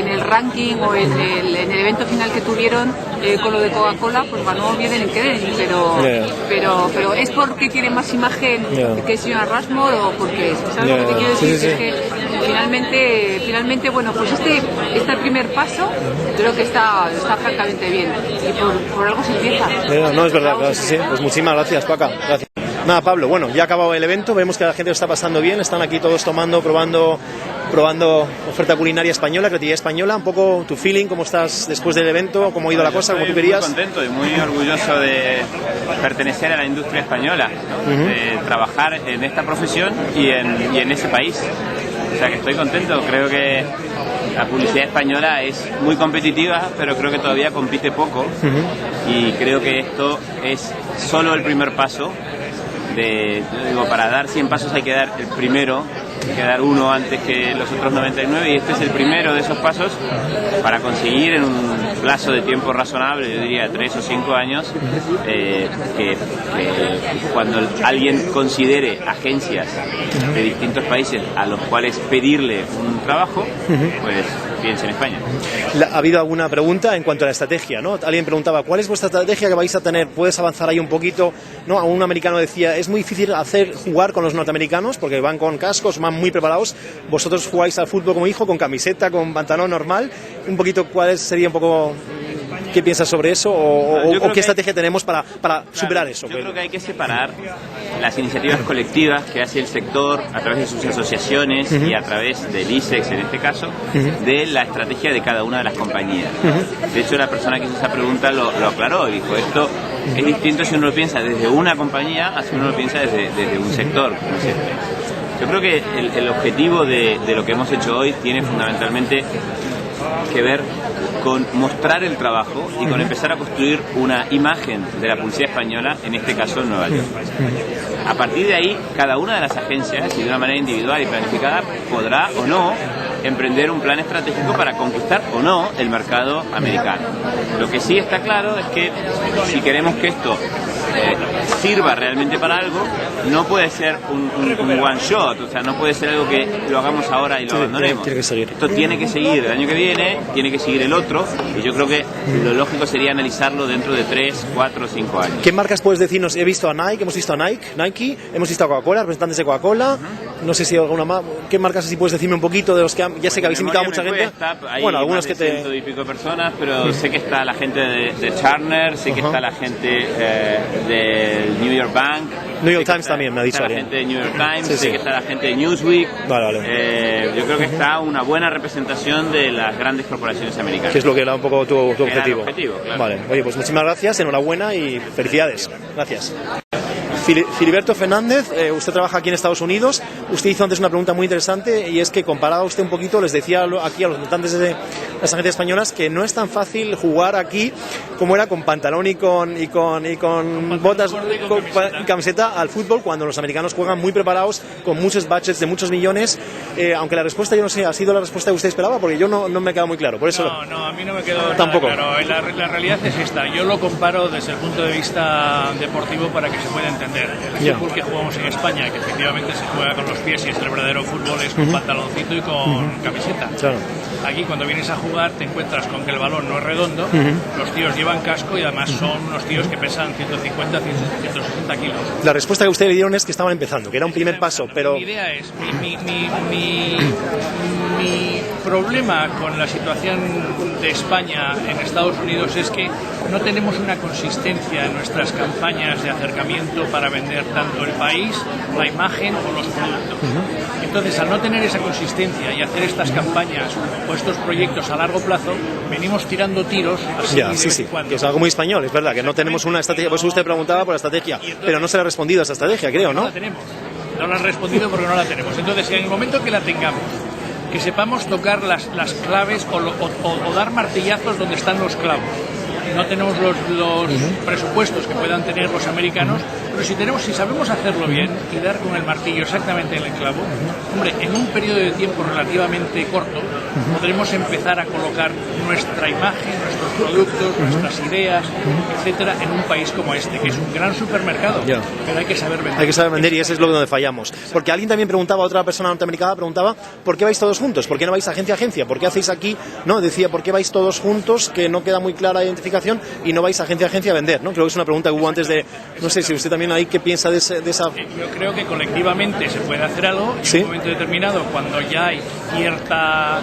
el ranking o en el evento final que tuvieron con lo de Coca-Cola, pues ganó Vieden Kennedy, pero es porque tiene más imagen que el señor Rasmus, o porque ¿sabes lo que te quiero decir? Es que finalmente bueno, pues este primer paso creo que está francamente bien, y por algo se empieza. No, es verdad, claro, sí. Pues muchísimas gracias, Paca. Gracias. Nada, Pablo, bueno, ya ha acabado el evento, vemos que la gente lo está pasando bien, están aquí todos tomando, probando oferta culinaria española, creatividad española. Un poco tu feeling, cómo estás después del evento, cómo ha ido la cosa, como tú querías. Estoy muy contento y muy orgulloso de pertenecer a la industria española, ¿no? De trabajar en esta profesión y en ese país. O sea que estoy contento, creo que la publicidad española es muy competitiva, pero creo que todavía compite poco, y creo que esto es solo el primer paso. Para dar 100 pasos hay que dar el primero, hay que dar uno antes que los otros 99, y este es el primero de esos pasos para conseguir en un plazo de tiempo razonable, yo diría 3 o 5 años, que cuando alguien considere agencias de distintos países a los cuales pedirle un trabajo, pues piense en España. Ha habido alguna pregunta en cuanto a la estrategia, ¿no? Alguien preguntaba, ¿cuál es vuestra estrategia que vais a tener? ¿Puedes avanzar ahí un poquito? ¿No? A un americano decía, es muy difícil jugar con los norteamericanos porque van con cascos, van muy preparados. Vosotros jugáis al fútbol como hijo, con camiseta, con pantalón normal. Un poquito, ¿cuál sería un poco... ¿Qué piensas sobre eso? ¿O qué estrategia tenemos para superar eso? Yo creo que hay que separar las iniciativas colectivas que hace el sector a través de sus asociaciones y a través del ICEX en este caso, de la estrategia de cada una de las compañías. De hecho, la persona que hizo esa pregunta lo aclaró y dijo, esto es distinto si uno lo piensa desde una compañía a si uno lo piensa desde un sector, como es este. Yo creo que el objetivo de lo que hemos hecho hoy tiene fundamentalmente que ver con mostrar el trabajo y con empezar a construir una imagen de la publicidad española, en este caso en Nueva York. A partir de ahí, cada una de las agencias, y de una manera individual y planificada, podrá o no emprender un plan estratégico para conquistar o no el mercado americano. Lo que sí está claro es que si queremos que esto sirva realmente para algo, no puede ser un one shot, o sea, no puede ser algo que lo hagamos ahora y lo abandonemos. Tiene que seguir. Esto tiene que seguir el año que viene, tiene que seguir el otro, y yo creo que lo lógico sería analizarlo dentro de 3, 4 o 5 años. ¿Qué marcas puedes decirnos? He visto a Nike, hemos visto a Nike, hemos visto a Coca-Cola, representantes de Coca-Cola, no sé si hay alguna más. ¿Qué marcas así puedes decirme un poquito de los que ya sé que habéis invitado a mucha gente? Hay bueno, algunos más de que te... 100 y pico personas, pero sé que está la gente de Turner, sé que está la gente del New York Bank, New York Times también me ha dicho la alguien. gente de New York Times, Sí, sé sí. que está la gente de Newsweek. Vale. Yo creo que está una buena representación de las grandes corporaciones americanas. Que es lo que era un poco tu objetivo. Claro. Vale, oye, pues muchísimas gracias, enhorabuena y felicidades. Gracias. Filiberto Fernández, usted trabaja aquí en Estados Unidos. Usted hizo antes una pregunta muy interesante, y es que comparaba usted un poquito, les decía aquí a los militantes de las agencias españolas que no es tan fácil jugar aquí como era con pantalón y con botas y camiseta al fútbol, cuando los americanos juegan muy preparados, con muchos budgets de muchos millones, aunque la respuesta, yo no sé, ha sido la respuesta que usted esperaba, porque yo no me he quedado muy claro. Por eso No, a mí no me quedó tampoco. Nada claro. La realidad es esta. Yo lo comparo desde el punto de vista deportivo para que se pueda entender. El fútbol que jugamos en España, que efectivamente se juega con los pies y es el verdadero fútbol, es con pantaloncito y con camiseta. Claro. Aquí cuando vienes a jugar te encuentras con que el balón no es redondo, los tíos llevan casco y además son unos tíos que pesan 150, 160 kilos. La respuesta que ustedes le dieron es que estaban empezando, que era un primer paso, pero... Mi idea es, Mi problema con la situación de España en Estados Unidos es que no tenemos una consistencia en nuestras campañas de acercamiento para vender tanto el país, la imagen o los productos. Entonces, al no tener esa consistencia y hacer estas campañas o estos proyectos a largo plazo, venimos tirando tiros así ya, sí, que es algo muy español, es verdad, que no tenemos una estrategia. Pues usted preguntaba por la estrategia, pero no se le ha respondido a esa estrategia, creo, ¿no? No la tenemos, no la han respondido porque no la tenemos. Entonces, en el momento que la tengamos, que sepamos tocar las claves o dar martillazos donde están los clavos. No tenemos los presupuestos que puedan tener los americanos, pero si sabemos hacerlo bien y dar con el martillo exactamente en el clavo, hombre, en un periodo de tiempo relativamente corto podremos empezar a colocar nuestra imagen, nuestros productos, nuestras ideas, etcétera, en un país como este, que es un gran supermercado, pero hay que saber vender. Hay que saber vender y ese es lo donde fallamos. Porque alguien también preguntaba, otra persona norteamericana preguntaba, ¿por qué vais todos juntos? ¿Por qué no vais agencia a agencia? ¿Por qué hacéis aquí? No, decía, ¿por qué vais todos juntos? Que no queda muy clara la identificación y no vais agencia a agencia a vender, ¿no? Creo que es una pregunta que hubo antes de, no sé si usted también ahí, ¿qué piensa de esa? Yo creo que colectivamente se puede hacer algo y en un momento determinado, cuando ya hay cierta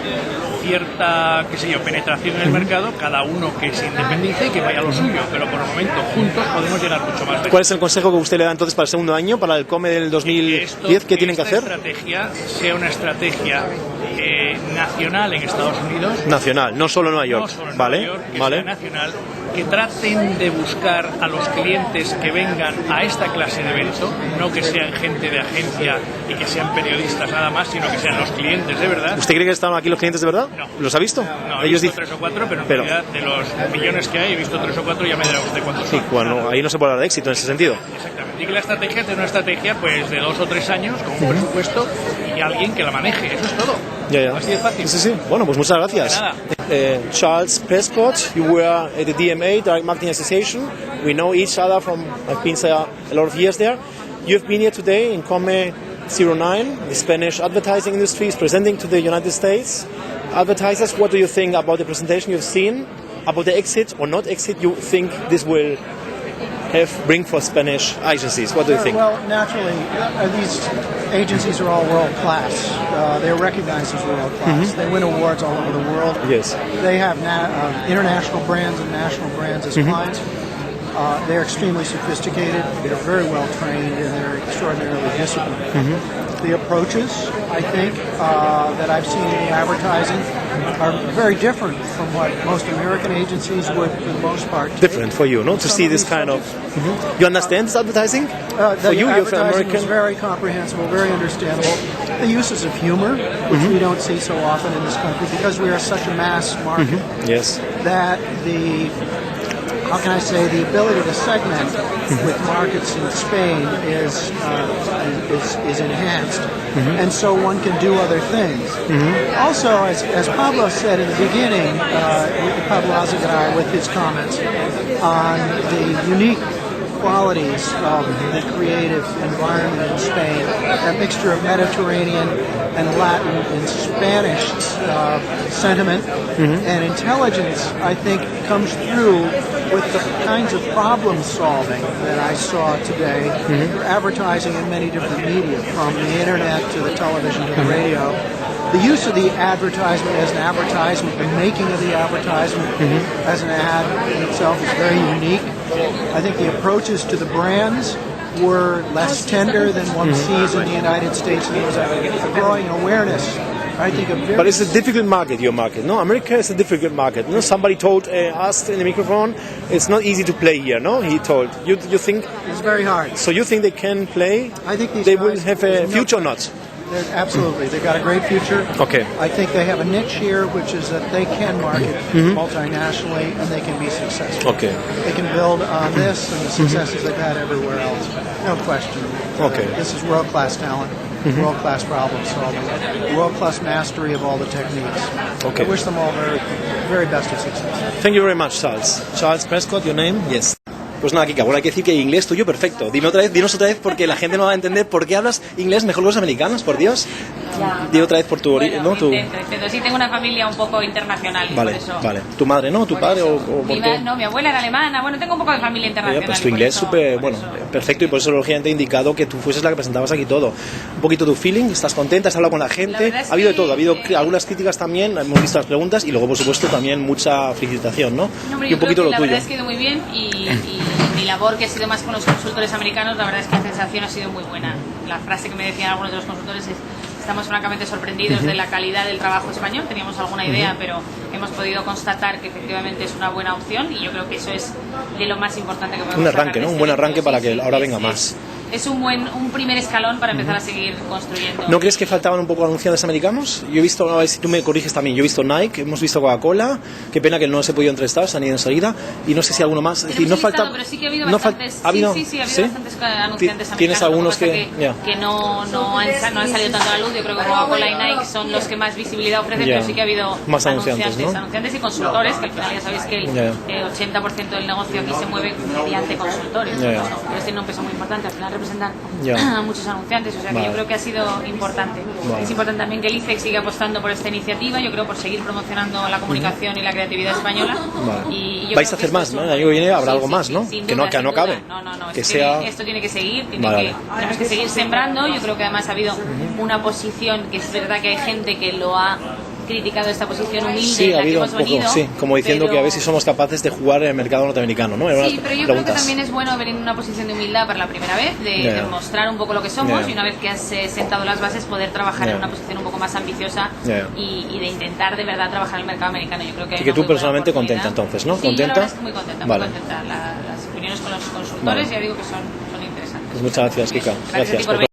qué sé yo, penetración en el mercado, cada uno que se independice y que vaya a lo suyo, pero por el momento juntos podemos llegar mucho más lejos. ¿Cuál es el consejo que usted le da entonces para el segundo año, para el COME del 2010? ¿Qué tienen que hacer? Que esta estrategia sea una estrategia nacional en Estados Unidos. Nacional, no solo en Nueva York. No solo en ¿Vale? Nueva York, que ¿Vale? sea nacional, que traten de buscar a los clientes que vengan a esta clase de evento, no que sean gente de agencia y que sean periodistas nada más, sino que sean los clientes de verdad. ¿Usted cree que están aquí los clientes de verdad? No. ¿Los ha visto? No, he visto 3 o 4, pero en realidad de los millones que hay, he visto 3 o 4 y ya me dirá usted cuántos son. Sí, bueno, ahí no se puede hablar de éxito en ese sentido. Exactamente. Y que la estrategia es una estrategia pues de 2 o 3 años, con un presupuesto y alguien que la maneje. Eso es todo. Ya. Así de fácil. Sí. Bueno, pues muchas gracias. De nada. Charles Prescott, you were at the DMA, Direct Marketing Association. We know each other I've been there a lot of years there. You've been here today in COME 09, the Spanish advertising industry is presenting to the United States. Advertisers, what do you think about the presentation you've seen, about the exit or not exit you think this will bring for Spanish agencies? What do you think? Well, naturally, these agencies are all world class. They're recognized as world class. They win awards all over the world. Yes. They have international brands and national brands as clients. They're extremely sophisticated. They're very well trained and they're extraordinarily disciplined. The approaches, I think, that I've seen in the advertising are very different from what most American agencies would, for the most part, take. Different for you, no? To see this kind of... You understand this advertising? The advertising is very comprehensible, very understandable. The uses of humor, which we don't see so often in this country because we are such a mass market. Yes. That how can I say, the ability to segment with markets in Spain is enhanced, and so one can do other things. Also, as Pablo said in the beginning, Pablo Azagar with his comments on the unique qualities of the creative environment in Spain, that mixture of Mediterranean and Latin and Spanish sentiment and intelligence, I think, comes through with the kinds of problem solving that I saw today. They're advertising in many different media, from the internet to the television to the radio. The use of the advertisement as an advertisement, the making of the advertisement as an ad in itself is very unique. I think the approaches to the brands were less tender than one sees in the United States. There was a growing awareness. I think but it's a difficult market, your market. No, America is a difficult market. No, somebody told us in the microphone, it's not easy to play here. No, he told. You think it's very hard. So you think they can play? I think they will have a future or not? Absolutely, they've got a great future. Okay. I think they have a niche here, which is that they can market multinationally and they can be successful. Okay. They can build on this and the successes they've had everywhere else. No question. Okay. This is world-class talent, world-class problem solving, world-class mastery of all the techniques. Okay. I wish them all very best of success. Thank you very much, Charles. Charles Prescott, your name? Yes. Pues nada, Kika, bueno, hay que decir que inglés tuyo perfecto. Dinos otra vez, porque la gente no va a entender por qué hablas inglés mejor que los americanos, por Dios. Di otra vez por tu origen, ¿no? Intento. Sí, tengo una familia un poco internacional. Vale, por eso. vale. ¿Tu madre, no? ¿Tu padre o por qué? No, mi abuela era alemana. Bueno, tengo un poco de familia internacional. Pues tu inglés súper, bueno, perfecto, y por eso lógicamente he indicado que tú fueses la que presentabas aquí todo. Un poquito tu feeling, ¿estás contenta? ¿Has hablado con la gente? Ha habido de todo, ha habido algunas críticas también, hemos visto las preguntas y luego por supuesto también mucha felicitación, ¿no? Hombre, y un poquito lo tuyo. La verdad es que ha ido muy bien y mi labor, que ha sido más con los consultores americanos, la verdad es que la sensación ha sido muy buena. La frase que me decían algunos de los consultores es: estamos francamente sorprendidos de la calidad del trabajo español, teníamos alguna idea, pero hemos podido constatar que efectivamente es una buena opción y yo creo que eso es de lo más importante que podemos Un arranque, ¿no? Un buen arranque para que ahora venga sí, más. Es un primer escalón para empezar a seguir construyendo. ¿No crees que faltaban un poco anunciantes americanos? Yo he visto, a ver si tú me corriges también, yo he visto Nike, hemos visto Coca-Cola, qué pena que no se ha podido entrevistar, se han ido enseguida, y no sé si alguno más. Es decir, no falta. Pero sí que ha habido bastantes, ha habido bastantes anunciantes americanos. ¿Tienes algunos que no han salido tanto a la luz? Yo creo que Coca-Cola y Nike son los que más visibilidad ofrecen, pero sí que ha habido más anunciantes y consultores, que al final ya sabéis que el 80% del negocio aquí se mueve mediante consultores. Pero tienen un peso muy importante, al final representan a muchos anunciantes, o sea que yo creo que ha sido importante. Es importante también que el ICEX siga apostando por esta iniciativa, yo creo, por seguir promocionando la comunicación y la creatividad española. Y vais a hacer más, ¿no? El año que viene habrá algo más, ¿no? Que no cabe. No, que sea... esto tiene que seguir, tenemos que seguir sembrando. Yo creo que además ha habido una posición, que es verdad que hay gente que lo ha criticado, esta posición humilde. Sí, ha habido un poco, como diciendo que a ver si somos capaces de jugar en el mercado norteamericano, ¿no? Sí, pero yo creo que también es bueno venir en una posición de humildad para la primera vez, de mostrar un poco lo que somos y una vez que has sentado las bases poder trabajar en una posición un poco más ambiciosa y de intentar de verdad trabajar en el mercado americano. Yo creo que y que tú personalmente contenta entonces, ¿no? Sí, ¿Contenta? Yo la verdad es que muy contenta, muy contenta. Las opiniones con los consultores ya digo que son interesantes. Pues muchas gracias, Kika. Gracias.